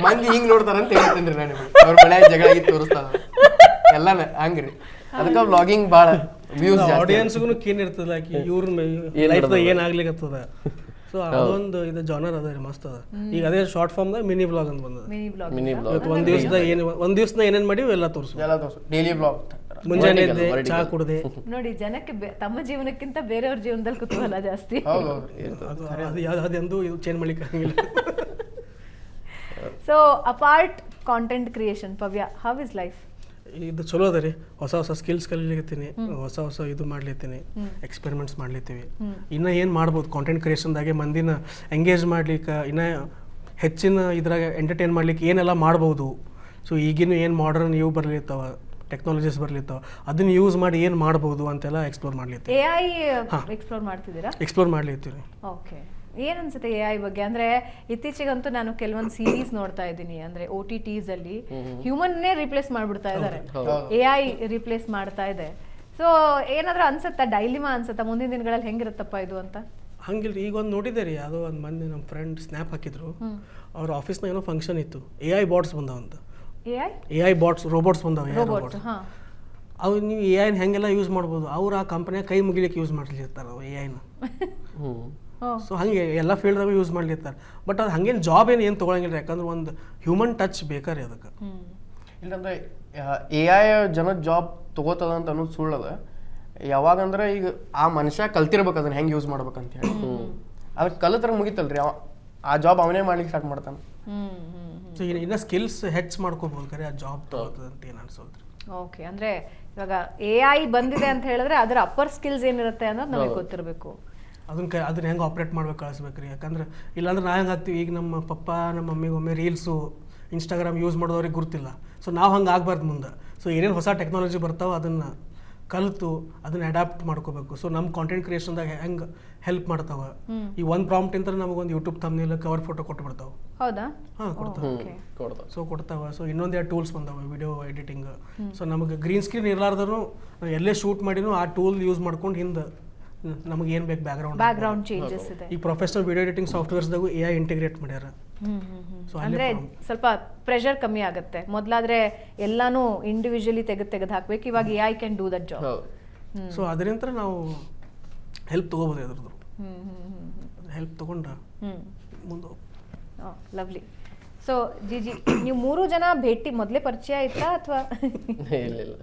B: ಮಂದಿ ಹಿಂಗ್ ನೋಡ್ತಾರಂತ ಹೇಳ್ತೀನಿ ನಾನು. ಅವ್ರ ಮನ್ಯಾಗ ಜಗಳ ಆಗಿ ತೋರಿಸ್ತಾರ ಎಲ್ಲ ಹಂಗ್ರಿ. ಅದಕ್ಕೆ ವ್ಲಾಗಿಂಗ್ ಭಾಳ ವ್ಯೂಸ್
C: ಆಡಿಯನ್ಸ್ಗೂ ಕೇನ್ ಇರ್ತದ ಇವ್ರ ಲೈಫ್ದಾಗ ಏನ್ ಆಗ್ಲಿಕ್ಕತ್ತದ. ಸೊ ಅದೊಂದು ಇದು ಜಾನರ್ ಅದ ರೀ, ಮಸ್ತ್ ಅದ. ಈಗ ಅದೇ ಶಾರ್ಟ್ ಫಾರ್ಮ್ ದಾಗ ಮಿನಿ ಬ್ಲಾಗ್ ಅಂತ ಬಂದದ.
A: ಮಿನಿ ಬ್ಲಾಗ್
C: ಒಂದ್ ದಿವಸದಾಗ ಏನೇನ್ ಮಾಡಿವಿ ಎಲ್ಲ ತೋರಿಸು.
B: Daily blog.
C: ಮುಂಜಾನೆ ಎದ್ದೆ ಚಾ ಕುಡ್ದೆ.
A: ನೋಡಿ, ಜನಕ್ಕೆ ತಮ್ಮ ಜೀವನಕ್ಕಿಂತ ಬೇರೆಯವ್ರ ಜೀವನದಲ್ಲಿ ಕುತೂಹಲ ಜಾಸ್ತಿ.
C: ಅದೆಂದು ಇದು ಚೇಂಜ್ ಮಾಡ್ಲಿಕ್ಕೆ ಆಗಿಲ್ಲ.
A: ಸೊ ಅಪಾರ್ಟ್ ಕಾಂಟೆಂಟ್ ಕ್ರಿಯೇಷನ್, ಪವ್ಯ, ಹೌ ಇಸ್ ಲೈಫ್?
C: ಇದು ಚಲೋ ಅದ ರೀ. ಹೊಸ ಹೊಸ ಸ್ಕಿಲ್ಸ್ ಕಲಿಲಿಕತ್ತೀನಿ, ಹೊಸ ಹೊಸ ಇದು ಮಾಡ್ಲಿತ್ತೀನಿ, ಎಕ್ಸ್ಪೆರಿಮೆಂಟ್ಸ್ ಮಾಡ್ಲಿತ್ತೀವಿ. ಇನ್ನ ಏನು ಮಾಡ್ಬೋದು ಕಾಂಟೆಂಟ್ ಕ್ರಿಯೇಷನ್ದಾಗೆ ಮಂದಿನ ಎಂಗೇಜ್ ಮಾಡ್ಲಿಕ್ಕೆ, ಇನ್ನ ಹೆಚ್ಚಿನ ಇದ್ರಾಗ ಎಂಟರ್ಟೈನ್ ಮಾಡ್ಲಿಕ್ಕೆ ಏನೆಲ್ಲ ಮಾಡ್ಬೋದು. ಸೊ ಈಗಿನ ಏನು ಮಾಡರ್ನ್ ಇವು ಬರ್ಲಿತ್ತಾವ, ಟೆಕ್ನಾಲಜೀಸ್ ಬರ್ಲಿತ್ತಾವ, ಅದನ್ನ ಯೂಸ್ ಮಾಡಿ ಏನು ಮಾಡ್ಬೋದು ಅಂತೆಲ್ಲ ಎಕ್ಸ್ಪ್ಲೋರ್ ಮಾಡ್ಲಿತ್ತೀವಿ.
A: AI ಎಕ್ಸ್ಪ್ಲೋರ್ ಮಾಡ್ತಿದ್ದೀರಾ?
C: ಎಕ್ಸ್ಪ್ಲೋರ್ ಮಾಡ್ಲಿತ್ತೀವಿ.
A: ಓಕೆ, ಏನ್ ಅನ್ಸುತ್ತೆ AI ಬಗ್ಗೆ? ಅಂದ್ರೆ ಇತ್ತೀಚೆಗಂತೂ ನಾನು ಕೆಲವೊಂದು ಸೀರೀಸ್ ನೋಡ್ತಾ ಇದ್ದೀನಿ, ಅಂದ್ರೆ OTTs ಅಲ್ಲಿ ಹ್ಯೂಮನ್ನೇ ರಿಪ್ಲೇಸ್ ಮಾಡ್ಬಿಡ್ತಾ ಇದ್ದಾರೆ, AI ರಿಪ್ಲೇಸ್ ಮಾಡ್ತಾ ಇದೆ. ಸೊ ಏನಾದ್ರೂ ಅನ್ಸುತ್ತಾ, ಡೈಲಿಮಾ ಅನ್ಸುತ್ತಾ ಮುಂದಿನ ದಿನಗಳಲ್ಲಿ ಹೆಂಗಿರುತ್ತಪ್ಪ ಇದು ಅಂತ?
C: ಹಂಗಿಲ್ರಿ. ಈಗ ಒಂದು ನೋಡಿದೆ ರೀ, ಯಾವುದೋ ಒಂದು ಮಂದಿ ನಮ್ಮ ಫ್ರೆಂಡ್ ಸ್ನ್ಯಾಪ್ ಹಾಕಿದ್ರು. ಅವ್ರ ಆಫೀಸ್ನಾಗ ಏನೋ ಫಂಕ್ಷನ್ ಇತ್ತು, AI ಬಾಟ್ಸ್ ಬಂದವಂತ. AI ಬಾಟ್ಸ್, ರೋಬೋಟ್ಸ್ ಬಂದವ. ಅವು ನೀವು AI ಹೆಂಗೆಲ್ಲ ಯೂಸ್ ಮಾಡ್ಬೋದು, ಅವ್ರು ಆ ಕಂಪನಿಯಾಗ ಕೈ ಮುಗಿಲಿಕ್ಕೆ ಯೂಸ್ ಮಾಡ್ಲಿರ್ತಾರೆ ಅವು AI-ನ. ಸೊ ಹಂಗೆ ಎಲ್ಲ ಫೀಲ್ಡ್ದಾಗ ಯೂಸ್ ಮಾಡ್ಲಿರ್ತಾರೆ. ಬಟ್ ಅದು ಹಂಗೇನು ಜಾಬ್ ಏನು ತೊಗೊಳಂಗಿಲ್ಲ, ಯಾಕಂದ್ರೆ ಒಂದು ಹ್ಯೂಮನ್ ಟಚ್ ಬೇಕಾರಿ ಅದಕ್ಕೆ.
B: ಇಲ್ಲಂದ್ರೆ AI ಜನದ ಜಾಬ್ ತಗೋತದ ಅಂತ ಅನ್ನೋದು ಸುಳ್ಳದ. ಯಾವಾಗಂದ್ರೆ ಈಗ ಆ ಮನುಷ್ಯ ಕಲ್ತಿರ್ಬೇಕು ಅದನ್ನ ಹೆಂಗೆ ಯೂಸ್ ಮಾಡ್ಬೇಕಂತ ಹೇಳಿ. ಅದಕ್ಕೆ ಕಲಿತ್ರ ಮುಗಿತಲ್ರಿ, ಆ ಜಾಬ್ ಅವನೇ ಮಾಡ್ಲಿಕ್ಕೆ ಸ್ಟಾರ್ಟ್ ಮಾಡ್ತಾನೆ.
C: ಸೊ ಇನ್ನು ಸ್ಕಿಲ್ಸ್ ಹೆಚ್ಚು ಮಾಡ್ಕೋಬೋದು ಕರೆ, ಆ ಜಾಬ್ ತಗೋತದ ಅಂತ ಏನು ಅನ್ಸೋದ್ರಿ.
A: ಓಕೆ, ಅಂದ್ರೆ ಇವಾಗ AI ಬಂದಿದೆ ಅಂತ ಹೇಳಿದ್ರೆ ಅದರ ಅಪ್ಪರ್ ಸ್ಕಿಲ್ಸ್ ಏನಿರುತ್ತೆ ಅನ್ನೋದು ನಮಗೆ ಗೊತ್ತಿರಬೇಕು.
C: ಅದನ್ನ ಹೆಂಗೆ ಆಪ್ರೇಟ್ ಮಾಡ್ಬೇಕು ಕಳಿಸ್ಬೇಕ್ರಿ. ಯಾಕಂದ್ರೆ ಇಲ್ಲಾಂದ್ರೆ ನಾವು ಹೆಂಗೆ ಆಗ್ತೀವಿ, ಈಗ ನಮ್ಮ ಪಪ್ಪ ನಮ್ಮ ಮಮ್ಮಿಗೆ ಒಮ್ಮೆ ರೀಲ್ಸು ಇನ್ಸ್ಟಾಗ್ರಾಮ್ ಯೂಸ್ ಮಾಡೋರಿಗೆ ಗೊತ್ತಿಲ್ಲ. ಸೊ ನಾವು ಹಂಗೆ ಆಗ್ಬಾರ್ದು ಮುಂದೆ. ಸೊ ಏನೇನು ಹೊಸ ಟೆಕ್ನಾಲಜಿ ಬರ್ತಾವೆ ಅದನ್ನು ಕಲಿತು ಅದನ್ನ ಅಡ್ಯಾಪ್ಟ್ ಮಾಡ್ಕೋಬೇಕು. ಸೊ ನಮ್ಮ ಕಾಂಟೆಂಟ್ ಕ್ರಿಯೇಷನ್ದಾಗ ಹೆಂಗೆ ಹೆಲ್ಪ್ ಮಾಡ್ತಾವೆ. ಈ ಒಂದು ಪ್ರಾಂಪ್ಟ್ ಅಂತ ನಮಗೊಂದು ಯೂಟ್ಯೂಬ್ ಥಂಬ್ನೇಲ್ ಕವರ್ ಫೋಟೋ ಕೊಟ್ಟು ಬಿಡ್ತಾವೆ.
A: ಹೌದಾ?
C: ಕೊಡ್ತಾವೆ. ಸೊ ಕೊಡ್ತಾವೆ. ಸೊ ಇನ್ನೊಂದು ಟೂಲ್ಸ್ ಬಂದಾವೆ ವಿಡಿಯೋ ಎಡಿಟಿಂಗ್. ಸೊ ನಮಗೆ ಗ್ರೀನ್ ಸ್ಕ್ರೀನ್ ಇರ್ಲಾರ್ದ್ರು ಎಲ್ಲೇ ಶೂಟ್ ಮಾಡಿನೂ ಆ ಟೂಲ್ ಯೂಸ್ ಮಾಡ್ಕೊಂಡು ಹಿಂದೆ ನಮಗೆ ಏನು ಬೇಕು ಬ್ಯಾಕ್ಗ್ರೌಂಡ್
A: ಚೇಂಜಸ್ ಇದೆ.
C: ಈ ಪ್ರೊಫೆಷನಲ್ ವಿಡಿಯೋ ಎಡಿಟಿಂಗ್ ಸಾಫ್ಟ್ವೇರ್ಸ್ದಾಗೂ AI ಇಂಟಿಗ್ರೇಟ್ ಮಾಡ್ಯಾರ.
A: ಸೊ ಅಂದ್ರೆ ಸ್ವಲ್ಪ ಪ್ರೆಷರ್ ಕಮ್ಮಿ ಆಗುತ್ತೆ. ಮೊದಲಾದ್ರೆ ಎಲ್ಲಾನು ಇಂಡಿವಿಜುವಲಿ ತೆಗೆದು ಹಾಕ್ಬೇಕು, ಇವಾಗ AI can do that job.
C: So ಅದರಿಂದ ನಾವು ಹೆಲ್ಪ್ ತಗೋಬೋದು. ಅದ್ರದ್ದು ಹೆಲ್ಪ್ ತಗೊಂಡ ಮುಂದೆ.
A: ಲವ್ಲಿ. ಸೊ ಜಿಜಿ, ನೀವು 3 ಜನ ಭೇಟಿ ಮೊದಲೇ ಪರಿಚಯ ಆಯ್ತಾ ಅಥವಾ?
D: ಇಲ್ಲ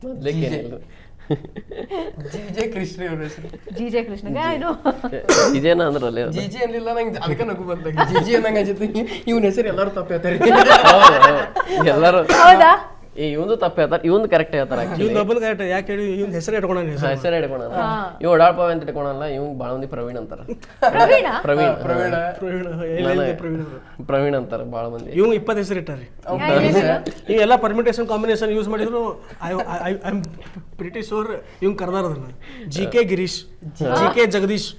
D: ಮೊದಲೇನಿಲ್ಲ.
B: ಜಿಜೆ ಕೃಷ್ಣ ಅವ್ರ ಹೆಸರು.
A: ಜಿಜೆ ಕೃಷ್ಣ
D: ಇದೇನ ಅಂದ್ರಲ್ಲಿ
B: ಜಿಜಿ ಅನ್ಲಿಲ್ಲ ನಂಗೆ, ಅದಕ್ಕೆ ನಗು ಬಂದಾಗ ಜಿಜಿ ಅನ್ನಂಗ ಜೊತೆ ಇವನ ಹೆಸರು ಎಲ್ಲರೂ ತಪ್ಪು ಹೇಳ್ತಾರೆ.
D: ಎಲ್ಲರೂ
A: ಹೌದಾ?
D: ಇವಂದು ತಪ್ಪು ಹೇಳ್ತಾರೆ, ಇವಂದು ಕರೆಕ್ಟ್ ಹೇಳ್ತಾರೆ.
C: ಕರೆಕ್ಟ್. ಯಾಕೆ ಹೇಳಿ ಇವ್ನ ಹೆಸರು ಇಟ್ಕೊಂಡ
D: ಹೆಸರು ಇಟ್ಕೊಳ, ಇವ್ ಓಡಾಡ್ಪಾವ ಅಂತ ಇಟ್ಕೊಳಲ್ಲ. ಇವ್ ಬಾಳ ಮಂದಿ ಪ್ರವೀಣ್ ಅಂತಾರ. ಪ್ರವೀಣ್ ಅಂತಾರ ಬಾಳ ಮಂದಿ.
C: ಇವ್ 20 ಹೆಸರು ಇಟ್ಟಾರಿ. ಇವ್ ಎಲ್ಲ ಪರ್ಮಿಟೇಷನ್ ಕಾಂಬಿನೇಷನ್ ಯೂಸ್ ಮಾಡಿದ್ರು ಐ ಆಮ್ ಪ್ರಿಟಿ ಶೋರ್ ಇವ್ ಕರ್ದಾರ ಅದನ್ನ. GK Girish, GK Jagadish.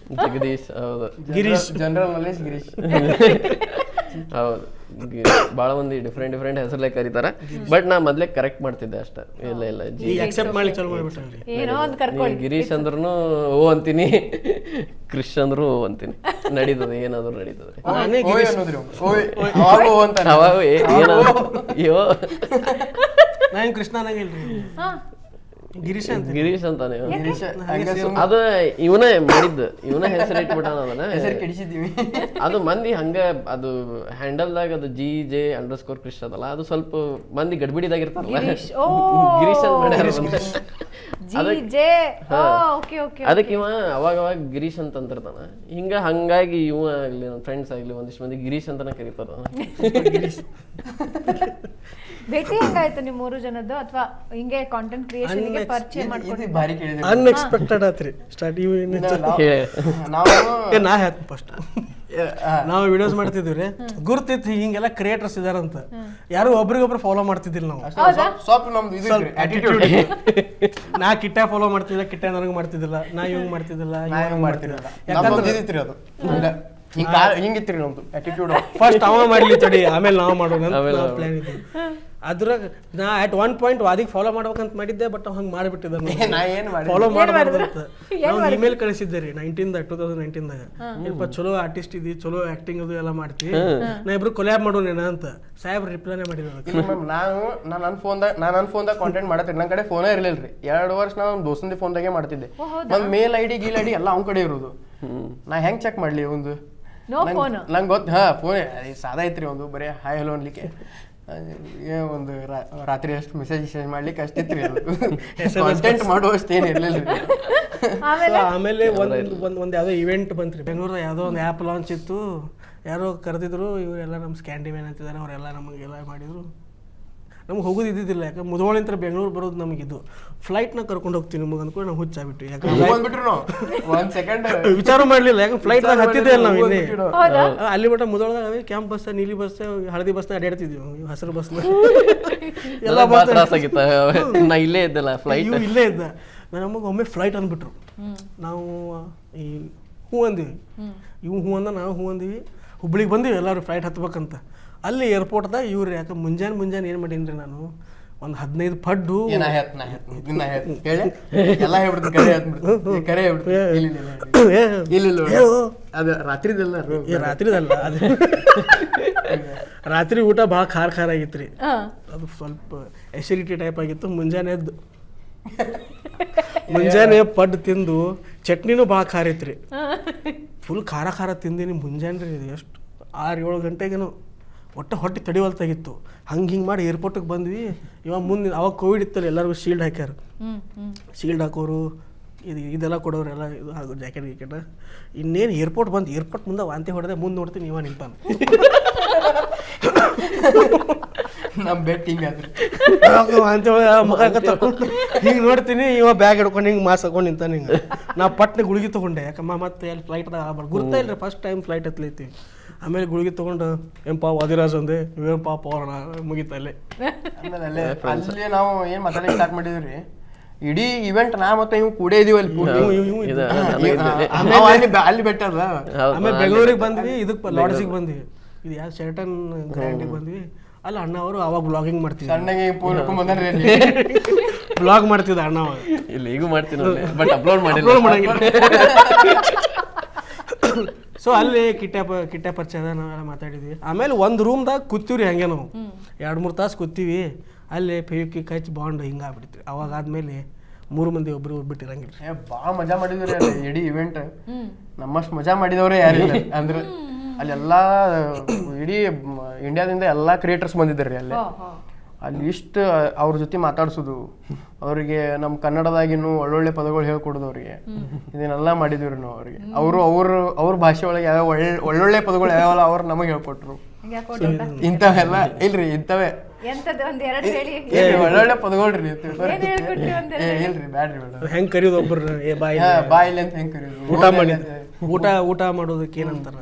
D: ಹೌದು,
B: ಗಿರೀಶ್ ಜನರಲ್ ನಾಲೆಜ್ ಗಿರೀಶ್.
D: ಹೌದು, ಭಾಳ ಮಂದಿ ಡಿಫ್ರೆಂಟ್ ಹೆಸರಲ್ಲೇ ಕರೀತಾರ. ಬಟ್ ನಾ ಮೊದ್ಲೇ ಕರೆಕ್ಟ್ ಮಾಡ್ತಿದ್ದೆ ಅಷ್ಟ. ಇಲ್ಲ ಗಿರೀಶ್ ಅಂದ್ರೂ ಓ ಅಂತೀನಿ, ಕ್ರಿಶ್ ಅಂದ್ರು ಓ ಅಂತೀನಿ. ನಡೀತದೆ, ಏನಾದ್ರು ನಡೀತದೆ.
C: ನಾನು ಕೃಷ್ಣ ಅನ್ನಂಗಿಲ್ರಿ. ಗಿರೀಶ ಅಂತ
D: ಗಿರೀಶ್ ಅಂತಾನೆ
B: ಗಿರೀಶ ಹಂಗೆ ಸುಮ್ನೆ
D: ಅದು ಇವನೇ ಮಾಡಿದ್ದು, ಇವನೇ ಹೆಸರು ಇಟ್ಬಿಟ್ಟಾನ ಅದನ್ನ.
B: ಹೆಸರು ಕೆಡಿಸಿದ್ದೀವಿ.
D: ಅದು ಮಂದಿ ಹಂಗ ಅದು ಹ್ಯಾಂಡಲ್ದಾಗ ಅದು GJ_ ಕೃಷ್ಣ ಅದಲ್ಲ, ಅದು ಸ್ವಲ್ಪ ಮಂದಿ ಗಡ್ಬಿಡಿದಾಗಿರ್ತಾರಲ್ಲ,
A: ಓ
D: ಗಿರೀಶ್ ಅಂತ ಮಾಡ್ಯಾರ ಅಂತ.
A: GJ okay okay.
D: ಅದಕ್ಕೆ ಇವ ಅವಾಗ ಗಿರೀಶ್ ಅಂತ ಅಂತಿರ್ತಾನ. ಹಂಗಾಗಿ ಇವ ಆಗ್ಲಿ ನನ್ನ ಫ್ರೆಂಡ್ಸ್ ಆಗ್ಲಿ ಒಂದಿಷ್ಟು ಮಂದಿ ಗಿರೀಶ್ ಅಂತಾನೆ ಕರೀತಾರ.
A: ಭೇಟಿ ಹೆಂಗಾಯ್ತು ನಿಮ್ಮ 3 ಜನದ್ದು, ಅಥವಾ ಹಿಂಗೆ ಕಾಂಟೆಂಟ್ ಕ್ರಿಯೇಷನ್ಗೆ ಪರಿಚಯ ಮಾಡ್ಕೊಂಡು?
B: ಇದು ಭಾರಿ ಕೇಳಿದ್ವಿ
C: ಅನ್ಎಕ್ಸ್ಪೆಕ್ಟೆಡ್ ಆತ್ರಿ ಸ್ಟಾರ್ಟ್.
B: ನಾವು
C: ನಾ ಹೇಳ್ತೀನಿ ಫಸ್ಟ್. ನಾವು ವಿಡಿಯೋಸ್ ಮಾಡ್ತಿದ್ವಿ ರೀ, ಗುರ್ತಿತ್ತು ಹಿಂಗೆಲ್ಲ ಕ್ರಿಯೇಟರ್ಸ್ ಇದಾರಂತ. ಯಾರು ಒಬ್ರಿಗೊಬ್ರು ಫಾಲೋ ಮಾಡ್ತಿದ್ದಿಲ್ಲ ನಾವು.
B: ಸ್ವಲ್ಪ ನಮ್ದು ಇದು ಆಟಿಟ್ಯೂಡ್.
C: ನಾ ಕಿಟ್ಟ ಫಾಲೋ ಮಾಡ್ತಿದ್ದಿಲ್ಲ, ಕಿಟ್ಟ ನನಗೆ ಮಾಡ್ತಿದ್ದಿಲ್ಲ, ನಾ ಇವಂಗ್ ಮಾಡ್ತಿದ್ದಿಲ್ಲ,
B: ಮಾಡ್ತಿರಲ್ಲ. ಹಿಂಗಿತ್ರಿ ನಮ್ದು ಆಟಿಟ್ಯೂಡ್.
C: ಫಸ್ಟ್ ಅವ ಮಾಡ್ಲಿ ತಡಿ, ಆಮೇಲೆ ನಾವು ಮಾಡೋಣ ಪ್ಲಾನ್ ಇದ್ವಿ. ಅದ್ರಾಗ ನಾ ಅಟ್ ಒನ್ ಪಾಯಿಂಟ್ ವಾದಿಗೆ ಫಾಲೋ ಮಾಡ್ಬೇಕಂತ ಮಾಡಿದ್ದೆ, ಬಟ್ ಹಂಗೆ ಮಾಡಿಬಿಟ್ಟಿದ್ದ.
B: ನಾ ಏನ್ ಮಾಡಿ
C: ಫಾಲೋ ಮಾಡಬಾರ್ದಂತ ನಾವು ಇಮೇಲ್ ಕಳಿಸಿದ್ದೆ ರೀ 2019ದಾಗ. ಏನಪ್ಪ ಚಲೋ ಆರ್ಟಿಸ್ಟ್ ಇದಿ, ಚಲೋ ಆಕ್ಟಿಂಗ್ ಅದು ಎಲ್ಲ ಮಾಡ್ತಿ, ನಾ ಇಬ್ರು ಕೊಲ್ಯಾಬ್ ಮಾಡೋಣ ಅಂತ. ಸಾಹೇಬ್ರು ರಿಪ್ಲೈನೇ ಮಾಡಿದ್ರು.
B: ನನ್ನ ಫೋನ್ದಾಗ ಕಾಂಟೆಂಟ್ ಮಾಡತ್ತೀನಿ. ನನ್ನ ಕಡೆ ಫೋನೇ ಇರ್ಲಿಲ್ರಿ. 2 ವರ್ಷ ನಾನು ದೋಸ್ತಂದಿ ಫೋನ್ದಾಗೆ ಮಾಡ್ತಿದ್ದೆ. ಒಂದ್ ಮೇಲ್ ಐಡಿ ಗೀಲ್ ಐಡಿ ಎಲ್ಲ ಅವ್ನ ಕಡೆ ಇರೋದು. ನಾ ಹೆಂಗ್ ಚೆಕ್ ಮಾಡ್ಲಿ ಒಂದು? ನಂಗೆ ಗೊತ್ತು. ಫೋನ್ ಸಾದಾ ಐತ್ರಿ, ಒಂದು ಬರೀ ಹಾಯ್ ಹಲೋ ಅನ್ಲಿಕ್ಕೆ, ಒಂದು ರಾತ್ರಿ ಅಷ್ಟು ಮೆಸೇಜ್ ಮಾಡ್ಲಿಕ್ಕೆ ಅಷ್ಟಿತ್ರಿ. ಕಂಟೆಂಟ್ ಮಾಡುವಷ್ಟು ಏನು ಇರ್ಲಿಲ್ಲ.
C: ಆಮೇಲೆ ಒಂದ್ ಯಾವ್ದೋ ಇವೆಂಟ್ ಬಂತ್ರಿ ಬೆಂಗಳೂರು, ಯಾವ್ದೋ ಒಂದು ಆ್ಯಪ್ ಲಾಂಚ್ ಇತ್ತು. ಯಾರೋ ಕರೆದಿದ್ರು, ಇವರೆಲ್ಲ ನಮ್ಮ ಸ್ಕ್ಯಾಂಡಿಮ್ಯಾನ್ ಅಂತಿದ್ದಾರೆ, ಅವರೆಲ್ಲ ನಮಗೆಲ್ಲ ಮಾಡಿದ್ರು. ನಮ್ಗೆ ಹೋಗೋದು ಇದ್ದಿದ್ದಿಲ್ಲ, ಯಾಕಂದ್ರೆ ಮುಧೋಳಿಂದ ಬೆಂಗಳೂರು ಬರೋದು ನಮಗಿದ್ದು. ಫ್ಲೈಟ್ನ ಕರ್ಕೊಂಡು ಹೋಗ್ತೀವಿ ನಿಮಗೆ ಅಂದ್ಕೊಂಡು ನಾವು ಹುಚ್ಚಾಗ್ಬಿಟ್ಟು, ಯಾಕಂದ್ರೆ ವಿಚಾರ ಮಾಡಲಿಲ್ಲ. ಯಾಕಂದ್ರೆ ಫ್ಲೈಟ್ದಾಗ ಹತ್ತಿದ್ದೆ ಅಲ್ಲ ನಾವು ಇಲ್ಲಿ. ಅಲ್ಲಿ ಮಟ್ಟ ಮುಧೋಳದಾಗ ಕ್ಯಾಂಪ್ ಬಸ್, ನೀಲಿ ಬಸ್, ಹಳದಿ ಬಸ್ನ ಅಡ್ಯಾಡ್ತಿದ್ವಿ, ಹಸಿರು ಬಸ್ನ ಎಲ್ಲ
D: ನಾ ಇಲ್ಲೇ ಇದ್ದಲ್ಲ ಫ್ಲೈಟ್,
C: ಇಲ್ಲೇ ಇದ್ದ. ನಮಗೆ ಒಮ್ಮೆ ಫ್ಲೈಟ್ ಅಂದ್ಬಿಟ್ರು. ನಾವು ಈ ಹೂ ಅಂದಿವಿ, ಇವು ಹೂ ಅಂದ, ನಾವು ಹೂ ಅಂದಿವಿ. ಹುಬ್ಳಿಗೆ ಬಂದಿವಿ ಎಲ್ಲರೂ ಫ್ಲೈಟ್ ಹತ್ಬೇಕಂತ. ಅಲ್ಲಿ ಏರ್ಪೋರ್ಟ್ದಾಗ ಇವ್ರು ಯಾಕೆ ಮುಂಜಾನೆ ಏನು ಮಾಡೀನಿ ರೀ ನಾನು, ಒಂದು 15 ಪಡ್ಡು
B: ಎಲ್ಲ ಅದು ರಾತ್ರಿದಲ್ಲ
C: ಅದು ರಾತ್ರಿ ಊಟ ಭಾಳ ಖಾರ ಆಗಿತ್ತು ರೀ. ಅದು ಸ್ವಲ್ಪ ಎಸಿಡಿಟಿ ಟೈಪ್ ಆಗಿತ್ತು. ಮುಂಜಾನೆ ಪಡ್ಡು ತಿಂದು, ಚಟ್ನಿನೂ ಭಾಳ ಖಾರ ಐತ್ರಿ, ಫುಲ್ ಖಾರ ತಿಂದೀನಿ ಮುಂಜಾನೆ ರೀ. ಇದು ಎಷ್ಟು 6-7 ಗಂಟೆಗೇನು ಒಟ್ಟು ಹೊಟ್ಟೆ ತಡಿವಲ್ತಾಗಿತ್ತು. ಹಿಂಗೆ ಮಾಡಿ ಏರ್ಪೋರ್ಟಿಗೆ ಬಂದ್ವಿ. ಇವಾಗ ಮುಂದೆ ಅವಾಗ ಕೋವಿಡ್ ಇತ್ತಲ್ಲ, ಎಲ್ಲರಿಗೂ ಶೀಲ್ಡ್ ಹಾಕ್ಯಾರ. ಶೀಲ್ಡ್ ಹಾಕೋರು ಇದೆಲ್ಲ ಕೊಡೋರು ಎಲ್ಲ ಇದು ಹಾಗೂ ಜಾಕೆಟ್. ಇನ್ನೇನು ಏರ್ಪೋರ್ಟ್ ಮುಂದೆ ವಾಂತಿ ಹೊಡೆದೆ, ಮುಂದೆ ನೋಡ್ತೀನಿ ಇವ ನಿಂತಾನ.
B: ನಮ್ಮ ಬೆಟ್ ಹಿಂಗಾದ್ರಿ
C: ವಾಂತಿ ಮುಖ ಹಿಂಗೆ ನೋಡ್ತೀನಿ, ಇವ ಬ್ಯಾಗ್ ಹಿಡ್ಕೊಂಡು ಹಿಂಗೆ ಮಾಸ್ ಹಾಕೊಂಡು ನಿಂತಾನ. ಹಿಂಗೆ ನಾ ಪಟ್ನೆ ಗುಳಿಗೆ ತೊಗೊಂಡೆ, ಯಾಕಮ್ಮ ಮತ್ತೆ ಅಲ್ಲಿ ಫ್ಲೈಟ್ದಾಗ ಆಗ್ಬಾರ್ದು. ಗುರ್ತಾ ಇಲ್ರಿ, ಫಸ್ಟ್ ಟೈಮ್ ಫ್ಲೈಟ್ ಹತ್ಲೈತಿ. ಆಮೇಲೆ ಗುಳಿಗೆ ತೊಗೊಂಡು ಏನಪ್ಪ ವಾದಿರಾಜ್ ಅಂದೆ, ಇವೇನಪ್ಪ ಪವರ್ಣ ಮುಗಿತಲ್ಲೇ.
B: ಆಮೇಲೆ ಅಲ್ಲಿ ನಾವು ಏನು ಮಾತಾಡಿ ಸ್ಟಾರ್ಟ್ ಮಾಡಿದ್ವಿ. ಇಡೀ ಇವೆಂಟ್ ನಾ ಮತ್ತೆ ಇವ್ ಕೂಡೇ ಇದೀವಿ ಅಲ್ಲಿ. ಅಲ್ಲಿ ಬೆಟ್ಟಲ್ಲ.
C: ಆಮೇಲೆ ಬೆಂಗಳೂರಿಗೆ ಬಂದ್ವಿ, ಇದಕ್ಕೆ ಲಾಡ್ಜಿಗೆ ಬಂದ್ವಿ. ಇದು ಯಾವ ಶೆಲ್ಟನ್ ಗ್ರ್ಯಾಂಡಿಗೆ ಬಂದ್ವಿ. ಅಲ್ಲ ಅಣ್ಣ ಅವರು ಅವಾಗ ಬ್ಲಾಗಿಂಗ್ ಮಾಡ್ತಿದ್ವಿ.
B: ಸಣ್ಣಗೆ
C: ಬ್ಲಾಗ್ ಮಾಡ್ತಿದ್ದ ಅಣ್ಣ ಅವಾಗ.
D: ಇಲ್ಲಿ ಈಗೂ ಮಾಡ್ತೀನಿ, ಬಟ್ ಅಪ್ಲೋಡ್
C: ಮಾಡಂಗಿಲ್ಲ. ಸೊ ಅಲ್ಲಿ ಕಿಟ್ಟ ಪರಿಚಯ ನಾವೆಲ್ಲ ಮಾತಾಡಿದ್ವಿ. ಆಮೇಲೆ ಒಂದು ರೂಮ್ದಾಗ ಕೂತೀವ್ರಿ, ಹಂಗೆ ನಾವು 2-3 ತಾಸು ಕೂತೀವಿ. ಅಲ್ಲಿ ಫೇವಿಕಿ ಕಚ್ ಬಾಂಡ್ ಹಿಂಗಾಗ್ಬಿಡ್ತೀವಿ. ಅವಾಗ ಆದ್ಮೇಲೆ 3 ಮಂದಿ ಒಬ್ರು ಬಿಟ್ಟಿರಂಗಿಲ್ಲ.
B: ಭಾಳ ಮಜಾ ಮಾಡಿದ್ರಿ ಅಲ್ಲಿ ಇಡೀ ಇವೆಂಟ್. ನಮ್ಮಷ್ಟು ಮಜಾ ಮಾಡಿದವ್ರೆ ಯಾರಿಲ್ಲ. ಅಂದ್ರೆ ಅಲ್ಲೆಲ್ಲ ಇಡೀ ಇಂಡಿಯಾದಿಂದ ಎಲ್ಲ ಕ್ರಿಯೇಟರ್ಸ್ ಬಂದಿದ್ದಾರೆ ಅಲ್ಲಿ ಇಷ್ಟು ಅವ್ರ ಜೊತೆ ಮಾತಾಡ್ಸೋದು, ಅವರಿಗೆ ನಮ್ಮ ಕನ್ನಡದಾಗಿನೂ ಒಳ್ಳೊಳ್ಳೆ ಪದಗಳು ಹೇಳ್ಕೊಡೋದು ಅವ್ರಿಗೆ. ಇದನ್ನೆಲ್ಲ ಮಾಡಿದ್ವಿ ನಾವು ಅವ್ರಿಗೆ. ಅವ್ರ ಭಾಷೆ ಒಳಗೆ ಯಾವ ಒಳ್ಳೊಳ್ಳೆ ಪದಗಳು ಯಾವಲ್ಲ ಅವ್ರು ನಮಗೆ ಹೇಳ್ಕೊಟ್ರು. ಇಂಥವೆಲ್ಲ ಇಲ್ರಿ, ಇಂಥವೇ ಒಳ್ಳೊಳ್ಳೆ ಪದಗಳ್ರಿ. ಇಲ್ರಿ ಬ್ಯಾಡ್ರಿ ಮೇಡಮ್.
C: ಹೆಂಗ್ ಕರಿಯೋದು ಒಬ್ಬರು
B: ಬಾಯಿಲಿ ಅಂತ ಹೆಂಗ್ ಕರಿಯೋದು,
C: ಊಟ ಮಾಡೋದಕ್ಕೆ ಏನಂತಾರ.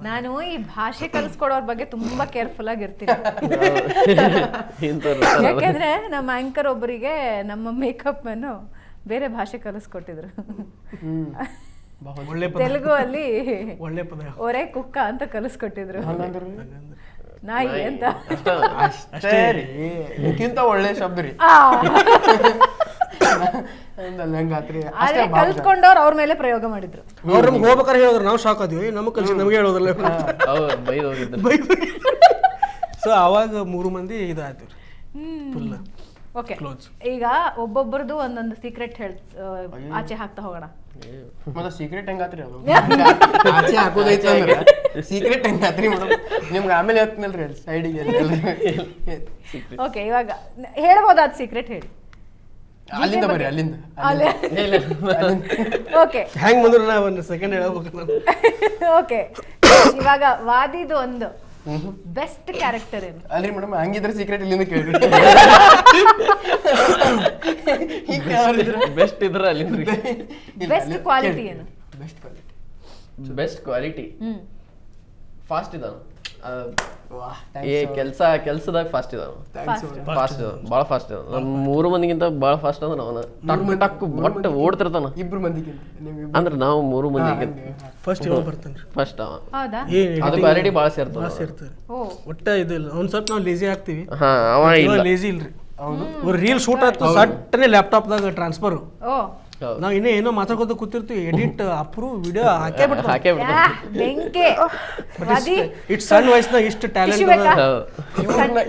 A: ನಾನು ಈ ಭಾಷೆ ಕಲಿಸ್ಕೊಡೋರ್ ಬಗ್ಗೆ ತುಂಬಾ ಕೇರ್ಫುಲ್ ಆಗಿರ್ತೀನಿ. ಯಾಕೆಂದ್ರೆ ನಮ್ಮ ಆಂಕರ್ ಒಬ್ಬರಿಗೆ ನಮ್ಮ ಮೇಕಪ್ ಅನ್ನು ಬೇರೆ ಭಾಷೆ ಕಲಿಸ್ಕೊಟ್ಟಿದ್ರು. ತೆಲುಗು ಅಲ್ಲಿ
C: ಒಳ್ಳೆ ಪದ
A: ಒರೆ ಕುಕ್ಕ ಅಂತ ಕಲಿಸ್ಕೊಟ್ಟಿದ್ರು, ನಾಯಿ ಅಂತ.
B: ಅಷ್ಟೇ ರೀ, ಇದಕ್ಕಿಂತ ಒಳ್ಳೆ ಶಬ್ದ ರೀ.
A: ಕಲ್ತ್ಕೊಂಡವ್ರು ಅವ್ರ ಮೇಲೆ ಪ್ರಯೋಗ ಮಾಡಿದ್ರು.
C: ಅವ್ರು ನಮ್ಗೆ ಹೋಗ್ಬೇಕಾರೆ ಹೇಳಿದ್ರು, ನಾವು ಶಾಕ್ ಆದ್ವಿ. ನಮಗೆ ಕಲ್ಸಿ ನಮಗೆ ಹೇಳೋದಿಲ್ಲ. ಸೊ ಅವಾಗ 3 ಮಂದಿ ಇದಾಯ್ತು ಫುಲ್.
A: Okay
C: Close.
A: ಈಗ ಒಬ್ಬೊಬ್ಬರದು ಒಂದೊಂದು ಸೀಕ್ರೆಟ್ ಆಚೆ ಹಾಕ್ತಾ ಹೋಗೋಣ.
B: ಮತ್ತೆ ಸೀಕ್ರೆಟ್ ಹೆಂಗಾತ್ರಿ ಅದು ಆಚೆ ಹಾಕೋದೈತೆ ಅಂದ್ರೆ ಸೀಕ್ರೆಟ್ ಹೆಂಗಾತ್ರಿ ಮೇಡಮ್ ನಿಮ್ಗೆ ಆಮೇಲೆ ಹೇಳ್ತೀನಲ್ರಿ ಸೈಡಿಗೆ
A: ಓಕೆ, ಇವಾಗ ಹೇಳ್ಬೋದಾದ ಸೀಕ್ರೆಟ್ ಹೇಳಿ.
B: ಅಲ್ಲಿಂದ ಬರ್ರಿ ಅಲ್ಲಿಂದ
A: ಓಕೆ
C: ಹೆಂಗ್ ಬಂದ್ರೆ ನಾ ಒಂದು ಸೆಕೆಂಡ್ ಹೇಳ್ಬೇಕು ನಾನು.
A: ಓಕೆ, ಇವಾಗ ವಾದಿದು ಒಂದು ಬೆಸ್ಟ್ ಕ್ಯಾರೆಕ್ಟರ್ ಏನು?
B: ಅಲ್ರಿ ಮೇಡಮ್ ಹಂಗಿದ್ರೆ ಸೀಕ್ರೆಟ್ ಇಲ್ಲಿಂದ ಕೇಳ್ರಿ.
D: ಬೆಸ್ಟ್ ಇದ್ರ ಅಲ್ಲಿಂದ್ರಿ.
A: ಬೆಸ್ಟ್ ಕ್ವಾಲಿಟಿ ಏನು?
B: Best quality
D: best quality fast ಇದಾನ.
B: ವಾಹ್
D: ಕೆಲ್ಸದಾಗ ಫಾಸ್ಟ್ ಇದಾನ.
A: Fast.
D: ಫಾಸ್ಟ್ ಭಾಳ ಫಾಸ್ಟ್ ಇದಾನ. ನಮ್ಮ 3 ಮಂದಿಗಿಂತ ಭಾಳ ಫಾಸ್ಟ್ ಅಂದ್ರೆ ಅವನ ಟಕ್ ಒಟ್ಟು ಓಡ್ತಿರ್ತಾನ.
B: ಇಬ್ರು ಮಂದಿಗಿಂತ ನೀವು
D: ಅಂದ್ರೆ ನಾವು 3 ಮಂದಿಗಿಂತ
C: ಫಸ್ಟ್ ಇವಾಗ ಬರ್ತಾನ್ರಿ.
D: ಫಸ್ಟ್ ಅವ.
A: ಹೌದಾ?
D: ಅದು ಕ್ವಾಲಿಟಿ ಭಾಳ ಸೇರ್ತದ.
C: ಸೇರ್ತಾರೆ
A: ಓ
C: ಒಟ್ಟ ಇದು ಇಲ್ಲ. ಒಂದ್ ಸ್ವಲ್ಪ ನಾವು ಲೇಜಿ ಆಗ್ತೀವಿ,
D: ಹಾ ಅವ ಇಲ್ಲ.
C: ಲೇಜಿ ಇಲ್ರಿ. ಒಂದು ರೀಲ್ ಶೂಟ್ ಆಯ್ತು ಸಟ್ಟನೆ ಲ್ಯಾಪ್ಟಾಪ್ದಾಗ ಟ್ರಾನ್ಸ್ಫರ್.
A: ಓ
C: ನಾವ್ ಇನ್ನೇ ಏನೋ ಮಾತಾಡ್ಕೊತ ಕೂತಿರ್ತೀವಿ, ಎಡಿಟ್ ಅಪ್ರೂವ್ ವಿಡಿಯೋ ಹಾಕೇ ಬಿಡ್ತಾರೆ.
D: ಹಾಕೇ ಬಿಡ್ತಾನ.
A: ಬೆಂಕೆ ವಾದಿ
C: ಇಟ್ ಸಣ್ಣ ವಯಸ್ಸಿನಾಗ ಇಷ್ಟು ಟ್ಯಾಲೆಂಟ್
A: ಟಿಶ್ಯೂ ಬೇಕಾ?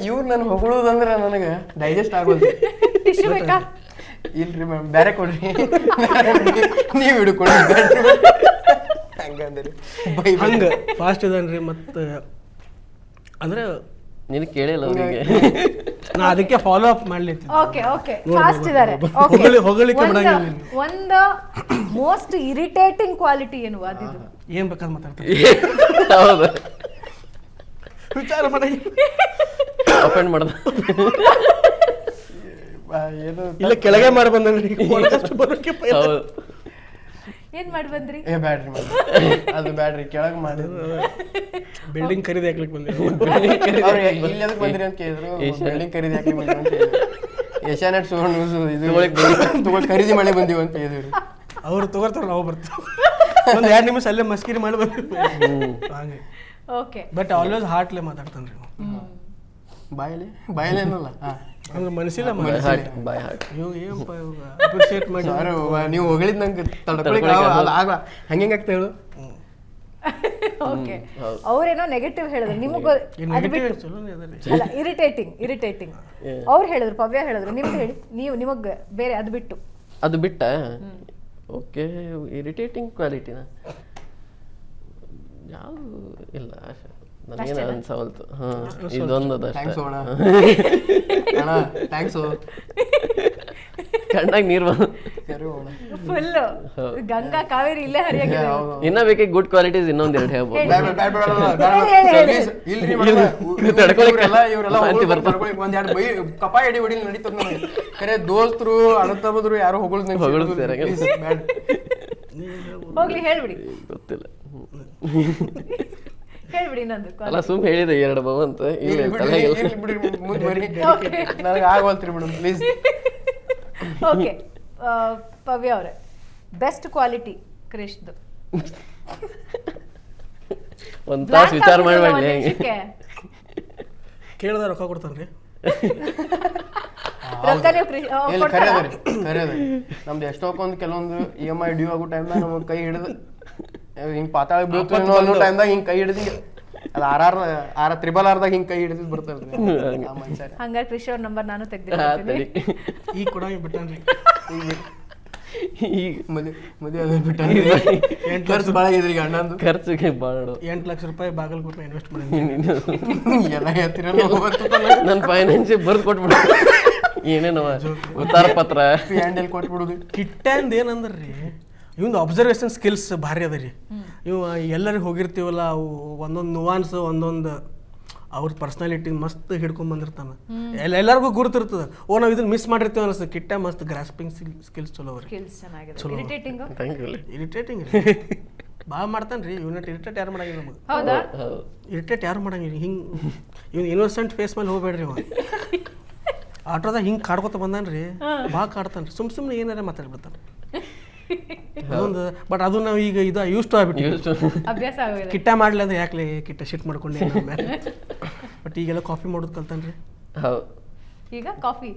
B: ಇವ್ರು ನಾನು ಹೊಗಳೋದಂದ್ರೆ ನನಗೆ ಡೈಜೆಸ್ಟ್ ಆಗೋದು.
A: ಟಿಶ್ಯೂ ಬೇಕಾ?
B: ಇಲ್ರಿ ಮ್ಯಾಮ್ ಬೇರೆ ಕೊಡ್ರಿ, ನೀವು ಹಿಡ್ಕೊಡ್ರಿ ಹಂಗಂದ್ರಿ
C: ಹಂಗ ಫಾಸ್ಟ್ ಇದನ್ರಿ. ಮತ್ತೆ ಅಂದ್ರೆ
D: ನೀನು ಕೇಳಿಲ್ಲ ಅವನಿಗೆ.
C: ನಾ ಅದಕ್ಕೆ ಫಾಲೋ ಅಪ್ ಮಾಡ್ಲಿತ್ತೀನಿ.
A: ಓಕೆ ಓಕೆ, ಫಾಸ್ಟ್ ಇದಾರೆ. ಓಕೆ,
C: ಹೊಗಳಿಕೆ ಬಿಡಂಗಿಲ್ಲ ನೀನು.
A: ಒಂದು ಮೋಸ್ಟ್ ಇರಿಟೇಟಿಂಗ್ ಕ್ವಾಲಿಟಿ ಏನು ವಾದಿದು?
C: ಏನ್ ಬೇಕಾದ್ ಮಾತಾಡ್ತಾರೆ,
D: ಹೌದು,
C: ವಿಚಾರ ಮಾಡಿ
D: ಅಫೆಂಡ್ ಮಾಡ್ದ.
B: ಏನು
C: ಇಲ್ಲ ಕೆಳಗೆ ಮಾಡಿ ಬಂದ್ರಿ ಬರೋಕೆ
D: ಹೌದು.
A: ಏನ್ ಮಾಡಿ ಬಂದ್ರಿ?
B: ಏ ಬ್ಯಾಡ್ರಿ ಮ್ಯಾಮ್ ಅದು ಬ್ಯಾಡ್ರಿ ಕೆಳಗೆ ಮಾಡಿ
C: ಬಿಲ್ಡಿಂಗ್ ಖರೀದಿ ಹಾಕ್ಲಿಕ್ಕೆ ಬಂದೆ.
B: ಅವ್ರು ಇಲ್ಲಿ ಎದಕ್ಕೆ ಬಂದ್ರಿ ಅಂತ ಕೇಳಿದ್ರು. ಬಿಲ್ಡಿಂಗ್ ಖರೀದಿ ಹಾಕಿ ಬಂದ್ರಿ ಅಂತ ಹೇಳಿದ್ರು. ಏಷ್ಯಾನೆಟ್ ಸುವರ್ಣ ನ್ಯೂಸ್ ಇದು ತಗೊಳಕ್ ಖರೀದಿ ಮಾಡಿ ಬಂದೀವಿ ಅಂತ ಹೇಳಿದ್ರು.
C: ಅವ್ರು ತಗೋರ್ತಾರ, ನಾವು ಬರ್ತೀವಿ. ಒಂದ್ 2 ನಿಮಿಷ ಅಲ್ಲೇ ಮಸ್ಕಿರಿ ಮಾಡಿ ಬರ್ತೀವಿ ಹಂಗೆ.
A: ಓಕೆ,
C: ಬಟ್ ಆಲ್ವೇಸ್ ಹಾರ್ಟ್ಲೆ ಮಾತಾಡ್ತಾನ್ರಿ.
B: ಬಾಯಲೆ ಅನ್ನಲ್ಲ
C: ಅಂದ್ರೆ ಮನಸ್ಸಿಲ್ಲ
D: ಬೈ ಹಾರ್ಟ್.
C: ಇವಾಗ ಏನಪ್ಪ ಇವಾಗ ಅಪ್ರಿಷಿಯೇಟ್ ಮಾಡಿ
B: ನೀವು ಹೊಗಳಿದ್ ನಂಗೆ ತಡ್ಕೊಳಕ್ ಹಂಗೆ ಆಗ್ತಾ ಹೇಳು.
A: ಓಕೆ, ಅವ್ರೇನೋ ನೆಗೆಟಿವ್ ಹೇಳಿದ್ರು ನಿಮಗ, ಅದು ಬಿಟ್ಟು
C: ಚಲೋನೇ ಅದರಿ.
A: ಅಲ್ಲ ಇರಿಟೇಟಿಂಗ್ ಅವ್ರು ಹೇಳಿದ್ರು, ಪವ್ಯ ಹೇಳಿದ್ರು, ನಿಮ್ಗೆ ಹೇಳಿ ನೀವು ನಿಮಗ್ ಬೇರೆ ಅದು ಬಿಟ್ಟು.
D: ಅದು ಬಿಟ್ಟ ಓಕೆ, ಇರಿಟೇಟಿಂಗ್ ಕ್ವಾಲಿಟಿನ ಯಾವುದು ಇಲ್ಲ ನನಗೇನು ಅನ್ಸವಲ್ತು. ಹಾಂ ಇದೊಂದು
B: ಥ್ಯಾಂಕ್ಸ್
D: ಅದಷ್ಟೇ.
B: ಅಣ್ಣ ಅಣ್ಣ ಥ್ಯಾಂಕ್ಸ್
D: ಕಣ್ಣಾಗ ನೀರು ಬಂದು
A: ಫುಲ್ ಗಂಗಾ ಕಾವೇರಿ ಇಲ್ಲೇ ಹರಿಯಾಗಿದೆ.
D: ಇನ್ನ ಬೇಕೇ ಗುಡ್ ಕ್ವಾಲಿಟೀಸ್ ಇನ್ನೊಂದು 2 ಹೇಳ್ಬೋದು.
B: ಒಂದೆರಡು ಬೈ ಕಪ ಎಡಿ ಹೊಡಿ ನಡೀತದ ನನಗೆ. ಖರೆ ದೋಸ್ತರು ಅಣ್ಣತಮ್ಮದ್ರು ಯಾರು ಹೊಗಳದ್
A: ಹೋಗ್ಲಿ ಹೇಳ್ಬಿಡಿ,
D: ಗೊತ್ತಿಲ್ಲ.
A: ಹೇಳ್ಬಿಡಿ ಇನ್ನೊಂದು.
D: ಅಲ್ಲ ಸುಮ್ ಹೇಳಿದೆ 2 ಬವ ಅಂತ.
B: ನನಗೆ ಆಗವಲ್ತ್ರಿ ಮೇಡಮ್ ಪ್ಲೀಸ್.
A: ಓಕೆ, ಪವ್ಯ ಅವರೇ ಬೆಸ್ಟ್ ಕ್ವಾಲಿಟಿ ಕ್ರಿಶ್ದು
D: ಒಂದ್ ತಾಸು ವಿಚಾರ ಮಾಡ್ಬೇಡಿ. ಹೆಂಗೆ
C: ಕೇಳಿದ ರೊಕ್ಕ ಕೊಡ್ತಾನ್ರಿ.
A: ರೊಕ್ಕ ನೀವು
B: ಖರೆ ಅದ ನಮ್ದು ಎಷ್ಟೊಂದು ಕೆಲವೊಂದು EMI ಡ್ಯೂ ಆಗೋ ಟೈಮ್ದಾಗ ನಮಗೆ ಕೈ ಹಿಡಿದು ಹಿಂಗ್ ಪಾತಾಳ ಬೀಳ್ತೀವಿ ಅನ್ನೋ ಟೈಮ್ದಾಗ ಹಿಂಗ್ ಕೈ ಹಿಡಿದು ಅದು ಆರ್ ತ್ರಿಬಲ್ ಆರ್ದಾಗ ಹಿಂಗ್ ಕೈ ಹಿಡಿದ್ ಬರ್ತಾರ್ರಿ ಆ ಮನುಷ್ಯ.
A: ಹಂಗಾರೆ ಕೃಷಿ ಅವ್ರ ನಂಬರ್ ನಾನು ತೆಗ್ದಿರ್ತೀನಿ.
C: ಈಗ ಕೊಡಂಗೆ ಬಿಟ್ಟಾನ್ರಿ.
D: ಈಗ
B: ಮದುವೆ ಅದ ಬಿಟ್ಟ ಖರ್ಚು ಭಾಳ ಆಗಿದ್ರಿ ಈಗ ಅಣ್ಣಂದು.
D: ಖರ್ಚಿಗೆ ಭಾಳ
C: 8 ಲಕ್ಷ ರೂಪಾಯಿ ಬಾಗಲಕೋಟೆ ಇನ್ವೆಸ್ಟ್ ಮಾಡಿ
B: ಎಲ್ಲ ಹೇಳ್ತೀರಲ್ಲ
D: ನನ್ನ ಫೈನಾನ್ಸಿ ಬರ್ದು ಕೊಟ್ಬಿಡು. ಏನೇನವ ಉತ್ತರ ಪತ್ರ
B: ಹ್ಯಾಂಡಲ್ ಕೊಟ್ಬಿಡುದು.
C: ಕಿಟ್ಟಂದು ಏನಂದ್ರಿ ಇವಂದು ಅಬ್ಸರ್ವೇಷನ್ ಸ್ಕಿಲ್ಸ್ ಭಾರಿ ಅದ ರೀ. ಇವು ಎಲ್ಲರಿಗೆ ಹೋಗಿರ್ತೀವಲ್ಲ, ಅವು ಒಂದೊಂದು ನುವಾನ್ಸ್ ಒಂದೊಂದು ಅವ್ರ ಪರ್ಸ್ನಾಲಿಟಿ ಮಸ್ತ್ ಹಿಡ್ಕೊಂಡ್ ಬಂದಿರ್ತಾನ. ಎಲ್ಲರಿಗೂ ಗುರುತಿರ್ತದ. ಓ ನಾವು ಇದನ್ನ ಮಿಸ್ ಮಾಡಿರ್ತೀವಿ ಅನಿಸ್ತದೆ. ಕಿಟ್ಟ ಮಸ್ತ್ ಗ್ರಾಸ್ಪಿಂಗ್ ಸ್ಕಿಲ್ಸ್ ಚಲೋ ಅವ್ರಿ. ಇರಿಟೇಟಿಂಗ್ ಭಾಳ ಮಾಡ್ತಾನ್ರಿ. ಯೂನಿಟ್ ಇರಿಟೇಟ್ ಯಾರು ಮಾಡಂಗಿಲ್ಲ ನಮಗೆ.
A: ಹೌದಾ?
C: ಇರಿಟೇಟ್ ಯಾರು ಮಾಡಂಗಿಲ್ಲ. ಹಿಂಗೆ ಇವ್ನು ಇನ್ನೋಸೆಂಟ್ ಫೇಸ್ ಮೇಲೆ ಹೋಗ್ಬೇಡ್ರಿ. ಅವ ಆಟೋದಾಗ ಹಿಂಗೆ ಕಾಡ್ಕೊತ ಬಂದಾನ್ರಿ, ಭಾಳ ಕಾಡ್ತಾನ್ರಿ. ಸುಮ್ಮನೆ ಏನಾರ ಮಾತಾಡ್ಬಿಡ್ತಾನೆ ಅದೊಂದು. ಬಟ್ ಅದು ನಾವು ಈಗ ಇದು ಯೂಸ್ ಟು ಆಗ್ಬಿಟ್ಟು
A: ಅಭ್ಯಾಸ ಆಗೋಗಿದೆ.
C: ಕಿಟ್ಟ ಮಾಡ್ಲಿ ಅಂದ್ರೆ ಯಾಕ್ಲೆ ಕಿಟ್ಟ ಶಿಟ್ ಮಾಡ್ಕೊಂಡೆ. ಬಟ್ ಈಗೆಲ್ಲ ಕಾಫಿ ಮಾಡೋದು ಕಲ್ತಾನ್ರಿ.
A: ಈಗ ಕಾಫಿ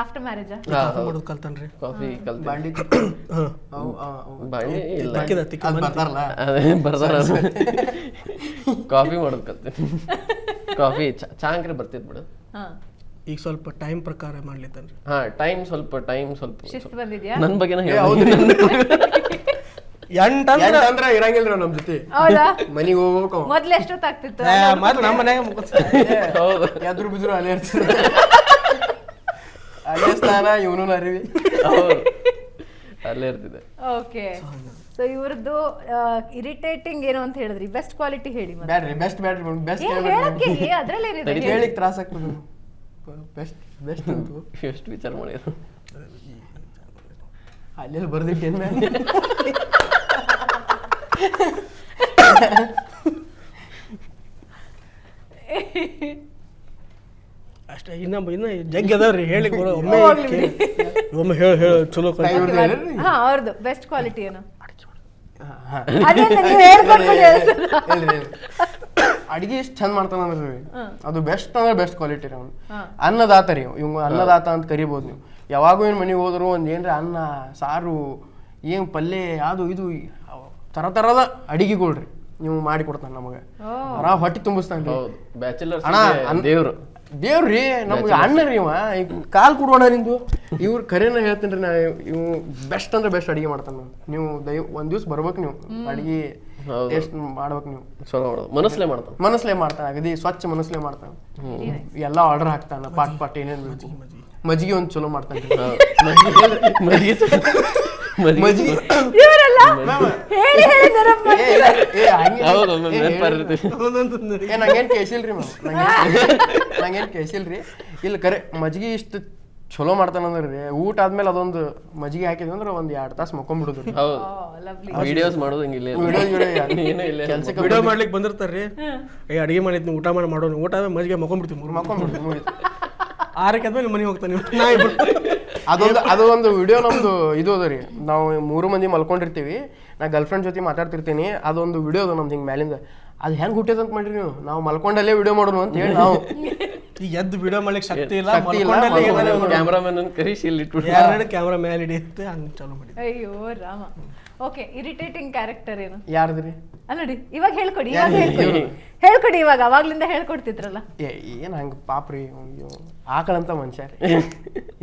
A: ಆಫ್ಟರ್ ಮ್ಯಾರೇಜ್
C: ಕಾಫಿ ಮಾಡೋದು ಕಲ್ತಾನ್ರಿ.
D: ಕಾಫಿ ಕಲ್ತು
B: ಬಾಂಡಿ
D: ಬಾಂಡಿ ಇಲ್ಲ
B: ಬರ್ತಾರಲ್ಲ
D: ಬರ್ತಾರ. ಕಾಫಿ ಮಾಡೋದು ಕಲ್ತೀನಿ. ಕಾಫಿ ಚಾ ಅಂಕ್ರೆ ಬರ್ತಿದ್ ಬಿಡು.
C: ಈಗ ಸ್ವಲ್ಪ ಟೈಮ್ ಪ್ರಕಾರ ಮಾಡ್ಲಿತ್ತನ್ರಿ.
D: ಹಾ ಟೈಮ್ ಸ್ವಲ್ಪ
A: ಶಿಸ್ತು ಬಂದಿದ್ಯಾ?
D: ನನ್ನ ಬಗ್ಗೆನ
B: ಹೌದ್ರಿ.
C: ಎಂಟಂದ್ರೆ
B: ಅಂದ್ರೆ ಇರಂಗಿಲ್ರಿ ನಮ್ ಜೊತೆ
A: ಹೌದಾ?
B: ಮನಿಗ್ ಹೋಗ್ಬೇಕು ಅವ.
A: ಮೊದ್ಲು ಎಷ್ಟೊತ್ತಾಗ್ತಿತ್ತು?
C: ಮೊದ್ಲು ನಮ್ಮ ಮನ್ಯಾಗ
D: ಹೌದು
B: ಎದ್ರು ಬಿದ್ರು ಅಲ್ಲೇ ಇರ್ತಾರೆ. ಅಲ್ಲೇ ಸ್ನಾನ ಇವನು ಅರಿವಿ.
D: ಹೌದು ಅಲ್ಲೇ ಇರ್ತಿದೆ.
A: ಓಕೆ, ಸೊ ಇವ್ರದ್ದು ಇರಿಟೇಟಿಂಗ್ ಏನು ಅಂತ ಹೇಳಿದ್ರಿ, ಬೆಸ್ಟ್ ಕ್ವಾಲಿಟಿ ಹೇಳಿ ಮತ್ತೆ.
B: ಬ್ಯಾಡ್ರಿ ಬ್ಯಾಡ್ರಿ ಬೆಸ್ಟ್
A: ಹೇಳಕ್ಕೆ ಅದ್ರಲ್ಲೇನಿದೆ?
B: ಹೇಳಿಕ್ ತ್ರಾಸ ಆಗ್ತದೆ. ಬೆಸ್ಟ್ ಅಂತು
D: ಎಷ್ಟು ವಿಚಾರ ಮಾಡಿದ್ರು.
B: ಅಲ್ಲೆಲ್ಲ ಬರ್ದಿಟ್ಟೇನ್ ಮೇಲೆ
C: ಅಷ್ಟೇ. ಇನ್ನ ಜಗ್ಗಿ ಅದಾವ್ರಿ ಹೇಳಿ ಬರೋ. ಒಮ್ಮೆ ಹೇಳ ಚಲೋ
A: ಹಾ, ಅವ್ರದ್ದು ಬೆಸ್ಟ್ ಕ್ವಾಲಿಟಿ ಏನು? ಅದೇನು ನೀವು ಹೇಳ್ಕೊಟ್ಬಿಡಿ ಅನ್ಸುತ್ತೆ.
B: ಅಡಿಗೆ ಎಷ್ಟು ಚಂದ ಮಾಡ್ತಾನಂದ್ರಿ ಅದು ಬೆಸ್ಟ್ ಅಂದ್ರೆ ಬೆಸ್ಟ್ ಕ್ವಾಲಿಟಿ ರೀ. ಅವ್ನು ಅನ್ನದಾತ ರೀ, ಇವ್ ಅನ್ನದಾತ ಅಂತ ಕರಿಬೋದು ನೀವು. ಯಾವಾಗೂ ಏನು ಮನೆಗೆ ಹೋದ್ರು ಒಂದು ಏನ್ರ ಅನ್ನ ಸಾರು ಏನು ಪಲ್ಯ ಅದು ಇದು ತರದ ಅಡಿಗೆಗಳ್ರಿ ನೀವು ಮಾಡಿ ಕೊಡ್ತಾನೆ ನಮಗೆ. ಹೊಟ್ಟೆ ತುಂಬಿಸ್ತಾನೆ.
D: ಹೌದು, ಬ್ಯಾಚುಲರ್ಸ್
B: ಅಣ್ಣ
D: ದೇವ್ರು
B: ದೇವ್ರಿ ನಮ್ಗೆ ಅಣ್ಣ ರೀ. ಇವ ಕಾಲ್ ಕೊಡೋಣ ನಿಂದು. ಇವ್ರು ಕರೆನ ಹೇಳ್ತೀನಿ ರೀ ನಾ, ಇವ್ ಬೆಸ್ಟ್ ಅಂದ್ರೆ ಬೆಸ್ಟ್ ಅಡಿಗೆ ಮಾಡ್ತಾನೆ. ನೀವು ಒಂದ್ ದಿವ್ಸ ಬರ್ಬೇಕು ನೀವು ಅಡಿಗೆ ಟೇಸ್ಟ್ ಮಾಡ್ಬೇಕು ನೀವು.
D: ಚಲೋ ಮನಸ್ಲೇ ಮಾಡ್ತಾನೆ.
B: ಮನಸ್ಲೇ ಮಾಡ್ತಾನೆ, ಅಗದಿ ಸ್ವಚ್ಛ ಮನಸ್ಲೇ ಮಾಡ್ತಾನೆ. ಎಲ್ಲ ಆರ್ಡರ್ ಹಾಕ್ತಾನ, ಪಾಟ್ ಏನೇನ್ ಬೇಕು. ಮಜ್ಜಿಗೆ ಒಂದ್ ಚಲೋ ಮಾಡ್ತಾನೆ. ಮಜ್ಜಿಗೆ
A: ಇವರೆಲ್ಲ ಹೇಳಿ ಹೇಳಿ ನೆನಪು
D: ಹೌದು ನೆನಪಾರಿರ್ತೀವಿ.
B: ನಂಗೇನ್ ಕೇಸಿಲ್ರಿ ನಂಗೇನ್ ಕೇಸಿಲ್ರಿ. ಇಲ್ಲಿ ಕರೆ ಮಜ್ಜಿಗೆ ಇಷ್ಟು ಚಲೋ ಮಾಡ್ತಾನಂದ್ರಿ. ಊಟ ಆದ್ಮೇಲೆ ಅದೊಂದು ಮಜ್ಜಿಗೆ ಹಾಕಿದ್ವಿ ಅಂದ್ರೆ ಒಂದ್ 2 ತಾಸು ಮಕ್ಕೊಂಡ್ಬಿಡುದು.
D: ಹೌದು, ವಿಡಿಯೋಸ್ ಮಾಡೋದು ಹಿಂಗಿಲ್ಲ.
B: ಕೆಲ್ಸಕ್ಕೆ
C: ವಿಡಿಯೋ ಮಾಡ್ಲಿಕ್ಕೆ ಬಂದಿರ್ತಾರ್ರಿ. ಅಡಿಗೆ ಮಾಡಿದ್ನಿ ಊಟ ಮಾಡೋಣ, ಊಟ ಮಜ್ಜಿಗೆ ಮಕ್ಕೊಂಡ್ಬಿಡ್ತೀವಿ.
B: ಮಕ್ಕೊಂಡ್ಬಿಡುದು.
C: 6ಕ್ಕೆ ಆದ್ಮೇಲೆ ಮನೆಗೆ ಹೋಗ್ತಾನೆ.
B: ಅದು ಒಂದು ವಿಡಿಯೋ ನಮ್ದು ಇದು ಅದ ರೀ. ನಾವು 3 ಮಂದಿ ಮಲ್ಕೊಂಡಿರ್ತೀವಿ, ನಾ ಗರ್ಲ್ ಫ್ರೆಂಡ್ ಜೊತೆ ಮಾತಾಡ್ತಿರ್ತೀನಿ. ಅದೊಂದು ವಿಡಿಯೋ ಅದ ನಮ್ದು ಹಿಂಗೆ ಮ್ಯಾಲಿಂದ. ಅದು ಹೆಂಗ್ ಹುಟ್ಟಿದ ಅಂತ ಮಾಡ್ರಿ ನೀವು. ನಾವು ಮಲ್ಕೊಂಡಲ್ಲೇ ವಿಡಿಯೋ ಮಾಡೋಣ ಅಂತ ಹೇಳಿ ನಾವು
C: ಈಗ ಎದ್ದು ವಿಡಿಯೋ ಮಾಡ್ಲಿಕ್ಕೆ ಶಕ್ತಿ ಇಲ್ಲ.
D: ಕ್ಯಾಮ್ರಾಮನ್ ಕರೀಶ್ ಇಲ್ಲಿ ಇಟ್ಬಿಟ್ಟು
C: 2 ಕ್ಯಾಮ್ರಾ ಮೇಲೆ ಹಿಡಿಯುತ್ತೆ, ಹಂಗೆ ಚಾಲೂ ಮಾಡಿ.
A: ಅಯ್ಯೋ ರಾಮ. ಓಕೆ, ಇರಿಟೇಟಿಂಗ್ ಕ್ಯಾರೆಕ್ಟರ್ ಏನು?
B: ಯಾರ್ದ್ರಿ?
A: ಅಲ್ಲ ನೋಡಿ, ಇವಾಗ ಹೇಳ್ಕೊಡಿ, ಹೇಳ್ಕೊಡಿ ಇವಾಗ. ಅವಾಗ್ಲಿಂದ ಹೇಳ್ಕೊಡ್ತಿದ್ರಲ್ಲ.
B: ಏನ್ ಹಂಗ ಪಾಪ್ರಿ, ಆಕಳಂತ ಮನುಷ್ಯ ರೀ.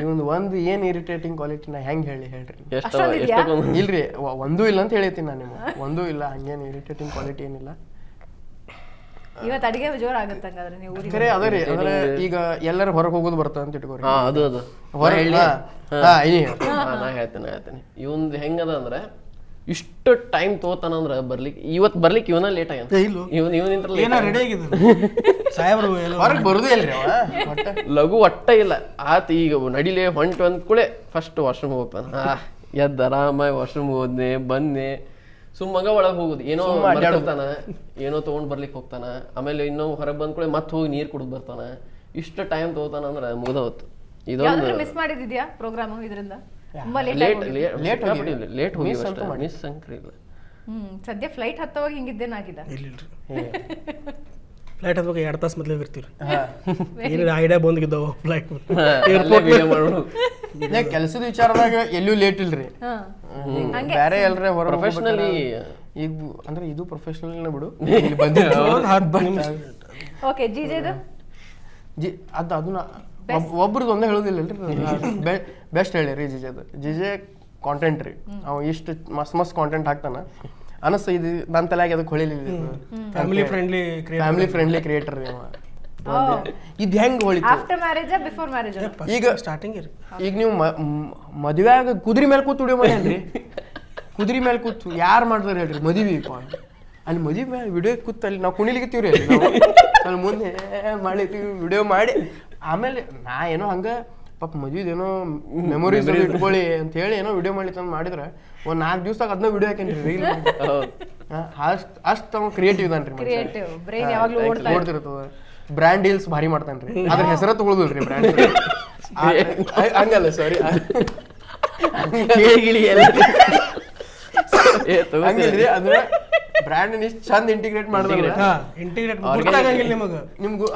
B: ಇವಂದು ಒಂದು ಏನ್ ಇರಿಟೇಟಿಂಗ್ ಕ್ವಾಲಿಟಿ ನಾ ಹೆಂಗ್ ಹೇಳ್ರಿ? ಇಲ್ರಿ, ಒಂದೂ ಇಲ್ಲ ಅಂತ ಹೇಳ್ತೀನಿ ನಾನು ನಿಮ್ಗೆ. ಒಂದೂ ಇಲ್ಲ, ಹಂಗೇನು ಇರಿಟೇಟಿಂಗ್ ಕ್ವಾಲಿಟಿ ಏನಿಲ್ಲ.
A: ಇವತ್ತು ಅಡಿಗೆ ಜೋರ್ ಆಗತ್ತೆ ಹಂಗಾದ್ರೆ ನೀವು ಊರಿಗೆ?
B: ಖರೆ ಅದ ರೀ. ಅಂದ್ರೆ ಈಗ ಎಲ್ಲರೂ ಹೊರಗೆ ಹೋಗೋದು ಬರ್ತದೆ ಅಂತ ಇಟ್ಕೋರಿ.
D: ಅದು
B: ಹೊರಗೆ
D: ನಾ ಹೇಳ್ತೇನೆ. ಇವಂದು ಹೆಂಗದ ಅಂದ್ರೆ ಇಷ್ಟು ಟೈಮ್ ತಗೋತಾನಂದ್ರ ಬರ್ಲಿಕ್ಕೆ. ಇವತ್ತು ಬರ್ಲಿಕ್ಕೆ ಇವನ ಲೇಟ್ ಆಗ್ಯಾನ.
C: ರೆಡಿ ಆಗಿದೆ ಸಾಹೇಬ್ರು.
B: ಹೊರಗೆ ಬರುದೇ ಇಲ್ರಿ
D: ಲಘು ಒಟ್ಟ ಇಲ್ಲ. ಆತ ಈಗ ನಡಿಲೆ ಹೊಂಟು ಅಂದ್ಕೂಳೆ ಫಸ್ಟ್ ವಾಶ್ರೂಮ್ ಹೋಗ್ತಾನ. ಎದ್ದು ಆರಾಮಾಗಿ ವಾಶ್ರೂಮ್ ಹೋದ್ನೆ ಬಂದ್ನೆ, ಸುಮ್ಮಗ ಒಳಗೆ ಹೋಗುದು. ಏನೋ ಮಾತಾಡ್ತಾನ, ಏನೋ ತಗೊಂಡ್ ಬರ್ಲಿಕ್ಕೆ ಹೋಗ್ತಾನ. ಆಮೇಲೆ ಇನ್ನೂ ಹೊರಗೆ ಬಂದ್ಕೂಳೆ ಮತ್ತೆ ಹೋಗಿ ನೀರ್ ಕುಡಿದ್ ಬರ್ತಾನ. ಇಷ್ಟು ಟೈಮ್ ತಗೋತಾನ ಅಂದ್ರೆ ಮುಗ್ದವತ್ತು. ಇದೊಂದು
A: ಮಿಸ್ ಮಾಡಿದ್ಯಾ ಪ್ರೋಗ್ರಾಮ್ ಇದರಿಂದ?
D: ಲೇಟ್ ಹೋಗಿ ಮಿಸ್ ಅಂಕ್ರಿಲ್ಲ.
A: ಸದ್ಯ ಫ್ಲೈಟ್ ಹತ್ತವಾಗ ಹಿಂಗಿದ್ದೇನಾಗಿದ?
C: ಫ್ಲೈಟ್ ಹತ್ತವಾಗ 2 ತಾಸು ಮೊದಲೇ ಇರ್ತೀವಿ. ಏನಿದೆ ಐಡಿಯಾ ಬಂದಿದ್ದಾವ ಫ್ಲೈಟ್
B: ಕೆಲಸದ ವಿಚಾರದಾಗ ಎಲ್ಲೂ ಲೇಟ್ ಇಲ್ರಿ. ಬೇರೆ ಎಲ್ರ ಹೊರ
D: ಪ್ರೊಫೆಷನಲಿ
B: ಈಗ ಅಂದ್ರೆ ಇದು ಪ್ರೊಫೆಷನಲ್ ಬಿಡು.
A: ಓಕೆ, ಜಿಜೆದು
B: ಅದನ್ನ ಒಬ್ರದ್ದು ಒಂದೇ ಹೇಳೋದಿಲ್ಲಲ್ರಿ. ಬೆಸ್ಟ್ ಹೇಳಿರಿ ಜಿಜೆದು. ಜಿಜೆ ಕಾಂಟೆಂಟ್ ರೀ. ಅವ ಇಷ್ಟು ಮಸ್ತ್ ಕಾಂಟೆಂಟ್ ಹಾಕ್ತಾನ ಅನಸ್ತ. ಇದು ನನ್ನ ತಲೆಯಾಗಿ ಅದಕ್ಕೆ ಹೊಳಿಲಿಲ್ಲ. ಫ್ಯಾಮಿಲಿ ಫ್ರೆಂಡ್ಲಿ ಕ್ರಿಯೇಟರ್ ರೀ ಅವ. ಇದು ಹೆಂಗ್ ಹೊಳಿತು?
A: After marriage before marriage?
B: ಈಗ ಸ್ಟಾರ್ಟಿಂಗ್ ಈಗ ನೀವು ಮದುವೆಯಾಗ ಕುದುರೆ ಮೇಲೆ ಕೂತು ವಿಡಿಯೋ ಮಾಡ್ಯಾನ್ರಿ. ಕುದುರೆ ಮೇಲೆ ಕೂತು ಯಾರು ಮಾಡ್ತಾರೆ ಹೇಳ್ರಿ ಮದುವೆ? ಅಲ್ಲಿ ಮದುವೆ ಮೇಲೆ ವಿಡಿಯೋ ಕೂತು ಅಲ್ಲಿ ನಾವು ಕುಣಿಲಿಕ್ಕಿತ್ತೀವ್ರಿ. ಅಲ್ಲಿ ಮುಂದೆ ಮಾಡಿರ್ತೀವಿ ವಿಡಿಯೋ ಮಾಡಿ. ಆಮೇಲೆ ನಾ ಏನೋ ಹಂಗ ಪಾಪ ಮದುವೆದೇನೋ ಮೆಮೊರೀಸ್ ಇಟ್ಕೊಳ್ಳಿ ಅಂತ ಹೇಳಿ ಏನೋ ವಿಡಿಯೋ ಮಾಡ್ಲಿಕ್ಕೆ ಮಾಡಿದ್ರೆ ಒಂದು 4 ದಿವಸದಾಗ ಅದನ್ನ ವಿಡಿಯೋ ಹಾಕೇನ್ರಿ ರೀಲ್. ಅಷ್ಟು ಅವ್ನು ಕ್ರಿಯೇಟಿವ್ ಇದಾನ್ರಿ. ಓಡ್ತಿರ್ತದ. ಬ್ರ್ಯಾಂಡ್ ಡೀಲ್ಸ್ ಭಾರಿ ಮಾಡ್ತಾನ್ರಿ. ಅದ್ರ ಹೆಸರ ತಗೊಳುದಿಲ್ರಿ ಬ್ರ್ಯಾಂಡ್. ಹಂಗಲ್ಲ, ಸಾರಿ, ಹಂಗಿಲ್ರಿ. ಅಂದ್ರೆ ಬ್ರ್ಯಾಂಡ್ ಇಷ್ಟು ಚಂದ ಇಂಟಿಗ್ರೇಟ್ ಮಾಡಿದ್ರೆ
C: ನಿಮ್ಗೂ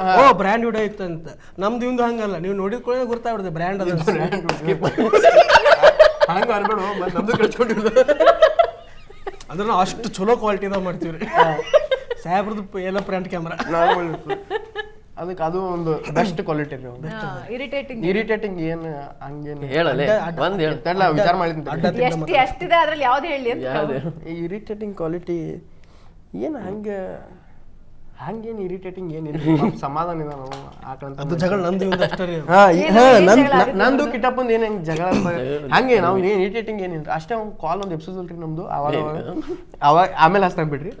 C: ಬ್ರ್ಯಾಂಡ್ ವಿಡಿಯೋ ಇತ್ತು ಅಂತ. ನಮ್ದು ಇವಂದು ಹಂಗಲ್ಲ, ನೀವು ನೋಡಿದ್ಕೊಳ್ಳಿ ಗೊತ್ತಾಗ್ಬಿಡುತ್ತೆ ಬ್ರ್ಯಾಂಡ್ ಅದ.
B: ಹಂಗ ಅನ್ಬೇಡ, ನಮ್ದು ಕಳ್ಸ್ಕೊಂಡಿರೋದು.
C: ಅಂದ್ರೆ ನಾವು ಅಷ್ಟು ಚಲೋ ಕ್ವಾಲಿಟಿದಾಗ ಮಾಡ್ತೀವಿ ರೀ. ಸಾಹೇಬ್ರದ್ದು ಎಲ್ಲ ಫ್ರಂಟ್ ಕ್ಯಾಮ್ರಾ
B: ಅದಕ್ಕೆ ಅದು ಒಂದು ಬೆಸ್ಟ್ ಕ್ವಾಲಿಟಿ ರೀ ಅವ್ನು.
A: ಇರಿಟೇಟಿಂಗ್
B: ಇರಿಟೇಟಿಂಗ್ ಏನು ಹಂಗೇನು
D: ಹೇಳಲೆ ಒಂದ್ ಹೇಳ
B: ತಡ್ಲ ವಿಚಾರ ಮಾಡಿದ್ದೀನಿ.
A: ಎಷ್ಟಿದೆ ಅದ್ರಲ್ಲಿ ಯಾವ್ದು ಹೇಳಿ ಅಂತ
B: ಇರಿಟೇಟಿಂಗ್ ಕ್ವಾಲಿಟಿ ಏನು ಹಂಗೇನು ಇರಿಟೇಟಿಂಗ್ ಏನಿಲ್ಲ ಸಮಾಧಾನ ಇದೆ ನಾವು ಆಕಳಂತ
C: ಅದು ಜಗಳ ನಂದು ಇವ್ನ್ದು ಅಷ್ಟೇ ರೀ.
B: ನಂದು ಕಿಟಪ್ಪಂದು ಏನು ಹೆಂಗೆ ಜಗಳ ಹಂಗೆ ನಾವು ಏನು ಇರಿಟೇಟಿಂಗ್ ಏನಿಲ್ಲ ಅಷ್ಟೇ ಅವ್ನು ಕಾಲ್ ಒಂದು ಎಬ್ಸೋದಲ್ರಿ ನಮ್ದು ಅವಾಗ ಆಮೇಲೆ ಹಚ್ತಾಗ ಬಿಡ್ರಿ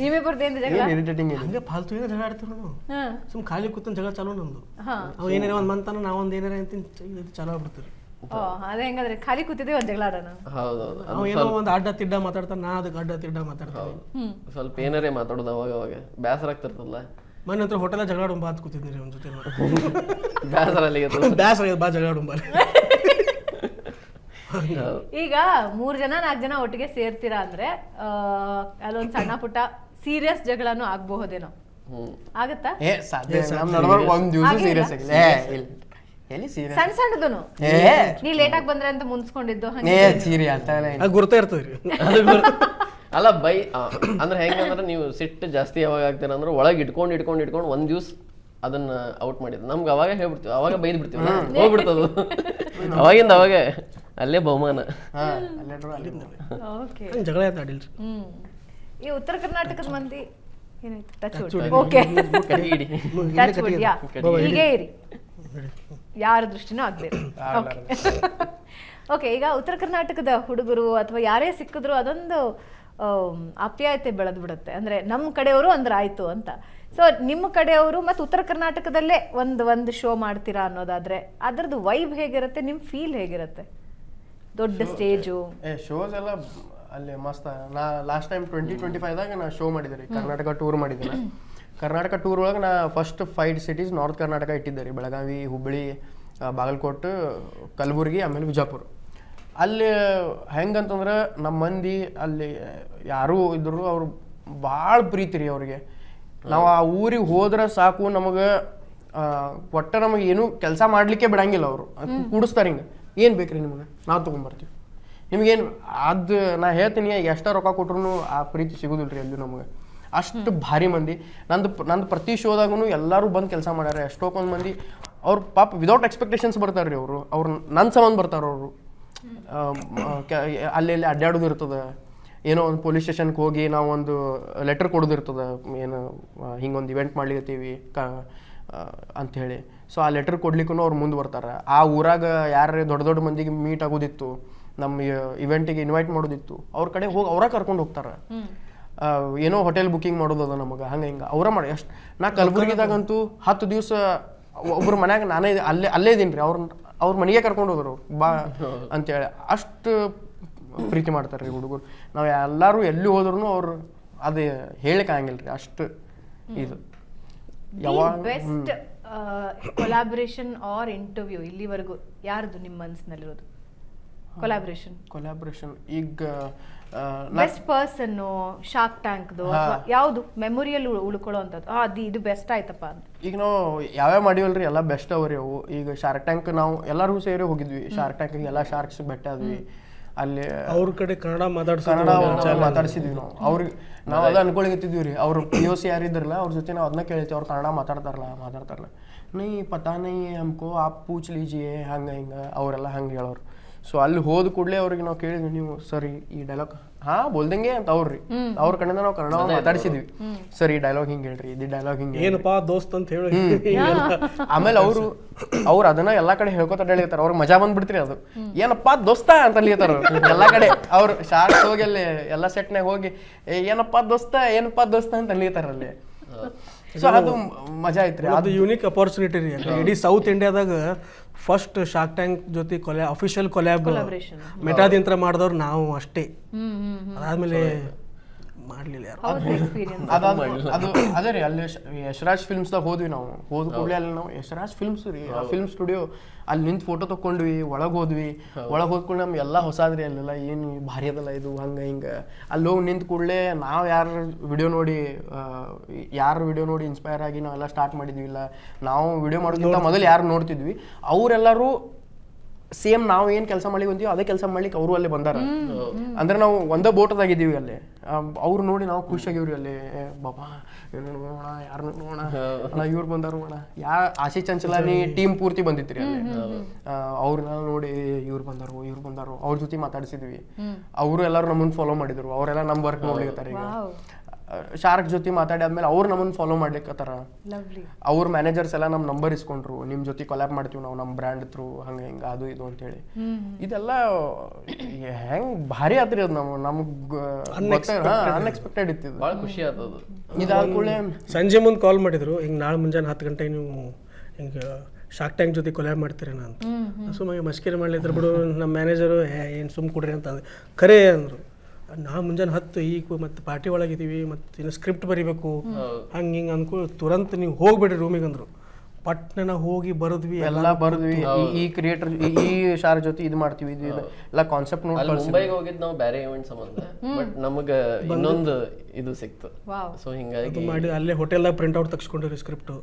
A: ನಿಮ್ಮಿಬ್ಬರದ್ದು ಜಗಳ
B: ಏನು ಇರಿಟೇಟಿಂಗ್ ಏನಿಲ್ಲ.
C: ಹಂಗೆ ಫಾಲ್ತು ಏನೋ ಜಗಳ ಆಡ್ತೀವಿ ನಾವು.
A: ಹಾ
C: ಸುಮ್ ಖಾಲಿ ಕೂತಂದು ಜಗಳ ಚಾಲೂ ನಮ್ದು.
A: ಹಾ
C: ಅವ್ ಏನಾರ ಒಂದು ಮಂತಾನ ನಾವೊಂದು ಏನಾರ ಅಂತೀನಿ ಇದು ಚಾಲೂ ಆಗ್ಬಿಡ್ತೀವಿ.
A: ಓ ಅದೇ ಹೆಂಗಂದ್ರೆ ಖಾಲಿ ಕೂತಿದ್ದೆ ಒಂದ್ ಜಗಳ ಆಡೋಣ.
D: ಹೌದೌದು
C: ಅವ್ ಏನೋ ಒಂದು ಅಡ್ಡ ತಿಡ್ಡ ಮಾತಾಡ್ತಾನೆ, ನಾ ಅದಕ್ಕೆ ಅಡ್ಡ ತಿಡ್ಡ ಮಾತಾಡ್ತೀನಿ.
D: ಸ್ವಲ್ಪ ಏನಾರೇ ಮಾತಾಡೋದು ಅವಾಗ ಅವಾಗ ಬೇಸರ ಆಗ್ತಿರ್ತಲ್ಲ.
C: ಮೊನ್ನೆ ಹತ್ರ ಹೋಟೆಲ್ ಜಗಳ ಆಡೋ ಬಾತ್ ಕೂತಿದ್ನಿ ರೀ ಅವ್ನ ಜೊತೆ.
D: ಬೇಸರ ಅಲ್ಲಿಗೆ
C: ಬ್ಯಾಸ್ ಆಗ್ಯದ ಬಾ ಜಗಳ ಆಡೋ
A: ಈಗ 3 ಜನ 4 ಜನ ಒಟ್ಟಿಗೆ ಸೇರ್ತೀರಾ ಅಂದ್ರೆ ಅಲ್ಲೊಂದ್ ಸಣ್ಣ ಪುಟ್ಟ ಸೀರಿಯಸ್ ಜಗಳನೂ ಆಗ್ಬಹುದೇನೋ, ಆಗತ್ತಾ?
B: ಸಾಧ್ಯ ನಮ್ಮ ನಡುವೆ ಒಂದು ದಿವಸ ಸೀರಿಯಸ್ ಆಗಿಲ್ಲ. ಇಲ್ಲ ಎಲ್ಲಿ ಸೀರಿಯಸ್
A: ಸಣ್ಣ ಸಣ್ಣದನು ನೀ ಲೇಟ್ ಆಗಿ ಬಂದ್ರೆ ಅಂತ ಮುನ್ಸ್ಕೊಂಡಿದ್ದು
B: ಸೀರಿ ಅಂತ
C: ಗುರ್ತಾ ಇರ್ತದ್ರಿ.
D: ಅಲ್ಲ ಅಂದ್ರೆ ಹೆಂಗಂದ್ರೆ ನೀವು ಸಿಟ್ಟು ಜಾಸ್ತಿ ಯಾವಾಗ ಆಗ್ತೀರ ಅಂದ್ರೆ ಒಳಗೆ ಇಟ್ಕೊಂಡು ಒಂದ್ ದಿವ್ಸ ಅದನ್ನ ಔಟ್ ಮಾಡಿದ್ ನಮ್ಗೆ ಅವಾಗ ಹೇಳ್ಬಿಡ್ತೀವಿ, ಅವಾಗ ಬೈದ್ ಬಿಡ್ತೀವಿ, ಹೋಗ್ಬಿಡ್ತದ ಅವಾಗಿಂದ ಅವಾಗ ಅಲ್ಲೇ ಬಹುಮಾನ.
A: ಓಕೆ
C: ಜಗಳ ಆಯ್ತು ಆಡಿಲ್ರಿ.
A: ಈ ಉತ್ತರ ಕರ್ನಾಟಕದ ಮಂದಿ ಏನಾಯ್ತು ಟಚ್ ಓಕೆ ಟಚ್ ಯಾ ಹೀಗೆ ಇರಿ, ಯಾರ ದೃಷ್ಟಿನೂ ಆಗ್ಬೇಕು. ಓಕೆ, ಈಗ ಉತ್ತರ ಕರ್ನಾಟಕದ ಹುಡುಗರು ಅಥವಾ ಯಾರೇ ಸಿಕ್ಕಿದ್ರು ಅದೊಂದು ಆಪ್ಯಾಯತೆ ಬೆಳೆದು ಬಿಡುತ್ತೆ. ಅಂದ್ರೆ ನಮ್ಮ ಕಡೆಯವರು ಅಂದ್ರೆ ಆಯ್ತು ಅಂತ. ಸೊ ನಿಮ್ಮ ಕಡೆಯವರು ಮತ್ತು ಉತ್ತರ ಕರ್ನಾಟಕದಲ್ಲೇ ಒಂದು ಶೋ ಮಾಡ್ತೀರಾ ಅನ್ನೋದಾದ್ರೆ ಅದ್ರದ್ದು ವೈಬ್ ಹೇಗಿರುತ್ತೆ, ನಿಮ್ಮ ಫೀಲ್ ಹೇಗಿರುತ್ತೆ? ದೊಡ್ಡ ಸ್ಟೇಜು
B: ಶೋಸ್ ಎಲ್ಲ ಅಲ್ಲಿ ಮಸ್ತ್. ನಾ ಲಾಸ್ಟ್ ಟೈಮ್ 2025ದಾಗ ನಾ ಶೋ ಮಾಡಿದ್ದೆ ರೀ, ಕರ್ನಾಟಕ ಟೂರ್ ಮಾಡಿದ್ದೇನೆ. ಕರ್ನಾಟಕ ಟೂರ್ ಒಳಗೆ ನಾ ಫಸ್ಟ್ 5 ಸಿಟೀಸ್ ನಾರ್ತ್ ಕರ್ನಾಟಕ ಇಟ್ಟಿದ್ದೆ ರೀ. ಬೆಳಗಾವಿ, ಹುಬ್ಬಳ್ಳಿ, ಬಾಗಲಕೋಟೆ, ಕಲಬುರ್ಗಿ, ಆಮೇಲೆ ವಿಜಾಪುರ. ಅಲ್ಲಿ ಹೆಂಗಂತಂದ್ರೆ ನಮ್ಮ ಮಂದಿ ಅಲ್ಲಿ ಯಾರೂ ಇದ್ರು ಅವ್ರು ಭಾಳ ಪ್ರೀತಿ ರೀ ಅವ್ರಿಗೆ. ನಾವು ಆ ಊರಿಗೆ ಹೋದ್ರೆ ಸಾಕು, ನಮಗೆ ಒಟ್ಟ ನಮಗೆ ಏನು ಕೆಲಸ ಮಾಡಲಿಕ್ಕೆ ಬಿಡಂಗಿಲ್ಲ ಅವರು. ಕೂಡಿಸ್ತಾರೆ ಹಿಂಗೆ, ಏನು ಬೇಕ್ರಿ ನಿಮಗೆ ನಾವು ತೊಗೊಂಬರ್ತೀವಿ, ನಿಮಗೇನು ಅದು ನಾ ಹೇಳ್ತೀನಿ. ಎಷ್ಟ ರೊಕ್ಕ ಕೊಟ್ರು ಆ ಪ್ರೀತಿ ಸಿಗೋದಿಲ್ಲ ರೀ ಅಲ್ಲಿ ನಮಗೆ. ಅಷ್ಟು ಭಾರಿ ಮಂದಿ. ನಂದು ಪ್ರತಿ ಶೋದಾಗೂ ಎಲ್ಲರೂ ಬಂದು ಕೆಲಸ ಮಾಡ್ಯಾರ. ಎಷ್ಟೊಂದು ಮಂದಿ ಅವ್ರು ಪಾಪ ವಿದೌಟ್ ಎಕ್ಸ್ಪೆಕ್ಟೇಷನ್ಸ್ ಬರ್ತಾರೆ ರೀ. ಅವ್ರು ನನ್ನ ಸಂಬಂಧ ಬರ್ತಾರೆ. ಅವರು ಅಲ್ಲಿ ಅಡ್ಡಾಡೋದು ಇರ್ತದೆ. ಏನೋ ಒಂದು ಪೊಲೀಸ್ ಸ್ಟೇಷನ್ಗೆ ಹೋಗಿ ನಾವು ಒಂದು ಲೆಟರ್ ಕೊಡೋದು ಇರ್ತದೆ, ಏನು ಹಿಂಗೊಂದು ಇವೆಂಟ್ ಮಾಡ್ಲಿಕತ್ತೀವಿ ಅಂಥೇಳಿ. ಸೊ ಆ ಲೆಟರ್ ಕೊಡ್ಲಿಕ್ಕೂ ಅವ್ರು ಮುಂದೆ ಬರ್ತಾರೆ. ಆ ಊರಾಗ ಯಾರೇ ದೊಡ್ಡ ಮಂದಿಗೆ ಮೀಟ್ ಆಗೋದಿತ್ತು, ನಮ್ಮ ಇವೆಂಟಿಗೆ ಇನ್ವೈಟ್ ಮಾಡೋದಿತ್ತು, ಅವ್ರ ಕಡೆ ಹೋಗಿ ಅವರ ಕರ್ಕೊಂಡು ಹೋಗ್ತಾರೆ. ಏನೋ ಹೋಟೆಲ್ ಬುಕಿಂಗ್ ಮಾಡೋದದ ನಮಗೆ, ಹಂಗೆ ಹಿಂಗೆ ಅವರ ಮಾಡಿ. ಎಷ್ಟು ನಾ ಕಲಬುರ್ಗಿದಾಗಂತೂ 10 ದಿವಸ ಒಬ್ಬರ ಮನ್ಯಾಗ ನಾನೇ ಅಲ್ಲೇ ಇದೀನಿ ರೀ. ಅವ್ರ ಮನೆಗೆ ಕರ್ಕೊಂಡು ಹೋದ್ರು ಬಾ ಅಂತೇಳಿ. ಅಷ್ಟು ಪ್ರೀತಿ ಮಾಡ್ತಾರೆ ರೀ ಹುಡುಗರು. ನಾವು ಎಲ್ಲರೂ ಎಲ್ಲಿ ಹೋದ್ರು ಅವ್ರು ಅದು ಹೇಳಕ್ಕೆ ಆಗಂಗಿಲ್ಲ ರೀ, ಅಷ್ಟು ಇದು.
A: ಬೆಸ್ಟ್ ಕೊಲಾಬರೇಷನ್ ಆರ್ ಇಂಟರ್ವ್ಯೂ ಇಲ್ಲಿವರೆಗೂ ಯಾರ್ದು ನಿಮ್ಮ ಮನಸ್ಸಿನಲ್ಲಿರೋದು? ಕೊಲಾಬರೇಷನ್ ಈಗ ಬೆಸ್ಟ್ ಪರ್ಸನ್, ಶಾರ್ಕ್ ಟ್ಯಾಂಕ್ದು ಅಥವಾ ಯಾವುದು ಮೆಮೊರಿಯಲ್ಲಿ ಉಳ್ಕೊಳ್ಳೋವಂಥದ್ದು, ಅದು ಇದು ಬೆಸ್ಟ್ ಆಯ್ತಪ್ಪ ಅಂತ?
B: ಈಗ ನಾವು ಯಾವ್ಯಾವ ಮಾಡಿವಲ್ರಿ ಎಲ್ಲ ಬೆಸ್ಟ್ ಅವ್ರಿ ಅವು. ಈಗ ಶಾರ್ಕ್ ಟ್ಯಾಂಕ್ ನಾವು ಎಲ್ಲರೂ ಸೇರಿ ಹೋಗಿದ್ವಿ. ಶಾರ್ಕ್ ಟ್ಯಾಂಕ್ ಎಲ್ಲ ಶಾರ್ಕ್ಸ್ ಭೇಟಿ ಆದ್ವಿ. ಅಲ್ಲಿ ಅವ್ರ
C: ಕಡೆ ಕನ್ನಡ
B: ಮಾತಾಡ್ಸಿದ್ವಿ ನಾವು. ಅವ್ರಿಗೆ ನಾವು ಅದ ಅನ್ಕೊಳಗತ್ತಿದ್ವಿ ರೀ. ಅವ್ರು POC ಯಾರಿದ್ರಲ್ಲ ಅವ್ರ ಜೊತೆ ನಾವು ಅದನ್ನ ಕೇಳ್ತೀವಿ, ಅವ್ರು ಕನ್ನಡ ಮಾತಾಡ್ತಾರಲ್ಲ. ನೈ ಪತಾ ನೈ ಹಮ್ಕೋ ಆಪ್ ಪೂಚ್ ಲೀಜಿಯೇ ಹಂಗೆ ಹಿಂಗೆ ಅವರೆಲ್ಲ ಹಂಗೆ ಹೇಳೋರು. ಸೊ ಅಲ್ಲಿ ಹೋದ ಕೂಡಲೇ ಅವ್ರಿಗೆ ನಾವು ಕೇಳಿದ್ವಿ, ನೀವು ಸರಿ ಈ ಡೈಲಾಗ್ ಬೋಲ್ದಂಗೆ ಅಂತ ಅವ್ರಿ ಅವ್ರ ಕಡೆಯಿಂದ ನಾವು ಕನ್ನಡ ಮಾತಾಡ್ಸಿದ್ವಿ. ಸರಿ ಈ ಡೈಲಾಗ್ ಹಿಂಗೆ ಹೇಳ್ರಿ, ಇದು ಡೈಲಾಗ್ ಹಿಂಗೆ
C: ಏನಪ್ಪಾ ದೋಸ್ತ್ ಅಂತ ಹೇಳಿ.
B: ಆಮೇಲೆ ಅವ್ರು ಅದನ್ನ ಎಲ್ಲಾ ಕಡೆ ಹೇಳ್ಕೊತ ಹೇಳಿರ್ತಾರ. ಅವ್ರಿಗೆ ಮಜಾ ಬಂದ್ಬಿಡ್ತೀರಿ. ಅದು ಏನಪ್ಪಾ ದೋಸ್ತ ಅಂತ ಅಲ್ಲಿರ್ತಾರ ಎಲ್ಲಾ ಕಡೆ. ಅವ್ರು ಶಾರ್ಟ್ ಹೋಗಿ ಅಲ್ಲಿ ಎಲ್ಲಾ ಸೆಟ್ನಾಗ ಹೋಗಿ ಏನಪ್ಪಾ ದೋಸ್ತ ಅಂತ ಅಲ್ಲಿರ್ತಾರ ಅಲ್ಲಿ. ಸೊ ಅದು ಮಜಾ ಐತ್ರಿ.
C: ಅದು ಯೂನಿಕ್ ಅಪರ್ಚುನಿಟಿ ರೀ. ಇಡೀ ಸೌತ್ ಇಂಡಿಯಾದಾಗ ಫಸ್ಟ್ ಶಾರ್ಕ್ ಟ್ಯಾಂಕ್ ಜೊತೆ ಅಫಿಷಿಯಲ್ ಕೊಲಾಬ್ರೇಷನ್ ಮೆಟಾದಿಂತ್ರ ಮಾಡಿದವ್ರು ನಾವು ಅಷ್ಟೇ. ಅದಾದ್ಮೇಲೆ ಮಾಡ್ಲಿಲ್ಲ ಯಾರು.
B: ಅದು ಅದೇ ರೀ. ಅಲ್ಲಿ ಯಶರಾಜ್ ಫಿಲ್ಮ್ಸ್ದಾಗ ಹೋದ್ವಿ ನಾವು. ಹೋದ ಕೂಡಲೇ ಅಲ್ಲಿ ನಾವು ಯಶರಾಜ್ ಫಿಲ್ಮ್ಸ್ ರೀ, ಫಿಲ್ಮ್ ಸ್ಟುಡಿಯೋ ಅಲ್ಲಿ ನಿಂತು ಫೋಟೋ ತಕೊಂಡ್ವಿ. ಒಳಗೆ ಹೋದ್ವಿ. ಒಳಗೆ ಹೋದ್ಕೊಂಡು ನಮ್ಗೆ ಎಲ್ಲ ಹೊಸಾದ್ರಿ. ಅಲ್ಲೆಲ್ಲ ಏನು ಭಾರಿ ಅದಲ್ಲ ಇದು ಹಂಗೆ ಹಿಂಗೆ. ಅಲ್ಲಿ ಹೋಗಿ ನಿಂತ ಕೂಡಲೇ ನಾವು ಯಾರ ವಿಡಿಯೋ ನೋಡಿ ಇನ್ಸ್ಪೈರ್ ಆಗಿ ನಾವೆಲ್ಲ ಸ್ಟಾರ್ಟ್ ಮಾಡಿದ್ವಿ. ಇಲ್ಲ ನಾವು ವಿಡಿಯೋ ಮಾಡೋಕ್ಕಿಂತ ಮೊದಲು ಯಾರು ನೋಡ್ತಿದ್ವಿ ಅವರೆಲ್ಲರೂ ಸೇಮ್ ನಾವು ಏನು ಕೆಲಸ ಮಾಡ್ಲಿಕ್ಕೆ ಬಂದೀವಿ ಅದೇ ಕೆಲಸ ಮಾಡ್ಲಿಕ್ಕೆ ಅವರು ಅಲ್ಲೇ ಬಂದಾರ. ಅಂದ್ರೆ ನಾವು ಒಂದೇ ಬೋಟದಾಗಿದ್ದೀವಿ ಅಲ್ಲಿ. ಅವ್ರು ನೋಡಿ ನಾವು ಖುಷಿಯಾಗಿವ್ರಿ ಅಲ್ಲಿ. ಬಾಬಾ ನೋಡೋಣ ಯಾರು ನೋಡೋಣ ಅಣ್ಣ ಇವ್ರು ಬಂದಾರು ಅಣ್ಣ ಆಶಿ ಚಂಚಲಾನಿ ಟೀಮ್ ಪೂರ್ತಿ ಬಂದಿತ್ರಿ ಅಲ್ಲಿ. ಅವ್ರನ್ನ ನೋಡಿ ಇವ್ರು ಬಂದಾರು ಅವ್ರ ಜೊತೆ ಮಾತಾಡ್ಸಿದ್ವಿ. ಅವರು ಎಲ್ಲರೂ ನಮ್ಮನ್ನ ಫಾಲೋ ಮಾಡಿದ್ರು. ಅವರೆಲ್ಲ ನಮ್ಮ ವರ್ಕ್ ನೋಡ್ಲಿಕತ್ತಾರ. ಈಗ ಶಾರ್ಕ್ ಜೊತೆ ಮಾತಾಡಿ ಆದ್ಮೇಲೆ ಅವ್ರು ನಮ್ಮನ್ನ ಫಾಲೋ ಮಾಡ್ಲಿಕ್ಕತ್ತಾರ. ಅವ್ರ ಮ್ಯಾನೇಜರ್ಸ್ ಎಲ್ಲ ನಮ್ಮ ನಂಬರ್ ಇಸ್ಕೊಂಡ್ರು. ನಿಮ್ ಜೊತೆ ಕೊಲ್ಯಾಬ್ ಮಾಡ್ತೀವಿ ನಾವು ನಮ್ಮ ಬ್ರ್ಯಾಂಡ್ ಥ್ರೂ ಹಂಗ ಹಿಂಗ ಅದು ಇದು ಅಂತೇಳಿ. ಇದೆಲ್ಲ ಹೆಂಗ್ ಭಾರಿ ಆತ್ರಿ ಅದು. ನಮ್ಗೆ ಅನ್ಎಕ್ಸ್ಪೆಕ್ಟೆಡ್ ಇತ್ತು.
D: ಭಾಳ ಖುಷಿ ಆತದು.
B: ಇದಾದ ಕೂಡಲೇ
C: ಸಂಜೆ ಮುಂದೆ ಕಾಲ್ ಮಾಡಿದ್ರು, ಹಿಂಗೆ ನಾಳೆ ಮುಂಜಾನೆ 10 ಗಂಟೆಗೆ ನೀವು ಹಿಂಗೆ ಶಾರ್ಕ್ ಟ್ಯಾಂಕ್ ಜೊತೆ ಕೊಲ್ಯಾಬ್ ಮಾಡ್ತೀರೇನ ಅಂತ. ಸುಮ್ಮನೆ ಮಸ್ಕಿರಿ ಮಾಡ್ಲಿದ್ರು ಬಿಡು. ನಮ್ಮ ಮ್ಯಾನೇಜರು ಏನು ಸುಮ್ಮ ಕೊಡ್ರಿ ಅಂತ ಅಂದೆ. ಖರೇ ಅಂದರು. ನಾವು ಮುಂಜಾನೆ 10 ಈಗ ಮತ್ತೆ ಪಾರ್ಟಿ ಒಳಗಿದ್ದೀವಿ, ಮತ್ತೆ ಇನ್ನು ಸ್ಕ್ರಿಪ್ಟ್ ಬರಿಬೇಕು ಹಂಗೆ ಹಿಂಗೆ ಅಂದ್ಕೊ ತುರಂತ ನೀವು ಹೋಗ್ಬೇಡ್ರಿ ರೂಮಿಗೆ ಅಂದರು. ಪಟ್ನ ಹೋಗಿ ಬರದ್ವಿ
B: ಎಲ್ಲ ಬರದ್ವಿ. ಈ ಕ್ರಿಯೇಟರ್ ಈ ಶಾರ್ ಜೊತೆ ಇದು ಮಾಡ್ತೀವಿ, ಇದು ಎಲ್ಲ ಕಾನ್ಸೆಪ್ಟ್ ನೋಡಿ
D: ಮುಂಬೈಗೆ ಹೋಗಿದ್ದು ನಾವು ಬೇರೆ ಇವೆಂಟ್ ಸಂಬಂಧ, ಬಟ್ ನಮಗೆ ಇನ್ನೊಂದು ಇದು ಸಿಕ್ತು. ಸೊ ಹಿಂಗಾಗಿ
C: ಮಾಡಿ ಅಲ್ಲೇ ಹೋಟೆಲ್ದಾಗ ಪ್ರಿಂಟ್ಔಟ್ ತೆಗ್ಸ್ಕೊಂಡಿರಿ ಸ್ಕ್ರಿಪ್ಟು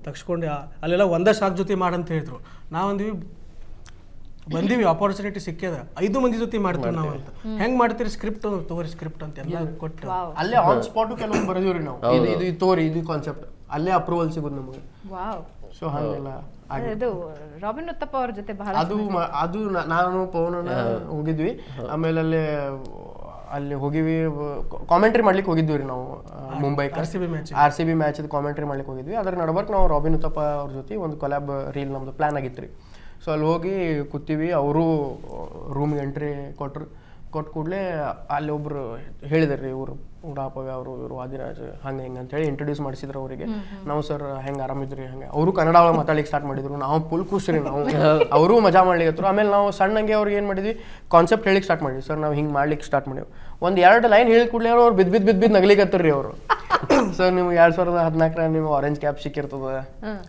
C: ತೆಗ್ಸ್ಕೊಂಡು ಅಲ್ಲೆಲ್ಲ ಒಂದೇ ಶಾಕ್ ಜೊತೆ ಮಾಡಂತ ಹೇಳಿದ್ರು. ನಾವಂದ್ವಿ ಬಂದೀವಿ, ಆಪರ್ಚುನಿಟಿ ಸಿಕ್ಕ್ಯದ 5 ಮಂದಿ ಜೊತೆ ಮಾಡ್ತೀವಿ ನಾವು ಅಂತ. ಹೆಂಗ್ ಮಾಡ್ತೀರಿ ಸ್ಕ್ರಿಪ್ಟ್ ತಗೋರಿ ಸ್ಕ್ರಿಪ್ಟ್ ಅಂತ ಎಲ್ಲ ಕೊಟ್ಟು
B: ಅಲ್ಲೇ ಆನ್ ಸ್ಪಾಟ್ ಕೆಲವೊಂದು ಬರೆದಿವ್ರಿ ನಾವು. ಇದು ತೋರಿ ಇದು ಕಾನ್ಸೆಪ್ಟ್ ಅಲ್ಲೇ ಅಪ್ರೂವಲ್ ಸಿಗೋದು ನಮಗೆ. ಸೊ ಹಾಗೆಲ್ಲ
A: ಇದು ರಾಬಿನ್ ಉತ್ತಪ್ಪ ಅವ್ರ ಜೊತೆ ಬಹಳ
B: ಅದು ನಾನು ಪವನ ಹೋಗಿದ್ವಿ. ಆಮೇಲೆ ಅಲ್ಲಿ ಹೋಗಿವಿ ಕಾಮೆಂಟ್ರಿ ಮಾಡ್ಲಿಕ್ಕೆ ಹೋಗಿದ್ವಿ ರೀ ನಾವು ಮುಂಬೈ RCB ಮ್ಯಾಚ್ ಕಾಮೆಂಟ್ರಿ ಮಾಡ್ಲಿಕ್ಕೆ ಹೋಗಿದ್ವಿ. ಅದ್ರ ನಡ್ಬರ್ಕ್ ನಾವು ರಾಬಿನ್ ಉತ್ತಪ್ಪ ಅವ್ರ ಜೊತೆ ಒಂದು ಕೊಲ್ಯಾಬ್ ರೀಲ್ ನಮ್ದು ಪ್ಲಾನ್ ಆಗಿತ್ತು ರೀ. ಸೊ ಅಲ್ಲಿ ಹೋಗಿ ಕೂತೀವಿ. ಅವರು ರೂಮಿಗೆ ಎಂಟ್ರಿ ಕೊಟ್ಟು ಕೂಡಲೇ ಅಲ್ಲಿ ಒಬ್ರು ಹೇಳಿದಾರೆ ರೀ, ಇವರು ಉಡಾಪವ್ಯ ಅವರು ಇವರು ಆದಿರಾಜ್ ಹಂಗೆ ಹಿಂಗೆ ಅಂತೇಳಿ ಇಂಟ್ರೊಡ್ಯೂಸ್ ಮಾಡಿಸಿದ್ರು ಅವರಿಗೆ. ನಾವು ಸರ್ ಹೆಂಗೆ ಆರಾಮಿದ್ರಿ ಹಂಗೆ. ಅವರು ಕನ್ನಡ ಒಳಗೆ ಮಾತಾಡ್ಲಿಕ್ಕೆ ಸ್ಟಾರ್ಟ್ ಮಾಡಿದ್ರು. ನಾವು ಫುಲ್ ಖುಷಿ ರೀ. ನಾವು ಅವರು ಮಜಾ ಮಾಡ್ಲಿಕ್ಕೆ. ಆಮೇಲೆ ನಾವು ಸಣ್ಣಂಗೆ ಅವ್ರಿಗೆ ಏನು ಮಾಡಿದ್ವಿ, ಕಾನ್ಸೆಪ್ಟ್ ಹೇಳಿಕ್ಕೆ ಸ್ಟಾರ್ಟ್ ಮಾಡಿದ್ವಿ. ಸರ್ ನಾವು ಹಿಂಗೆ ಮಾಡ್ಲಿಕ್ಕೆ ಸ್ಟಾರ್ಟ್ ಮಾಡಿವಿ. 1-2 ಲೈನ್ ಹೇಳಿ ಕೂಡಲೇ ಅವ್ರು ಬಿದ್ದು ನಗ್ಲಿಕತ್ತರ್ರಿ ಅವರು. ಸರ್ ನೀವು 2014 ನೀವು ಆರೆಂಜ್ ಕ್ಯಾಪ್ ಸಿಕ್ಕಿರ್ತದ,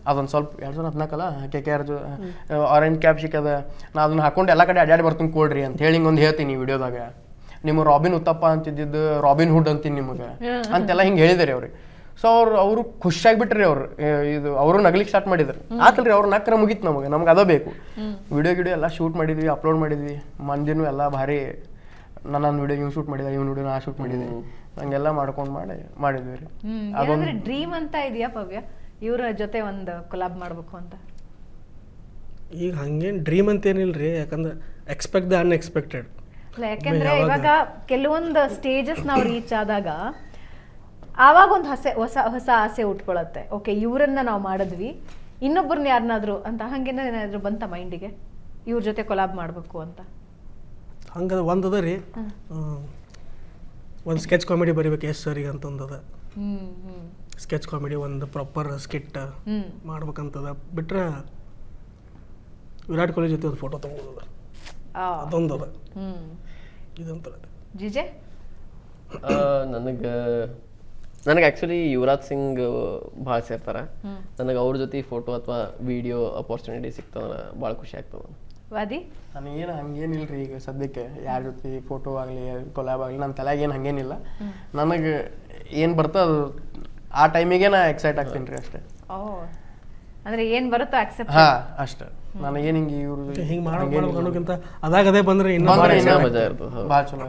B: ಅದೊಂದು ಸ್ವಲ್ಪ 2014 ಅಲ್ಲ KKR ಆರೆಂಜ್ ಕ್ಯಾಪ್ ಸಿಕ್ಕದ, ನಾ ಅದನ್ನ ಹಾಕೊಂಡು ಎಲ್ಲ ಕಡೆ ಅಡ್ಡಾಡಿ ಬರ್ತೀನಿ ಕೊಡ್ರಿ ಅಂತ ಹೇಳಿ ಹಿಂಗೊಂದು ಹೇಳ್ತೀನಿ ವಿಡಿಯೋದಾಗ. ನಿಮ್ಮ ರಾಬಿನ್ ಉತ್ತಪ್ಪ ಅಂತಿದ್ದು ರಾಬಿನ್ ಹುಡ್ ಅಂತೀನಿ ನಿಮಗೆ ಅಂತೆಲ್ಲ ಹಿಂಗೆ ಹೇಳಿದಾರೆ ಅವ್ರಿಗೆ. ಸೊ ಅವರು ಖುಷಿಯಾಗಿಬಿಟ್ರಿ. ಅವ್ರು ಇದು ಅವರು ನಗ್ಲಿಕ್ಕೆ ಸ್ಟಾರ್ಟ್ ಮಾಡಿದ್ರು. ಆತಲ್ರಿ ಅವ್ರು ನಕ್ರ ಮುಗೀತು. ನಮ್ಗೆ ಅದ ಬೇಕು. ವಿಡಿಯೋ ಎಲ್ಲ ಶೂಟ್ ಮಾಡಿದ್ವಿ, ಅಪ್ಲೋಡ್ ಮಾಡಿದ್ವಿ. ಮಂದಿನೂ ಎಲ್ಲ ಭಾರಿ ನನ್ನ ವಿಡಿಯೋ ಇವ್ನು ಶೂಟ್ ಮಾಡಿದ, ಇವ್ನ ವಿಡಿಯೋ ನಾ ಶೂಟ್ ಮಾಡಿದ್ವಿ. ಹಂಗೆಲ್ಲ ಮಾಡ್ಕೊಂಡು ಮಾಡಿದ್ವಿ ರೀ.
A: ಅದೊಂದು ಡ್ರೀಮ್ ಅಂತ ಇದೆಯಾ ಪವ್ಯ, ಇವ್ರ ಜೊತೆ ಒಂದು ಕೊಲಾಬ್ ಮಾಡ್ಬೇಕು ಅಂತ?
C: ಈಗ ಹಂಗೇನು ಡ್ರೀಮ್ ಅಂತ ಏನಿಲ್ರಿ, ಯಾಕಂದ್ರೆ ಎಕ್ಸ್ಪೆಕ್ಟ್ ದ ಅನ್ಎಕ್ಸ್ಪೆಕ್ಟೆಡ್.
A: ಅಲ್ಲ, ಯಾಕೆಂದ್ರೆ ಇವಾಗ ಕೆಲವೊಂದು ಸ್ಟೇಜಸ್ ನಾವು ರೀಚ್ ಆದಾಗ ಆವಾಗ ಒಂದು ಹೊಸ ಆಸೆ ಉಟ್ಕೊಳತ್ತೆ. ಓಕೆ, ಇವರನ್ನ ನಾವು ಮಾಡಿದ್ವಿ, ಇನ್ನೊಬ್ಬರನ್ನ ಯಾರನ್ನಾದ್ರು ಅಂತ ಹಂಗೇನಾದ್ರು ಬಂತ ಮೈಂಡಿಗೆ ಇವ್ರ ಜೊತೆ ಕೊಲಾಬ್ ಮಾಡಬೇಕು ಅಂತ?
C: ಹಂಗೆ ಒಂದದ ರೀ, ಒಂದು ಸ್ಕೆಚ್ ಕಾಮಿಡಿ ಬರಿಬೇಕು ಎಸ್ ಸರಿಗೆ ಅಂತ ಒಂದದ. ಸ್ಕೆಚ್ ಕಾಮಿಡಿ ಒಂದು ಪ್ರಾಪರ್ ಸ್ಕಿಟ್ ಮಾಡ್ಬೇಕಂತದ. ಬಿಟ್ರೆ ವಿರಾಟ್ ಕೊಹ್ಲಿ ಜೊತೆ ಒಂದು ಫೋಟೋ ತಗೋದ, ಅದೊಂದದ. ಇದಂತ
A: ಜಿಜೆ
D: ನನಗೆ ಆ್ಯಕ್ಚುಲಿ ಯುವರಾಜ್ ಸಿಂಗ್ ಭಾಳ ಸೇರ್ತಾರೆ. ನನಗೆ ಅವ್ರ ಜೊತೆ ಫೋಟೋ ಅಥವಾ ವಿಡಿಯೋ ಅಪರ್ಚುನಿಟಿ ಸಿಗ್ತದ ಭಾಳ ಖುಷಿ ಆಗ್ತದೆ.
A: ವಾದಿ
B: ನನಗೇನು ಹಂಗೇನಿಲ್ರಿ. ಈಗ ಸದ್ಯಕ್ಕೆ ಯಾರ ಜೊತೆ ಫೋಟೋ ಆಗಲಿ ಕೊಲಾಬ್ ಆಗಲಿ ನನ್ನ ತಲೆಯಾಗ ಏನು ಹಂಗೇನಿಲ್ಲ. ನನಗೆ ಏನು ಬರ್ತೋ ಅದು ಆ ಟೈಮಿಗೆ ನಾ ಎಕ್ಸೈಟ್ ಆಗ್ತೀನಿ ರೀ ಅಷ್ಟೇ.
A: ಅಂದ್ರೆ ಏನು ಬರುತ್ತೋ ಅಕ್ಸೆಪ್ಟ್.
B: ಅಷ್ಟೇ. ನನಗೇನು ಹಿಂಗೆ ಇವ್ರು
C: ಹಿಂಗೆ ಮಾಡ್ಬೇಕು ಅನ್ನೋಕ್ಕಿಂತ ಅದೇ ಬಂದರೆ ಇನ್ನೂ
D: ಮಜಾ ಇರ್ತದೆ.
B: ಭಾಳ ಚಲೋ.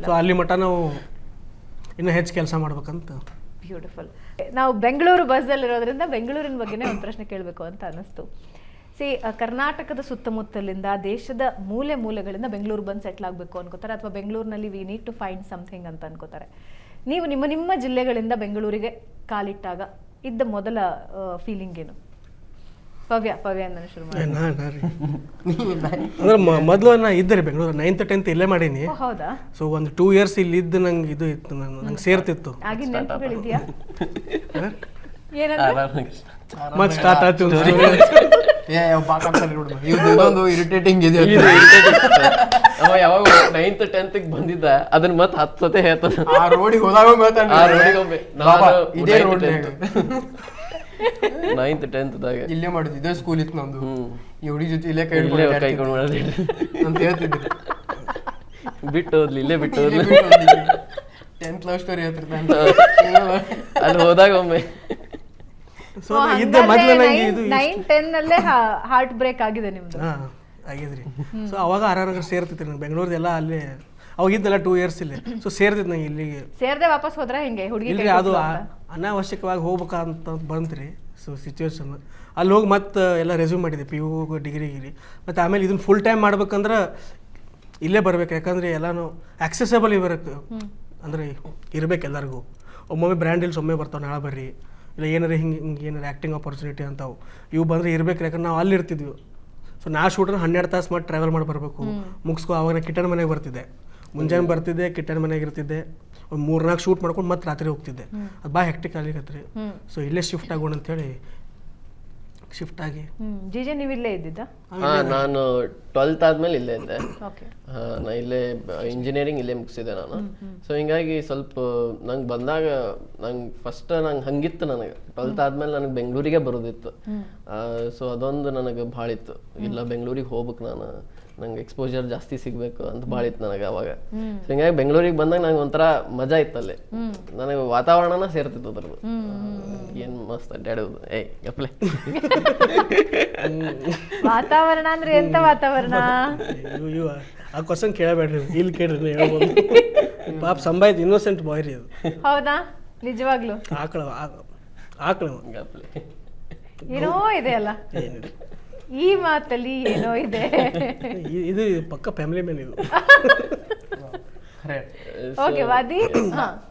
C: ಸೊ ಅಲ್ಲಿ ಮಟ್ಟ ನಾವು ಇನ್ನೂ ಹೆಚ್ಚು ಕೆಲಸ ಮಾಡ್ಬೇಕಂತ.
A: ಬ್ಯೂಟಿಫುಲ್. ನಾವು ಬೆಂಗಳೂರು ಬಸ್ಸಲ್ಲಿರೋದ್ರಿಂದ ಬೆಂಗಳೂರಿನ ಬಗ್ಗೆನೇ ಒಂದು ಪ್ರಶ್ನೆ ಕೇಳಬೇಕು ಅಂತ ಅನ್ನಿಸ್ತು. ಕರ್ನಾಟಕದ ಸುತ್ತಮುತ್ತಲಿಂದ ದೇಶದ ಮೂಲೆಗಳಿಂದ ಬೆಂಗಳೂರು ಬಂದು ಸೆಟ್ಲ್ ಆಗಬೇಕು ಅನ್ಕೋತಾರೆ, ಅಥವಾ ಬೆಂಗಳೂರಿನಲ್ಲಿ we need to find something ಅಂತ ಅನ್ಕೋತಾರೆ. ನೀವು ನಿಮ್ಮ ಜಿಲ್ಲೆಗಳಿಂದ ಬೆಂಗಳೂರಿಗೆ ಕಾಲಿಟ್ಟಾಗ ಇದ್ದ ಮೊದಲ ಫೀಲಿಂಗ್ ಏನು? ಪವ್ಯ ಅಂತ ಶುರು ಮಾಡಿ.
C: ಅಂದ್ರೆ ಮೊದಲು ನಾ ಇದ್ದೆ ರೀ ಬೆಂಗಳೂರು 9th 10th ಇಲ್ಲೇ ಮಾಡೀನಿ.
A: ಹೌದಾ?
C: ಸೊ ಒಂದು 2 years ಇಲ್ಲಿ ಇದ್ದು ನಂಗೆ ಇದು ಇತ್ತು, ನಂಗೆ ಸೇರ್ತಿತ್ತು.
A: ಆಗಿನ ನೆನಪುಗಳಿದೆಯಾ?
C: ಮತ್ತೆ ಸ್ಟಾರ್ಟ್ ಆಯ್ತು.
B: ಇದೊಂದು ಇರಿಟೇಟಿಂಗ್ ಇದೆ.
D: ಅವ ಯಾವಾಗ 9th 10th ಬಂದಿದ್ದ ಅದನ್ನ ಮತ್ತೆ 10 ಸತಿ ಹೇಳ್ತಾನೆ.
B: ಆ ರೋಡಿಗೆ ಹೋದಾಗ
D: 9th 10th
B: ಇಲ್ಲೇ ಮಾಡಿದ್ವಿ. ಇದೇ ಸ್ಕೂಲ್ ಇತ್ತು ನಮ್ದು. ಈ ಹುಡುಗಿ ಜೊತೆ ಇಲ್ಲೇ ಕೈ ಅಂತ ಹೇಳ್ತಿದ್ವಿ.
D: ಬಿಟ್ಟು ಹೋದ್ಲಿ, ಇಲ್ಲೇ ಬಿಟ್ಟು ಹೋದ್ಲಿ.
B: 10th ಲವ್ ಸ್ಟೋರಿ ಹೇಳ್ತಿರ್ತಾನೆ
D: ಅಲ್ಲಿ ಹೋದಾಗ ಒಮ್ಮೆ.
C: ಸೊ ಇದ್ದೆ ಮೊದಲು ನಂಗೆ ಇದು
A: 9, 10 ನಲ್ಲೇ ಹಾರ್ಟ್ ಬ್ರೇಕ್ ಆಗಿದೆ ನಿಮ್ದು.
C: ಆಗಿದ್ರಿ ಸೊ ಅವಾಗ ಆರಾರಾಗ ಸೇರ್ತಿತ್ತು ನಂಗೆ ಬೆಂಗಳೂರದೆಲ್ಲ ಅಲ್ಲೇ ಅವಾಗಿದ್ದೆಲ್ಲ 2 years ಇಲ್ಲೇ ಸೊ ಸೇರ್ತಿತ್ತು ನಂಗೆ ಇಲ್ಲಿಗೆ
A: ಸೇರ್ದೆ ವಾಪಸ್ ಹೋದ್ರ ಹೆಂಗೆ ಹುಡುಗಿ
C: ಇಲ್ರಿ ಅದು ಅನಾವಶ್ಯಕವಾಗಿ ಹೋಗ್ಬೇಕಂತ ಬಂತ್ರಿ ಸೊ ಸಿಚುವೇಶನ್ ಅಲ್ಲಿ ಹೋಗಿ ಮತ್ತೆ ಎಲ್ಲ ರೆಸ್ಯೂಮ್ ಮಾಡಿದೆ PU ಡಿಗ್ರಿ ಮತ್ತು ಆಮೇಲೆ ಇದನ್ನ ಫುಲ್ ಟೈಮ್ ಮಾಡ್ಬೇಕಂದ್ರೆ ಇಲ್ಲೇ ಬರ್ಬೇಕು, ಯಾಕಂದ್ರೆ ಎಲ್ಲಾನು ಆಕ್ಸೆಸಬಲ್ ಇರಬೇಕು, ಅಂದ್ರೆ ಇರ್ಬೇಕು ಎಲ್ಲರಿಗೂ. ಒಮ್ಮೊಮ್ಮೆ ಬ್ರ್ಯಾಂಡ್ ಇಲ್ಸ್ ಒಮ್ಮೆ ಬರ್ತಾವೆ, ನಾಳೆ ಬರ್ರಿ ಇಲ್ಲ ಏನಾರ ಹಿಂಗೆ ಏನಾರು ಆ್ಯಕ್ಟಿಂಗ್ ಆಪರ್ಚುನಿಟಿ ಅಂತಾವು ಇವು ಬಂದರೆ ಇರ್ಬೇಕು, ಯಾಕಂದ್ರೆ ನಾವು ಅಲ್ಲಿ ಇರ್ತಿದ್ವಿ. ಸೊ ನಾ ಶೂಟ್ರ್ 12 ತಾಸು ಮಾಡಿ ಟ್ರಾವೆಲ್ ಮಾಡಿ ಬರಬೇಕು, ಮುಗಿಸ್ಕೊ. ಅವಾಗ ನಾ ಕಿಟ್ಟನ ಮನೆಗೆ ಬರ್ತಿದ್ದೆ, ಮುಂಜಾನೆ ಬರ್ತಿದ್ದೆ, ಕಿಟ್ಟನ ಮನೆಗೆ ಇರ್ತಿದ್ದೆ, ಒಂದು 3-4 ಶೂಟ್ ಮಾಡ್ಕೊಂಡು ಮತ್ತೆ ರಾತ್ರಿ ಹೋಗ್ತಿದ್ದೆ. ಅದು ಭಾಳ ಹೆಕ್ಟಿಕ್ ಆಗ್ಲಿಕತ್ರಿ. ಸೊ ಇಲ್ಲೇ ಶಿಫ್ಟ್ ಆಗೋಣ ಅಂತೇಳಿ ಶಿಫ್ಟ್ ಆಗಿ.
A: ಜೀಜೆ ನೀವು ಇಲ್ಲೇ ಇದ್ದಿದ್ದ?
D: ನಾನು 12th ಆದ್ಮೇಲೆ ಇಲ್ಲೇ ಇದ್ದೆ.
A: ಓಕೆ.
D: ನಾ ಇಲ್ಲೇ ಇಂಜಿನಿಯರಿಂಗ್ ಇಲ್ಲೇ ಮುಗಿಸಿದೆ ನಾನು. ಸೊ ಹಿಂಗಾಗಿ ಸ್ವಲ್ಪ ನಂಗೆ ಬಂದಾಗ ನಂಗೆ ಹಂಗಿತ್ತು, ನನಗೆ 12th ಆದ್ಮೇಲೆ ನನಗೆ ಬೆಂಗಳೂರಿಗೆ ಬರೋದಿತ್ತು. ಸೊ ಅದೊಂದು ನನಗೆ ಭಾಳ ಇತ್ತು, ಇಲ್ಲ ಬೆಂಗಳೂರಿಗೆ ಹೋಗ್ಬೇಕು, ನಂಗೆ ಎಕ್ಸ್ಪೋಜರ್ ಜಾಸ್ತಿ ಸಿಗ್ಬೇಕು ಅಂತ ಭಾಳ ಇತ್ತು ನನಗೆ ಅವಾಗ. ಸೊ ಹಿಂಗಾಗಿ ಬೆಂಗಳೂರಿಗೆ ಬಂದಾಗ ನಂಗೆ ಒಂಥರ ಮಜಾ ಇತ್ತಲ್ಲಿ, ನನಗೆ ವಾತಾವರಣನ ಸೇರ್ತಿತ್ತು ಅದ್ರದ್ದು. ಏನ್ ಮಸ್ತ್ ಅಡ್ಡಾಡೋದು. ಗಪ್ಲೆ
A: ವಾತಾವರಣ ಅಂದ್ರೆ ಎಂತ ವಾತಾವರಣ?
C: ಆ ಕ್ವಶನ್ ಕೇಳಬೇಡ್ರಿ, ಇಲ್ಲಿ ಕೇಳ್ರಿ. ಹೇಳ್ಬೋದು ಪಾಪ ಸಂಭಾಯ್ತು ಇನ್ನೋಸೆಂಟ್ ಬಾಯ್ ರೀ ಅದು.
A: ಹೌದಾ? ನಿಜವಾಗ್ಲು
C: ಆಕಳ
D: ಗಪ್ಲೆ
A: ಏನೋ ಇದೆ ಅಲ್ಲ ಈ ಮಾತಲ್ಲಿ, ಏನೋ ಇದೆ.
C: ಇದು ಪಕ್ಕ ಫ್ಯಾಮಿಲಿ ಮ್ಯಾನ್ ಇದು.
A: ಓಕೆ ವಾದಿ.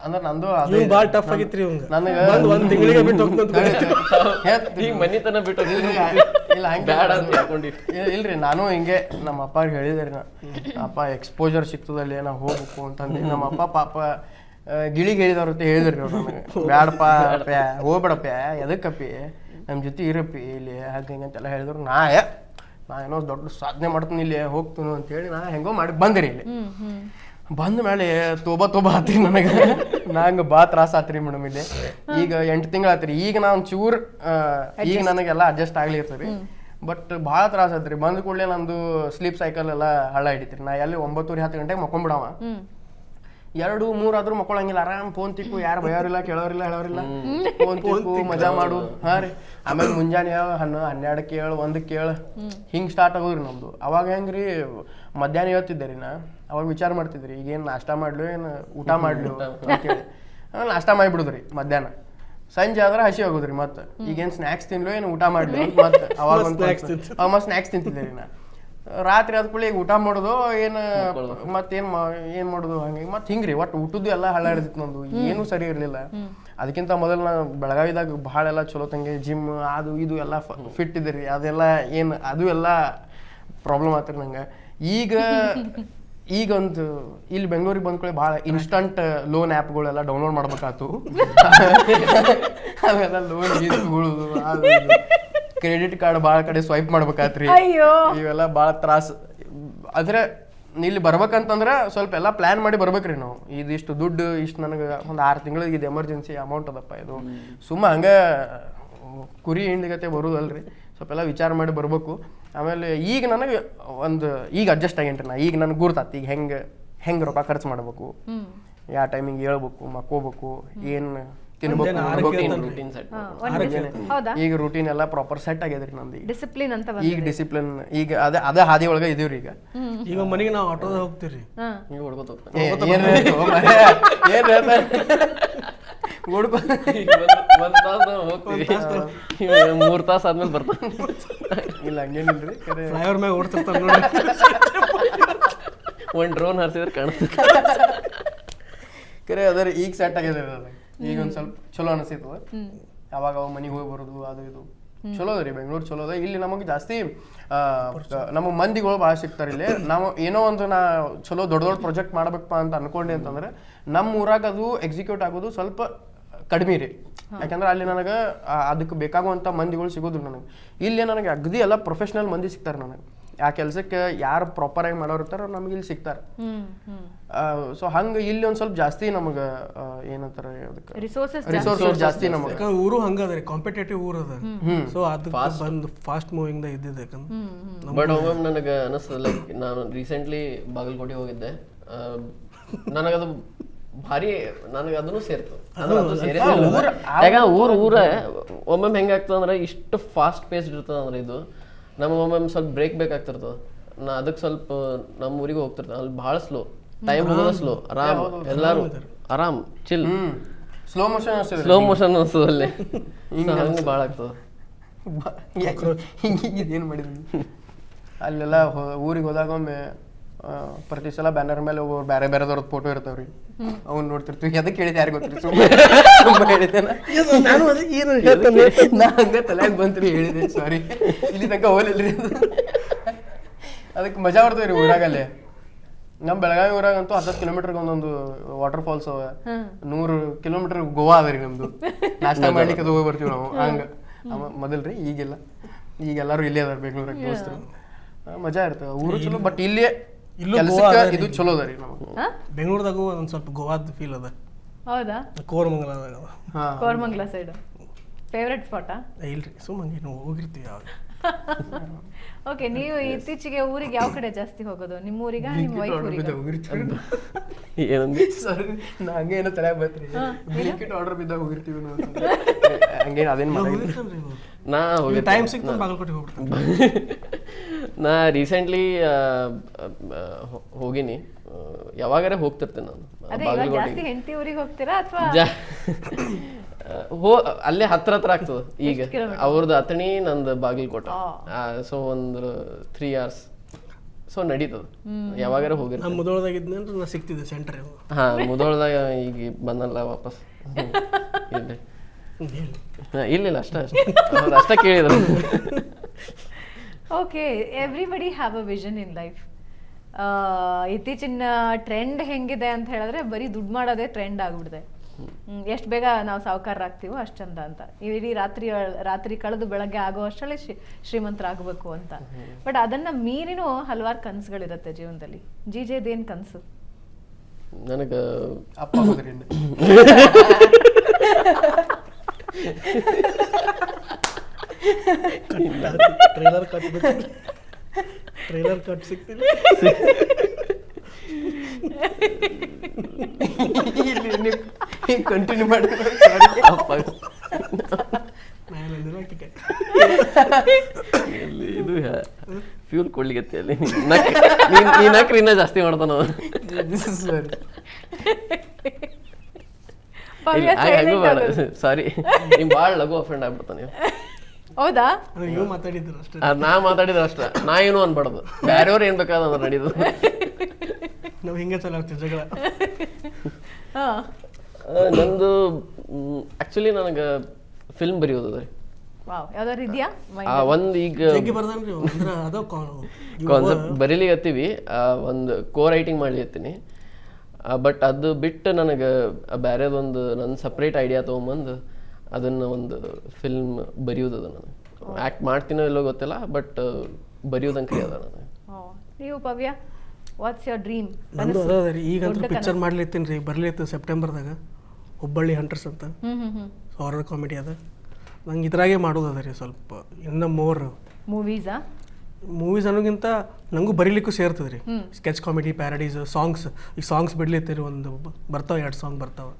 B: ಅಂದ್ರೆ ನಂದು
C: ಭಾಳ ಟಫ್ ಆಗಿತ್ರಿ ಇವಂಗ.
B: ನನಗೆ
C: ಒಂದ್ ತಿಂಗಳಿಗೆ ಬಿಟ್ಟು
D: ಈಗ ಮನಿತನ ಬಿಟ್ಟು
B: ಇಲ್ಲ ಹಂಗೆ ಇಲ್ರಿ, ನಾನು ಹಿಂಗೆ ನಮ್ಮ ಅಪ್ಪ ಹೇಳಿದ್ರಿ, ಅಪ್ಪ ಎಕ್ಸ್ಪೋಜರ್ ಸಿಗ್ತದಲ್ಲಿ ನಾವು ಹೋಗ್ಬೇಕು ಅಂತಂದು. ನಮ್ಮ ಅಪ್ಪ ಪಾಪ ಗಿಳಿಗೆ ಹೇಳಿದವ್ರ ಅಂತ ಹೇಳಿದ್ರಿ ಅವ್ರು ನನಗೆ, ಬ್ಯಾಡಪ್ಪ ಪ್ಯಾ ಹೋಗ್ಬೇಡಪ್ಪ, ಎದಕ್ಕಪ್ಪಿ ನಮ್ಮ ಜೊತೆ ಇರಪ್ಪಿ ಇಲ್ಲಿ ಹಾಗೆ ಹಿಂಗೆ ಅಂತೆಲ್ಲ ಹೇಳಿದ್ರು. ನಾ ಏನೋ ದೊಡ್ಡ ಸಾಧನೆ ಮಾಡ್ತೀನಿ ಇಲ್ಲಿ ಹೋಗ್ತೀನಿ ಅಂತೇಳಿ ನಾ ಹೆಂಗೋ ಮಾಡಿ ಬಂದಿರಿ. ಇಲ್ಲಿ ಬಂದ ಮೇಲೆ ತೋಬಾ ಆತ್ರಿ ನನಗೆ. ನಂಗೆ ಭಾಳ ತ್ರಾಸ ಆತ್ರಿ ಮೇಡಮ್ ಇಲ್ಲಿ. ಈಗ 8 ತಿಂಗಳು ಆತ್ರಿ. ಈಗ ನಾನು ಚೂರ್ ಈಗ ನನಗೆಲ್ಲ ಅಡ್ಜಸ್ಟ್ ಆಗ್ಲಿರ್ತದೆ, ಬಟ್ ಭಾಳ ತ್ರಾಸ ಆತ್ರಿ. ಬಂದ ಕೂಡಲೇ ನಂದು ಸ್ಲೀಪ್ ಸೈಕಲ್ ಎಲ್ಲ ಹಳ್ಳ ಹಿಡಿತ್ರಿ. ನಾ ಎಲ್ಲಿ 9-10 ಗಂಟೆಗೆ ಮಕ್ಕೊಂಡ್ಬಿಡವ, 2-3 ಆದ್ರೂ ಮಕ್ಕೊಳಂಗಿಲ್ಲ. ಆರಾಮ್ ಫೋನ್ ತಿಕ್ಕು, ಯಾರು ಭಯೋರಿಲ್ಲ, ಕೇಳೋರಿಲ್ಲ, ಹೇಳೋರಿಲ್ಲ. ಫೋನ್ ತಿಕ್ಕು, ಮಜಾ ಮಾಡು. ಹಾ ರೀ. ಆಮೇಲೆ ಮುಂಜಾನೆ 12 ಕೇಳು, 1 ಕೇಳು, ಹಿಂಗೆ ಸ್ಟಾರ್ಟ್ ಆಗೋದ್ರಿ ನಮ್ದು. ಅವಾಗ ಹೆಂಗ್ರಿ, ಮಧ್ಯಾಹ್ನ ಹೇಳ್ತಿದ್ದೆ ರೀ ನಾ. ಅವಾಗ ವಿಚಾರ ಮಾಡ್ತಿದ್ರಿ, ಈಗೇನು ನಾಷ್ಟ ಮಾಡ್ಲು ಏನು ಊಟ ಮಾಡ್ಲು ಅಂತೇಳಿ. ನಾಷ್ಟ ಮಾಡಿಬಿಡುದ್ರಿ ಮಧ್ಯಾಹ್ನ. ಸಂಜೆ ಆದ್ರೆ ಹಸಿ ಆಗೋದ್ರಿ ಮತ್ತೆ, ಈಗೇನು ಸ್ನ್ಯಾಕ್ಸ್ ತಿನ್ಲು ಏನು ಊಟ ಮಾಡ್ಲಿ ಮತ್ತೆ. ಅವಾಗ ಮತ್ತೆ ಸ್ನ್ಯಾಕ್ಸ್ ತಿಂತಿದ್ದೆ ರೀ ನಾ. ರಾತ್ರಿ ಆದ ಕೂಡಲೇ ಈಗ ಊಟ ಮಾಡೋದು ಏನು ಏನು ಮಾಡೋದು ಹಂಗೆ ಮತ್ತೆ ಹಿಂಗ್ರಿ. ಒಟ್ಟು ಊಟದ್ದು ಎಲ್ಲ ಹಳ್ಳ ಹಿಡಿದಿತ್ತು ನಂದು, ಏನೂ ಸರಿ ಇರಲಿಲ್ಲ. ಅದಕ್ಕಿಂತ ಮೊದಲು ನಾನು ಬೆಳಗಾವಿದಾಗ ಭಾಳ ಎಲ್ಲ ಚಲೋ ತಂಗೆ ಜಿಮ್ ಅದು ಇದು ಎಲ್ಲ ಫಿಟ್ ಇದ್ದೆ ರೀ. ಅದೆಲ್ಲ ಏನು ಅದು ಎಲ್ಲ ಪ್ರಾಬ್ಲಮ್ ಆತ್ರಿ ನಂಗೆ. ಈಗ ಒಂದು ಇಲ್ಲಿ ಬೆಂಗಳೂರಿಗೆ ಬಂದ್ಕೊಳ್ಳಿ ಭಾಳ ಇನ್ಸ್ಟಂಟ್ ಲೋನ್ ಆ್ಯಪ್ಗಳೆಲ್ಲ ಡೌನ್ಲೋಡ್ ಮಾಡ್ಬೇಕಾಯ್ತು. ಅವೆಲ್ಲ ಲೋನ್ ಗೀಸ್ಕೊಳ್ಳೋದು, ಕ್ರೆಡಿಟ್ ಕಾರ್ಡ್ ಭಾಳ ಕಡೆ ಸ್ವೈಪ್ ಮಾಡ್ಬೇಕಾತ್ರಿ. ಇವೆಲ್ಲ ಭಾಳ ತ್ರಾಸ. ಆದ್ರೆ ಇಲ್ಲಿ ಬರ್ಬೇಕಂತಂದ್ರೆ ಸ್ವಲ್ಪ ಎಲ್ಲ ಪ್ಲಾನ್ ಮಾಡಿ ಬರ್ಬೇಕ್ರಿ ನಾವು. ಇದಿಷ್ಟು ದುಡ್ಡು ಇಷ್ಟು ನನಗೆ ಒಂದು 6 ತಿಂಗಳಿಗೆ ಇದು ಎಮರ್ಜೆನ್ಸಿ ಅಮೌಂಟ್ ಅದಪ್ಪ, ಇದು ಸುಮ್ಮ ಹಂಗೆ ಕುರಿ ಹಿಂಡಿಗತೆ ಬರೋದಲ್ರಿ. ಸ್ವಲ್ಪ ಎಲ್ಲ ವಿಚಾರ ಮಾಡಿ ಬರ್ಬೇಕು. ಆಮೇಲೆ ಈಗ ನನಗೆ ಈಗ ಅಡ್ಜಸ್ಟ್ ಆಗೇನ್ರಿ ನಾ. ಈಗ ನನಗೆ ಗುರ್ತಾತು ಈಗ ಹೆಂಗೆ ರೊಕ್ಕ ಖರ್ಚು ಮಾಡ್ಬೇಕು, ಯಾವ ಟೈಮಿಗೆ ಹೇಳ್ಬೇಕು, ಮಕ್ಕೋಬೇಕು, ಏನು ತಿನ್ಬೇಕು. ಈಗ ರೂಟೀನ್ ಎಲ್ಲ ಪ್ರಾಪರ್ ಸೆಟ್ ಆಗ್ಯದ್ರಿ ನಂದು.
A: ಡಿಸಿಪ್ಲಿನ್ ಅಂತ
B: ಈಗ ಡಿಸಿಪ್ಲಿನ್ ಈಗ ಅದೇ ಹಾದಿ ಒಳಗೆ ಇದೀವ್ರಿ.
C: ಈಗ ಮನೆಗೆ ನಾವು ಆಟೋದಾಗ ಹೋಗ್ತೀವ್ರಿ,
D: ನೀವು ಹೊಡ್ಕೋತ ಹೋಗ್ತಾರೆ. 3 ತಾಸು ಆದ್ಮೇಲೆ ಬರ್ತಾನೆ.
B: ಇಲ್ಲ ಹಂಗೇನಿಲ್ರಿ,
C: ಫ್ಲೈಓವರ್ ಮ್ಯಾಗ ಓಡ್ತಿರ್ತಾರೆ ನೋಡಿ.
D: ಒಂದು ಡ್ರೋನ್ ಹಾರಿಸಿದ್ರೆ ಕಾಣಿಸ್ತದೆ.
B: ಕರೆ ಅದ್ರ ಈಗ ಸೆಟ್ ಆಗ್ಯದ್ರಿ ನನಗೆ. ಈಗ ಒಂದು ಸ್ವಲ್ಪ ಚಲೋ ಅನಿಸ್ತದ. ಅವಾಗ ಮನೆಗೆ ಹೋಗಿ ಬರೋದು ಅದು ಇದು ಚಲೋ ಅದ ರೀ. ಬೆಂಗಳೂರು ಚಲೋ ಅದ. ಇಲ್ಲಿ ನಮಗೆ ಜಾಸ್ತಿ ನಮಗೆ ಮಂದಿಗಳು ಭಾಳ ಸಿಗ್ತಾರೆ ಇಲ್ಲಿ. ನಾವು ಏನೋ ಒಂದು ಚಲೋ ದೊಡ್ಡ ಪ್ರಾಜೆಕ್ಟ್ ಮಾಡ್ಬೇಕಪ್ಪ ಅಂತ ಅನ್ಕೊಂಡೆ ಅಂತಂದ್ರೆ ನಮ್ಮ ಊರಾಗ ಅದು ಎಕ್ಸಿಕ್ಯೂಟ್ ಆಗೋದು ಸ್ವಲ್ಪ ಕಡಿಮೆ ರೀ. ಯಾಕಂದ್ರೆ ಅಲ್ಲಿ ನನಗೆ ಅದಕ್ಕೆ ಬೇಕಾಗುವಂಥ ಮಂದಿಗಳು ಸಿಗೋದ್ರು ನನಗೆ. ಇಲ್ಲಿ ನನಗೆ ಅಗದಿ ಎಲ್ಲ ಪ್ರೊಫೆಷ್ನಲ್ ಮಂದಿ ಸಿಗ್ತಾರೆ ನನಗೆ. ಆ ಕೆಲಸಕ್ಕೆ ಯಾರು ಪ್ರಾಪರ್ ಆಗಿ ಮಾಡೋರು ಇರ್ತಾರೋ ನಮ್ಗೆ ಇಲ್ಲಿ ಸಿಗ್ತಾರೆ. ಸೊ ಹಂಗೆ ಇಲ್ಲಿ ಒಂದು ಸ್ವಲ್ಪ ಜಾಸ್ತಿ ನಮಗೆ ಏನಂತಾರೆ ಅದಕ್ಕೆ ರಿಸೋರ್ಸಸ್ ಜಾಸ್ತಿ ನಮಗೆ.
C: ಊರು ಹಂಗದ್ರಿ, ಕಾಂಪಿಟೇಟಿವ್ ಊರು ಅದ. ಸೊ ಅದು ಬಂದು ಫಾಸ್ಟ್ ಮೂವಿಂಗ್ ದ ಇದ್ದಿದೆ.
D: ಬಟ್ ಒಮ್ಮೆ ನನಗೆ ಅನಿಸ್ತದೆ, ಲೈಕ್ ನಾನು ರೀಸೆಂಟ್ಲಿ ಬಾಗಲಕೋಟೆ ಹೋಗಿದ್ದೆ. ನನಗದು ಭಾರಿ, ನನಗೆ ಅದನ್ನು ಸೇರ್ತು. ಯಾಕಂದ್ರೆ ಊರ ಒಮ್ಮೊಮ್ಮೆ ಹೆಂಗಾಗ್ತದೆ ಅಂದ್ರೆ ಇಷ್ಟು ಫಾಸ್ಟ್ ಪೇಸ್ಡ್ ಇರ್ತದೆ ಅಂದ್ರೆ ಇದು ನಮಗೆ ಒಮ್ಮೊಮ್ಮೆ ಸ್ವಲ್ಪ ಬ್ರೇಕ್ ಬೇಕಾಗ್ತಿರ್ತದೆ. ನಾ ಅದಕ್ಕೆ ಸ್ವಲ್ಪ ನಮ್ಮ ಊರಿಗೆ ಹೋಗ್ತಿರ್ತಾನೆ ಅಲ್ಲಿ ಭಾಳ ಸ್ಲೋ ಟೈಮ್ ಹೋಗೋದು ಸ್ಲೋ ಆರಾಮ್ ಎಲ್ಲರೂ ಆರಾಮ್ ಚಿಲ್
B: ಸ್ಲೋ ಮೋಷನ್ ಅನಿಸ್ತದೆ
D: ಸ್ಲೋ ಮೋಷನ್ ಅನ್ಸೋದು ಅಲ್ಲಿ ಹಂಗೆ ಭಾಳ ಆಗ್ತದೆ
B: ಹಿಂಗೆ ಇದೇನು ಮಾಡಿದ್ವಿ ಅಲ್ಲೆಲ್ಲ ಊರಿಗೆ ಹೋದಾಗ ಒಮ್ಮೆ ಪ್ರತಿ ಸಲ ಬ್ಯಾನರ್ ಮೇಲೆ ಒಬ್ಬರು ಬೇರೆ ಬೇರೆದವ್ರದ್ದು ಫೋಟೋ ಇರ್ತಾವ್ರಿ ಅವ್ನು ನೋಡ್ತಿರ್ತೀವಿ ಅದಕ್ಕೆ ಹೇಳಿದೆ ಯಾರಿಗೆ ಗೊತ್ತಿಲ್ಲ ಸುಮ್ಮನೆ ಹೇಳಿದೆ ನಾ ಹಂಗೆ ತಲೆಯಾಗ ಬಂತ್ರಿ ಹೇಳಿದೆ ಸಾರಿ ಇಲ್ಲಿ ತನಕ ಹೋಲಿಲ್ರಿ ಅದಕ್ಕೆ ಮಜಾ ಬರ್ತದೆ ರೀ ಊರಾಗಲ್ಲೇ ನಮ್ಮ ಬೆಳಗಾವಿ ಊರಾಗಂತೂ 10 ಕಿಲೋಮೀಟರ್ಗೆ ಒಂದೊಂದು ವಾಟರ್ ಫಾಲ್ಸ್ ಅವ 100 ಕಿಲೋಮೀಟರ್ ಗೋವಾ ಅದ ರೀ ನಮ್ದು ನಾಷ್ಟ ಮಾಡ್ಲಿಕ್ಕೆ ಅದು ಹೋಗಿ ಬರ್ತೀವಿ ನಾವು ಹಂಗೆ ಮೊದಲ್ರಿ ಈಗೆಲ್ಲ ಈಗೆಲ್ಲರೂ ಇಲ್ಲೇ ಅದಾರ ಬೆಂಗಳೂರಾಗ ದೋಸ್ತರು ಮಜಾ ಇರ್ತದೆ ಊರು ಚಲೋ ಬಟ್ ಇಲ್ಲೇ ಇದು ಚಲೋ ಅದ ರೀ ನಮಗೆ
C: ಬೆಂಗಳೂರದಾಗೂ ಒಂದು ಸ್ವಲ್ಪ ಗೋವಾದ ಫೀಲ್ ಅದ
A: ಹೌದಾ
C: ಕೋರಮಂಗಲದಾಗ
A: ಕೋರಮಂಗಲ ಸೈಡ್ ಫೇವ್ರೆಟ್ ಸ್ಪಾಟಾ
C: ಇಲ್ರಿ ಸುಮ್ಮನೆ ನಾವು ಹೋಗಿರ್ತೀವಿ ಯಾವಾಗ
A: ಓಕೆ ನೀವು ಇತ್ತೀಚೆಗೆ ಊರಿಗೆ ಯಾವ ಕಡೆ ಜಾಸ್ತಿ ಹೋಗೋದು ನಿಮ್ಮ ಊರಿಗ ನಿಮ್ಮ ವೈಫ್ ಊರಿಗ
D: ಏನಂದ್ರೆ
B: ಸರಿ ನಾ ಹಂಗೆ ಏನೋ ತಲೆಯಾಗ ಬರ್ತೀರಿ ಬ್ಲಿಂಕಿಟ್ ಆರ್ಡರ್ ಬಿದ್ದಾಗ ಹೋಗಿರ್ತೀವಿ ನಾವು ಹಂಗೇನು ಅದೇನು ಮಾಡಿ
D: ನಾ ಹೋಗಿ
C: ಟೈಮ್ ಸಿಕ್ತು ಬಾಗಲಕೋಟೆ ಹೋಗ್ಬಿಡ್ತೀನಿ
D: ನಾ ರೀಸೆಂಟ್ಲಿ ಹೋಗಿನಿ ಯಾವಾಗಾರೆ ಹೋಗ್ತಿರ್ತೇನೆ ನಾನು
A: ಅದೇ ಇವಾಗ ಜಾಸ್ತಿ ಹೆಂಡತಿ ಊರಿಗೆ ಹೋಗ್ತೀರಾ ಅಥವಾ
D: ಅಲ್ಲೇ ಹತ್ರ ಆಗ್ತದೆ ಈಗ ಅವ್ರದ್ದು ಅಥಣಿ ನಂದು ಬಾಗಲಕೋಟೆ ಸೊ ಒಂದು 3 hours ಸೊ ನಡೀತದ ಯಾವಾಗಾರ ಹೋಗಿರ್ತೀನಿ
C: ನಮ್ಮ ಮುದೋಳದಾಗಿದ್ದೆ ಅಂದ್ರೆ ನಾ ಸಿಗ್ತಿದ್ದೆ ಸೆಂಟರ್
D: ಹಾ ಮುದೋಳದಾಗ ಈಗ ಬಂದಲ್ಲ ವಾಪಸ್ ಇಲ್ಲ ಅಷ್ಟೇ ಅವ್ರು ಅಷ್ಟೇ ಕೇಳಿದ್ರು
A: okay everybody have a vision in life ಇತ್ತೀಚಿನ ಟ್ರೆಂಡ್ ಹೆಂಗಿದೆ ಅಂತ ಹೇಳಿದ್ರೆ ಬರೀ ದುಡ್ಡು ಮಾಡೋದೇ ಟ್ರೆಂಡ್ ಆಗ್ಬಿಡಿದೆ ಎಷ್ಟು ಬೇಗ ನಾವು ಸಾಹುಕಾರರಾಗ್ತೀವೋ ಅಷ್ಟು ಚಂದ ಅಂತ ಇಡೀ ರಾತ್ರಿ ಕಳೆದು ಬೆಳಗ್ಗೆ ಆಗೋ ಅಷ್ಟರಲ್ಲಿ ಶ್ರೀಮಂತರಾಗಬೇಕು ಅಂತ ಬಟ್ ಅದನ್ನ ಮೀರಿನೂ ಹಲವಾರು ಕನಸುಗಳಿರುತ್ತೆ ಜೀವನದಲ್ಲಿ ಜೇದೇನು ಕನಸು
D: ನನಗ
B: ಅಪ್ಪ ಹೋದ್ರಿ
C: ಟ್ರೈಲರ್ ಕಟ್ ಸಿಗ್ತಿಲ್ಲ
B: ಕಂಟಿನ್ಯೂ ಮಾಡಿ
D: ಇದು ಫ್ಯೂಲ್ ಕೊಡ್ಲಿಕ್ಕೆ ಅಲ್ಲಿ ಈ ನಕ್ರಿ ಇನ್ನ ಜಾಸ್ತಿ ಮಾಡ್ತಾನ ಸಾರಿ ನಿಮ್ ಭಾಳ ಲಘು ಅಫೆಂಡ್ ಆಗ್ಬಿಡ್ತಾನ ನೀವು
A: ಹೌದಾ
C: ನೀವು ಮಾತಾಡಿದ್ರು ಅಷ್ಟೇ
D: ನಾ ಮಾತಾಡಿದ್ರೆ ಅಷ್ಟ ನಾ ಏನು ಅನ್ಬಾರ್ದು ಬ್ಯಾರೆಯವ್ರು ಏನ್ ಬೇಕಾದ್ರೆ ನಡೀದು
C: ನಾವು ಹಿಂಗೆ ಚಲೋ ಆಗ್ತೀವಿ ಜಗಳ
D: ನಂದು ಆಕ್ಚುಲಿ ನನಗೆ ಫಿಲ್ಮ್ ಬರೆಯೋದು ಅದ
A: ಯಾವ್ದಾರು ಇದೆಯಾ
D: ಒಂದು ಈಗ ಕಾನ್ಸೆಪ್ಟ್ ಬರೀಲಿಗತ್ತೀವಿ ಒಂದು ರೈಟಿಂಗ್ ಮಾಡ್ಲಿಕತ್ತೀನಿ ಬಟ್ ಅದು ಬಿಟ್ಟು ನನಗೆ ಬೇರೆದೊಂದು ನನ್ನ ಸಪ್ರೇಟ್ ಐಡಿಯಾ ತೊಗೊಂಬಂದು ಅದನ್ನು ಒಂದು ಫಿಲ್ಮ್ ಬರೆಯೋದದ ನನಗೆ ಆ್ಯಕ್ಟ್ ಮಾಡ್ತೀನೋ ಇಲ್ಲೋ ಗೊತ್ತಿಲ್ಲ ಬಟ್ ಬರೆಯೋದಂಗೆ ಅದ ನನಗೆ
A: ನೀವು ಪವ್ಯ ವಾಟ್ಸ್ ಯುವರ್ ಡ್ರೀಮ್
C: ನಂದು ಅದ ರೀ ಈಗಂತೂ ಪಿಕ್ಚರ್ ಮಾಡ್ಲಿತ್ತೀನಿ ರೀ ಬರ್ಲಿತ್ತು ಸೆಪ್ಟೆಂಬರ್ದಾಗ ಹುಬ್ಬಳ್ಳಿ ಹಂಟರ್ಸ್ ಅಂತ ಹಾರರ್ ಕಾಮಿಡಿ ಅದ ನಂಗೆ ಇದ್ರಾಗೆ ಮಾಡೋದು ಅದ ರೀ ಸ್ವಲ್ಪ ಇನ್ನು ಮೋರ್ ಮೂವೀಸ್ ಅನ್ನೋಕ್ಕಿಂತ ನನಗೂ ಬರೀಲಿಕ್ಕೂ ಸೇರ್ತದೆ ರೀ ಸ್ಕೆಚ್ ಕಾಮಿಡಿ ಪ್ಯಾರಡೀಸ್ ಸಾಂಗ್ಸ್ ಈ ಸಾಂಗ್ಸ್ ಬಿಡ್ಲಿತ್ತೀರಿ ಒಂದು ಬರ್ತಾವೆ 2 ಸಾಂಗ್ ಬರ್ತಾವೆ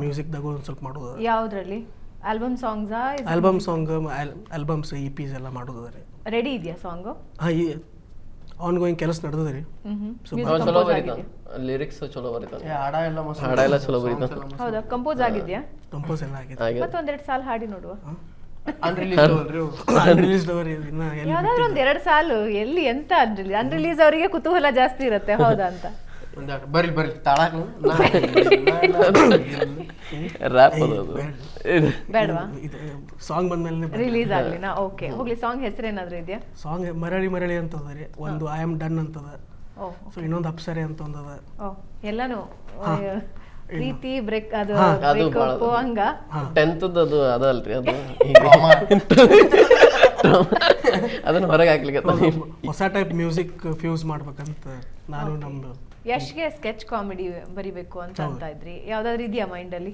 C: ಮ್ಯೂಸಿಕ್ದಾಗ ಒಂದು ಸ್ವಲ್ಪ ಮಾಡೋದು
A: ಯಾವುದ್ರಲ್ಲಿ ಆಲ್ಬಮ್
C: ಸಾಂಗ್ ಆಲ್ಬಮ್ಸ್ EPs ಎಲ್ಲ ಮಾಡೋದು ಅದ ರೀ
A: ರೆಡಿ ಇದೆಯಾ ಸಾಂಗು
C: ಹಾಂ ಆನ್ ಗೋಯಿಂಗ್ ಕೆಲಸ ನಡೆದದ ರೀ
D: ಚಲೋ ಬರೀತಾನೆ ಲಿರಿಕ್ಸ್ ಚಲೋ ಬರೀತಾನೆ
B: ಹಾಡ
D: ಎಲ್ಲ ಚಲೋ ಬರೀತಾನೆ
A: ಹೌದಾ ಕಂಪೋಸ್ ಆಗಿದ್ಯಾ
C: ಕಂಪೋಸ್ ಎಲ್ಲ ಆಗಿದೆ
A: ಮತ್ತೊಂದೆರಡು ಸಾಲು ಹಾಡಿ ನೋಡುವ
C: ಅನ್ರಿಲೀಸ್ಡ್ ಅವರಿ ಇನ್ನ
A: ಯಾವ್ದಾದ್ರು ಒಂದ್ 2 ಸಾಲು ಎಲ್ಲಿ ಎಂತ ಅನ್ರಿಲೀಸ್ ಅವರಿಗೆ ಕುತೂಹಲ ಜಾಸ್ತಿ ಇರುತ್ತೆ ಹೌದಾ ಅಂತ
B: ಬರ್ಲಿ ತಾಳಾಕ
D: ರ್ಯಾಪ್
A: ಬೇಡವಾ
C: ಸಾಂಗ್ ಬಂದ್ಮೇಲೆ
A: ರಿಲೀಸ್ ಆಗ್ಲಿನಾ ಓಕೆ ಹೋಗ್ಲಿ ಸಾಂಗ್ ಹೆಸರೇನಾದ್ರೂ ಇದೆಯಾ
C: ಸಾಂಗ್ ಮರಳಿ ಅಂತದ ರೀ ಒಂದು ಐ ಆಮ್ ಡನ್ ಅಂತದ ಸೊ ಇನ್ನೊಂದು ಅಪ್ಸರೆ ಅಂತ ಒಂದದ
A: ಎಲ್ಲಾನು ಪ್ರೀತಿ ಬ್ರೇಕ್ ಅದು ಬ್ರೇಕಪ್ ಹಂಗ
D: 10th ಅದು ಅದಲ್ರಿ ಅದು ಅದನ್ನ ಹೊರಗೆ ಹಾಕ್ಲಿಕ್ಕೆ
C: ಹೊಸ ಟೈಪ್ ಮ್ಯೂಸಿಕ್ ಫ್ಯೂಸ್ ಮಾಡ್ಬೇಕಂತ ನಾನು ನಮ್ದು
A: ಯಶ್ಗೆ ಸ್ಕೆಚ್ ಕಾಮಿಡಿ ಬರಿಬೇಕು ಅಂತ ಇದ್ರಿ ಯಾವ್ದಾದ್ರು ಇದೆಯಾ ಮೈಂಡ್ ಅಲ್ಲಿ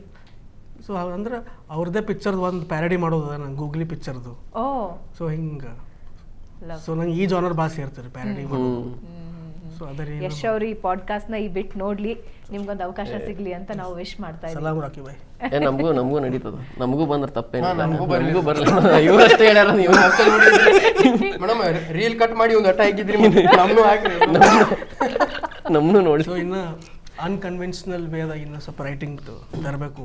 C: ಸೊ ಅಂದ್ರೆ ಅವ್ರದ್ದೇ ಪಿಕ್ಚರ್ದು ಒಂದು ಪ್ಯಾರಡಿ ಮಾಡೋದು ನಂಗೆ ಗೂಗ್ಲಿ ಪಿಕ್ಚರ್ದು ಸೊ ಹಿಂಗೆ ಸೊ ನಂಗೆ ಈ ಜಾನರ್ ಭಾಳ ಸೇರ್ತಾರೆ ಪ್ಯಾರಡಿ ಮಾಡೋದು ಸೊ ಅದರಿ
A: ಯಶ್ ಅವರು ಈ ಪಾಡ್ಕಾಸ್ಟ್ ನ ಈ ಬಿಟ್ ನೋಡ್ಲಿ, ನಿಮ್ಗೊಂದು ಅವಕಾಶ ಸಿಗ್ಲಿ ಅಂತ ನಾವು ವಿಶ್ ಮಾಡ್ತಾ ಇದ್ದೀವಿ.
C: ಸಲಾಮ್ ರಾಕಿ ಬಾಯ್.
D: ನಮಗೂ ನಡೀತದ, ನಮಗೂ ಬಂದ್ರೆ ತಪ್ಪೇನಿಲ್ಲ.
B: ನಮಗೂ
D: ನಮಗೂ ಬರಲ್ಲ. ಇವರಷ್ಟೇ ಹೇಳ್ಯಾರ, ನೀವು
B: ಮೇಡಮ್ ರೀಲ್ ಕಟ್ ಮಾಡಿ ಒಂದು ಅಟ್ಟ ಹಾಕಿದ್ರಿ, ನಮ್ಮನ್ನು ಹಾಕ್ರಿ.
D: ನಮ್ಮನ್ನು ನೋಡಿ.
C: ಸೊ ಇನ್ನು ಅನ್ಕನ್ವೆನ್ಷನಲ್ ವೇದಾಗ ಇನ್ನು ಸ್ವಲ್ಪ ರೈಟಿಂಗ್ ತರಬೇಕು,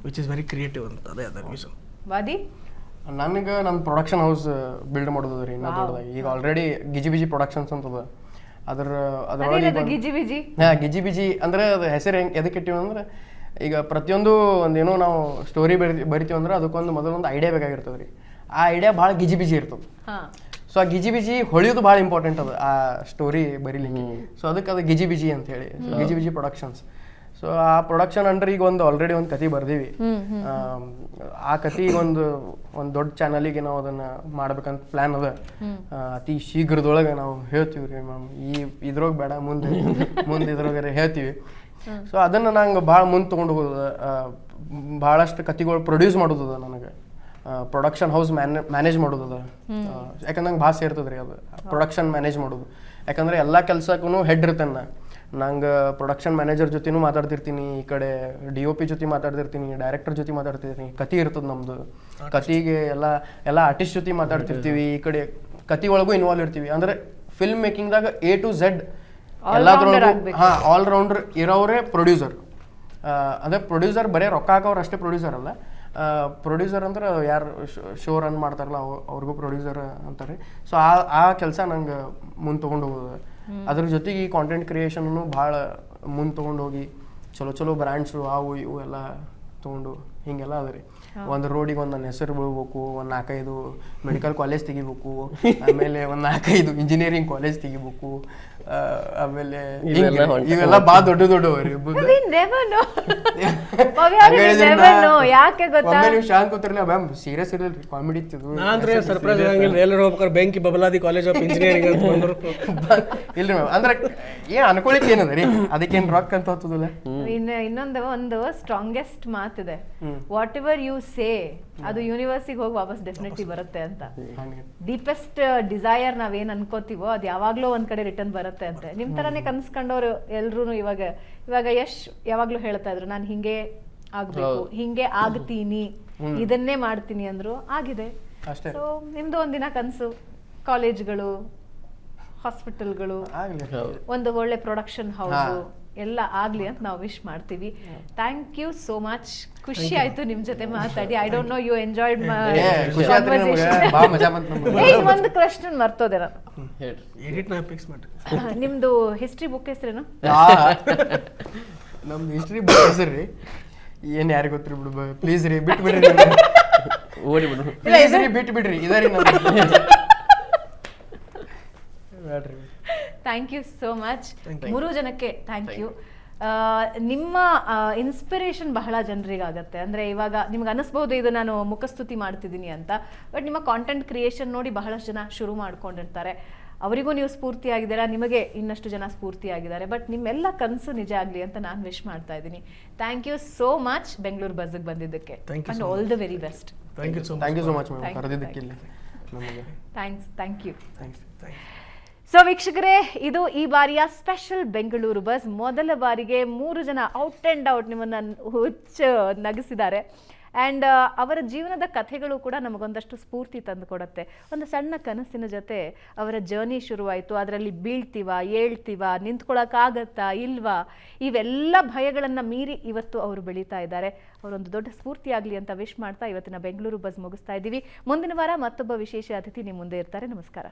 C: ವಿಚ್ ಇಸ್ ವೆರಿ ಕ್ರಿಯೇಟಿವ್ ಅಂತ. ಅದೇ ಅದರ ವಿಷಯ.
A: ವಾದಿ
B: ನನಗೆ ನಮ್ಮ ಪ್ರೊಡಕ್ಷನ್ ಹೌಸ್ ಬಿಲ್ಡ್ ಮಾಡೋದು ರೀ ಇನ್ನೂ ದೊಡ್ಡದಾಗಿ. ಈಗ ಆಲ್ರೆಡಿ ಗಿಜಿ ಬಿಜಿ ಪ್ರೊಡಕ್ಷನ್ಸ್ ಅಂತದ. ಅದ್ರೊಳಗೆ
A: ಗಿಜಿ ಬಿಜಿ
B: ಗಿಜಿ ಬಿಜಿ ಅಂದ್ರೆ ಅದು ಹೆಸರು ಹೆಂಗೆ ಎದಕ್ಕೆ ಇಟ್ಟಿವಿ ಅಂದ್ರೆ, ಈಗ ಪ್ರತಿಯೊಂದು ಒಂದೇನೋ ನಾವು ಸ್ಟೋರಿ ಬರಿತೀವಿ ಅಂದ್ರೆ ಅದಕ್ಕೊಂದು ಮೊದಲೊಂದು ಐಡಿಯಾ ಬೇಕಾಗಿರ್ತದೆ ರೀ. ಆ ಐಡಿಯಾ ಭಾಳ ಗಿಜಿ ಬಿಜಿ ಇರ್ತದೆ. ಸೊ ಆ ಗಿಜಿ ಬಿಜಿ ಹೊಳಿಯೋದು ಭಾಳ ಇಂಪಾರ್ಟೆಂಟ್ ಅದು ಆ ಸ್ಟೋರಿ ಬರೀಲಿಕ್ಕೆ. ಸೊ ಅದಕ್ಕೆ ಅದು ಗಿಜಿ ಬಿಜಿ ಅಂತ ಹೇಳಿ ಗಿಜಿ ಬಿಜಿ ಪ್ರೊಡಕ್ಷನ್ಸ್. ಸೊ ಆ ಪ್ರೊಡಕ್ಷನ್ ಅಂಡ್ರೆ ಈಗ ಆಲ್ರೆಡಿ ಒಂದು ಕತೆ ಬರ್ದೀವಿ. ಆ ಕತೆ ಈಗ ಒಂದು ದೊಡ್ಡ ಚಾನಲಿಗೆ ನಾವು ಅದನ್ನ ಮಾಡ್ಬೇಕಂತ ಪ್ಲಾನ್ ಅದ. ಅತಿ ಶೀಘ್ರದೊಳಗೆ ನಾವು ಹೇಳ್ತೀವಿ ರೀ ಮ್ಯಾಮ್. ಇದ್ರೊಳಗೆ ಬೇಡ, ಮುಂದೆ ಇದ್ರೊಳಗೆ ಹೇಳ್ತೀವಿ. ಸೊ ಅದನ್ನು ನಂಗೆ ಭಾಳ ಮುಂದೆ ತೊಗೊಂಡು ಹೋಗೋದು, ಭಾಳಷ್ಟು ಕತೆಗಳು ಪ್ರೊಡ್ಯೂಸ್ ಮಾಡೋದದ ನನಗೆ. ಪ್ರೊಡಕ್ಷನ್ ಹೌಸ್ ಮ್ಯಾನೇಜ್ ಮಾಡೋದದ. ಯಾಕಂದ್ರೆ ನಂಗೆ ಭಾಳ ಸೇರ್ತದೆ ರೀ ಅದು ಪ್ರೊಡಕ್ಷನ್ ಮ್ಯಾನೇಜ್ ಮಾಡೋದು. ಯಾಕಂದ್ರೆ ಎಲ್ಲ ಕೆಲಸಕ್ಕೂ ಹೆಡ್ ಇರ್ತೇನೆ ನಂಗೆ. ಪ್ರೊಡಕ್ಷನ್ ಮ್ಯಾನೇಜರ್ ಜೊತೆನೂ ಮಾತಾಡ್ತಿರ್ತೀನಿ, ಈ ಕಡೆ DOP ಜೊತೆ ಮಾತಾಡ್ತಿರ್ತೀನಿ, ಡೈರೆಕ್ಟರ್ ಜೊತೆ ಮಾತಾಡ್ತಿರ್ತೀನಿ. ಕತೆ ಇರ್ತದೆ ನಮ್ಮದು, ಕತೆಗೆ ಎಲ್ಲ ಆರ್ಟಿಸ್ಟ್ ಜೊತೆ ಮಾತಾಡ್ತಿರ್ತೀವಿ. ಈ ಕಡೆ ಕತೆ ಒಳಗೂ ಇನ್ವಾಲ್ವ್ ಇರ್ತೀವಿ. ಅಂದರೆ ಫಿಲ್ಮ್ ಮೇಕಿಂಗ್ದಾಗ A to Z ಎಲ್ಲದ್ರೊಳಗೂ ಆಲ್ರೌಂಡರ್ ಇರೋರೇ ಪ್ರೊಡ್ಯೂಸರ್. ಅದೇ ಪ್ರೊಡ್ಯೂಸರ್ ಬರೀ ರೊಕ್ಕ ಹಾಕೋರು ಅಷ್ಟೇ ಪ್ರೊಡ್ಯೂಸರ್ ಅಲ್ಲ. ಪ್ರೊಡ್ಯೂಸರ್ ಅಂದ್ರೆ ಯಾರು ಶೋ ರನ್ ಮಾಡ್ತಾರಲ್ಲ ಅವ್ರಿಗೂ ಪ್ರೊಡ್ಯೂಸರ್ ಅಂತಾರೆ. ಸೊ ಆ ಕೆಲಸ ನಂಗೆ ಮುಂದೆ ತೊಗೊಂಡು ಹೋಗೋದು. ಅದ್ರ ಜೊತೆಗೆ ಈ ಕಾಂಟೆಂಟ್ ಕ್ರಿಯೇಷನ್ನು ಭಾಳ ಮುಂದೆ ತೊಗೊಂಡು ಹೋಗಿ ಚಲೋ ಬ್ರ್ಯಾಂಡ್ಸು ಅವು ಇವು ಎಲ್ಲ ತೊಗೊಂಡು ಹಿಂಗೆಲ್ಲ ಅದ ರೀ. ಒಂದು ರೋಡಿಗೆ ಒಂದು ನನ್ನ ಹೆಸರು ಬೀಳ್ಬೇಕು, ಒಂದು 4-5 ಮೆಡಿಕಲ್ ಕಾಲೇಜ್ ತೆಗಿಬೇಕು, ಆಮೇಲೆ ಒಂದು 4-5 ಇಂಜಿನಿಯರಿಂಗ್ ಕಾಲೇಜ್ ತೆಗಿಬೇಕು, ಆಮೇಲೆ ಇವೆಲ್ಲ ಭಾಳ ದೊಡ್ಡವ್ರಿ.
A: ಯಾಕೆ ಗೊತ್ತಾ,
B: ನೀವು ಶಾಂತ್ ಕೂತಿರ್ಲಿ ಮ್ಯಾಮ್, ಸೀರಿಯಸ್ ಇರಲ್ರಿ, ಕಾಮಿಡಿ ಇತ್ತು.
C: ನಾನ್ರೆ ಸರ್ಪ್ರೈಸ್ ಆಗಂಗಿಲ್ಲ, ಎಲ್ಲರೂ ಹೋಗ್ಬೇಕಾರೆ ಬೆಂಕಿ ಬಬಲಾದಿ ಕಾಲೇಜ್ ಆಫ್ ಇಂಜಿನಿಯರಿಂಗ್ ಅಂತ ಬಂದ್ರು.
B: ಇಲ್ರಿ ಮ್ಯಾಮ್, ಅಂದ್ರೆ ಏನ್ ಅನ್ಕೊಳಿಕ್ ಏನದ ರೀ, ಅದಕ್ಕೇನು ರೊಕ್ಕ ಅಂತ ಹೋಗ್ತದಲ್ಲ.
A: ಒಂದು ಸ್ಟ್ರಾಂಗೆಸ್ಟ್ ಮಾತಿದೆ, ವಾಟ್ ಎವರ್ ಯು ಸೇ ಅದು ಯೂನಿವರ್ಸಿಗೆ ಹೋಗಿ ವಾಪಸ್ ಡೆಫಿನೆಟ್ಲಿ ಬರುತ್ತೆ ಅಂತ. ಡೀಪೆಸ್ಟ್ ಡಿಸೈರ್ ನಾವೇನ್ ಅನ್ಕೋತೀವೋ ಅದು ಯಾವಾಗ್ಲೂ ಒಂದ್ ಕಡೆ ರಿಟರ್ನ್ ಬರುತ್ತೆ ಅಂತ. ನಿಮ್ ತರಾನೇ ಕನ್ಸ್ಕೊಂಡವ್ರು ಎಲ್ರು ಇವಾಗ ಯಶ್ ಯಾವಾಗ್ಲೂ ಹೇಳ್ತಾ ಇದ್ರು, ನಾನು ಹಿಂಗೆ ಆಗ್ಬೇಕು, ಹಿಂಗೆ ಆಗ್ತೀನಿ, ಇದನ್ನೇ ಮಾಡ್ತೀನಿ ಅಂದ್ರು, ಆಗಿದೆ. ಸೊ ನಿಮ್ದು ಒಂದಿನ ಕನ್ಸು ಕಾಲೇಜ್ಗಳು, ಹಾಸ್ಪಿಟಲ್ಗಳು, ಒಂದು ಒಳ್ಳೆ ಪ್ರೊಡಕ್ಷನ್ ಹೌಸ್ ಎಲ್ಲ ಆಗ್ಲಿ ಅಂತ ನಾವು ವಿಶ್ ಮಾಡ್ತೀವಿ. Thank you so much. ಖುಷಿ ಆಯ್ತು ನಿಮ್ ಜೊತೆ ಮಾತಾಡಿ. I don't know you enjoyed ಒಂದು ಕ್ವೆಶ್ಚನ್ ಮರ್ತೋದೆ ನಾನು. ನಿಮ್ದು ಹಿಸ್ಟ್ರಿ ಬುಕ್ ಹೆಸರೇನು?
B: ನಮ್ದು ಹಿಸ್ಟ್ರಿ ಬುಕ್ ಹೆಸರು ರೀ ಏನ್ ಯಾರಿಗೆ ಗೊತ್ತಿರಿ ಬಿಡು, ಪ್ಲೀಸ್ ರೀ ಬಿಟ್ಟು ಬಿಡ್ರಿ, ಪ್ಲೀಸ್ ರೀ ಬಿಟ್ಟು ಬಿಡ್ರಿ, ಇದರಿ
A: ಥ್ಯಾಂಕ್ ಯು ಸೋ ಮಚ್. 3 ಜನಕ್ಕೆ ಥ್ಯಾಂಕ್ ಯು. ನಿಮ್ಮ ಇನ್ಸ್ಪಿರೇಷನ್ ಬಹಳ ಜನರಿಗಾಗತ್ತೆ. ಅಂದರೆ ಇವಾಗ ನಿಮ್ಗೆ ಅನಿಸ್ಬೋದು ಇದು ನಾನು ಮುಖಸ್ತುತಿ ಮಾಡ್ತಿದ್ದೀನಿ ಅಂತ, ಬಟ್ ನಿಮ್ಮ ಕಾಂಟೆಂಟ್ ಕ್ರಿಯೇಷನ್ ನೋಡಿ ಬಹಳಷ್ಟು ಜನ ಶುರು ಮಾಡ್ಕೊಂಡಿರ್ತಾರೆ. ಅವರಿಗೂ ನೀವು ಸ್ಫೂರ್ತಿಯಾಗಿದ್ದೀರಾ, ನಿಮಗೆ ಇನ್ನಷ್ಟು ಜನ ಸ್ಫೂರ್ತಿಯಾಗಿದ್ದಾರೆ. ಬಟ್ ನಿಮ್ಮೆಲ್ಲ ಕನಸು ನಿಜ ಆಗಲಿ ಅಂತ ನಾನು ವಿಶ್ ಮಾಡ್ತಾ ಇದ್ದೀನಿ. Thank you so much Bengaluru ಬಸ್ಸಿಗೆ ಬಂದಿದ್ದಕ್ಕೆ. And all the very best.
B: Thank you so much ma'am, ಕರೆದಿದ್ದಕ್ಕೆ ಇಲ್ಲಿ ನಮಗೆ.
A: Thank you. ಸೊ ವೀಕ್ಷಕರೇ, ಇದು ಈ ಬಾರಿಯ ಸ್ಪೆಷಲ್ ಬೆಂಗಳೂರು ಬಸ್. ಮೊದಲ ಬಾರಿಗೆ 3 ಜನ ಔಟ್ ಆ್ಯಂಡ್ ಔಟ್ ನಿಮ್ಮನ್ನು ನಗಿಸಿದ್ದಾರೆ. ಆ್ಯಂಡ್ ಅವರ ಜೀವನದ ಕಥೆಗಳು ಕೂಡ ನಮಗೊಂದಷ್ಟು ಸ್ಫೂರ್ತಿ ತಂದು ಕೊಡುತ್ತೆ. ಒಂದು ಸಣ್ಣ ಕನಸಿನ ಜೊತೆ ಅವರ ಜರ್ನಿ ಶುರುವಾಯಿತು. ಅದರಲ್ಲಿ ಬೀಳ್ತೀವ, ಏಳ್ತೀವ, ನಿಂತ್ಕೊಳ್ಳೋಕ್ಕಾಗತ್ತಾ ಇಲ್ವಾ, ಇವೆಲ್ಲ ಭಯಗಳನ್ನು ಮೀರಿ ಇವತ್ತು ಅವರು ಬೆಳೀತಾ ಇದ್ದಾರೆ. ಅವರೊಂದು ದೊಡ್ಡ ಸ್ಫೂರ್ತಿಯಾಗಲಿ ಅಂತ ವಿಶ್ ಮಾಡ್ತಾ ಇವತ್ತಿನ ಬೆಂಗಳೂರು ಬಸ್ ಮುಗಿಸ್ತಾ ಇದ್ದೀವಿ. ಮುಂದಿನ ವಾರ ಮತ್ತೊಬ್ಬ ವಿಶೇಷ ಅತಿಥಿ ನಿಮ್ಮ ಮುಂದೆ ಇರ್ತಾರೆ. ನಮಸ್ಕಾರ.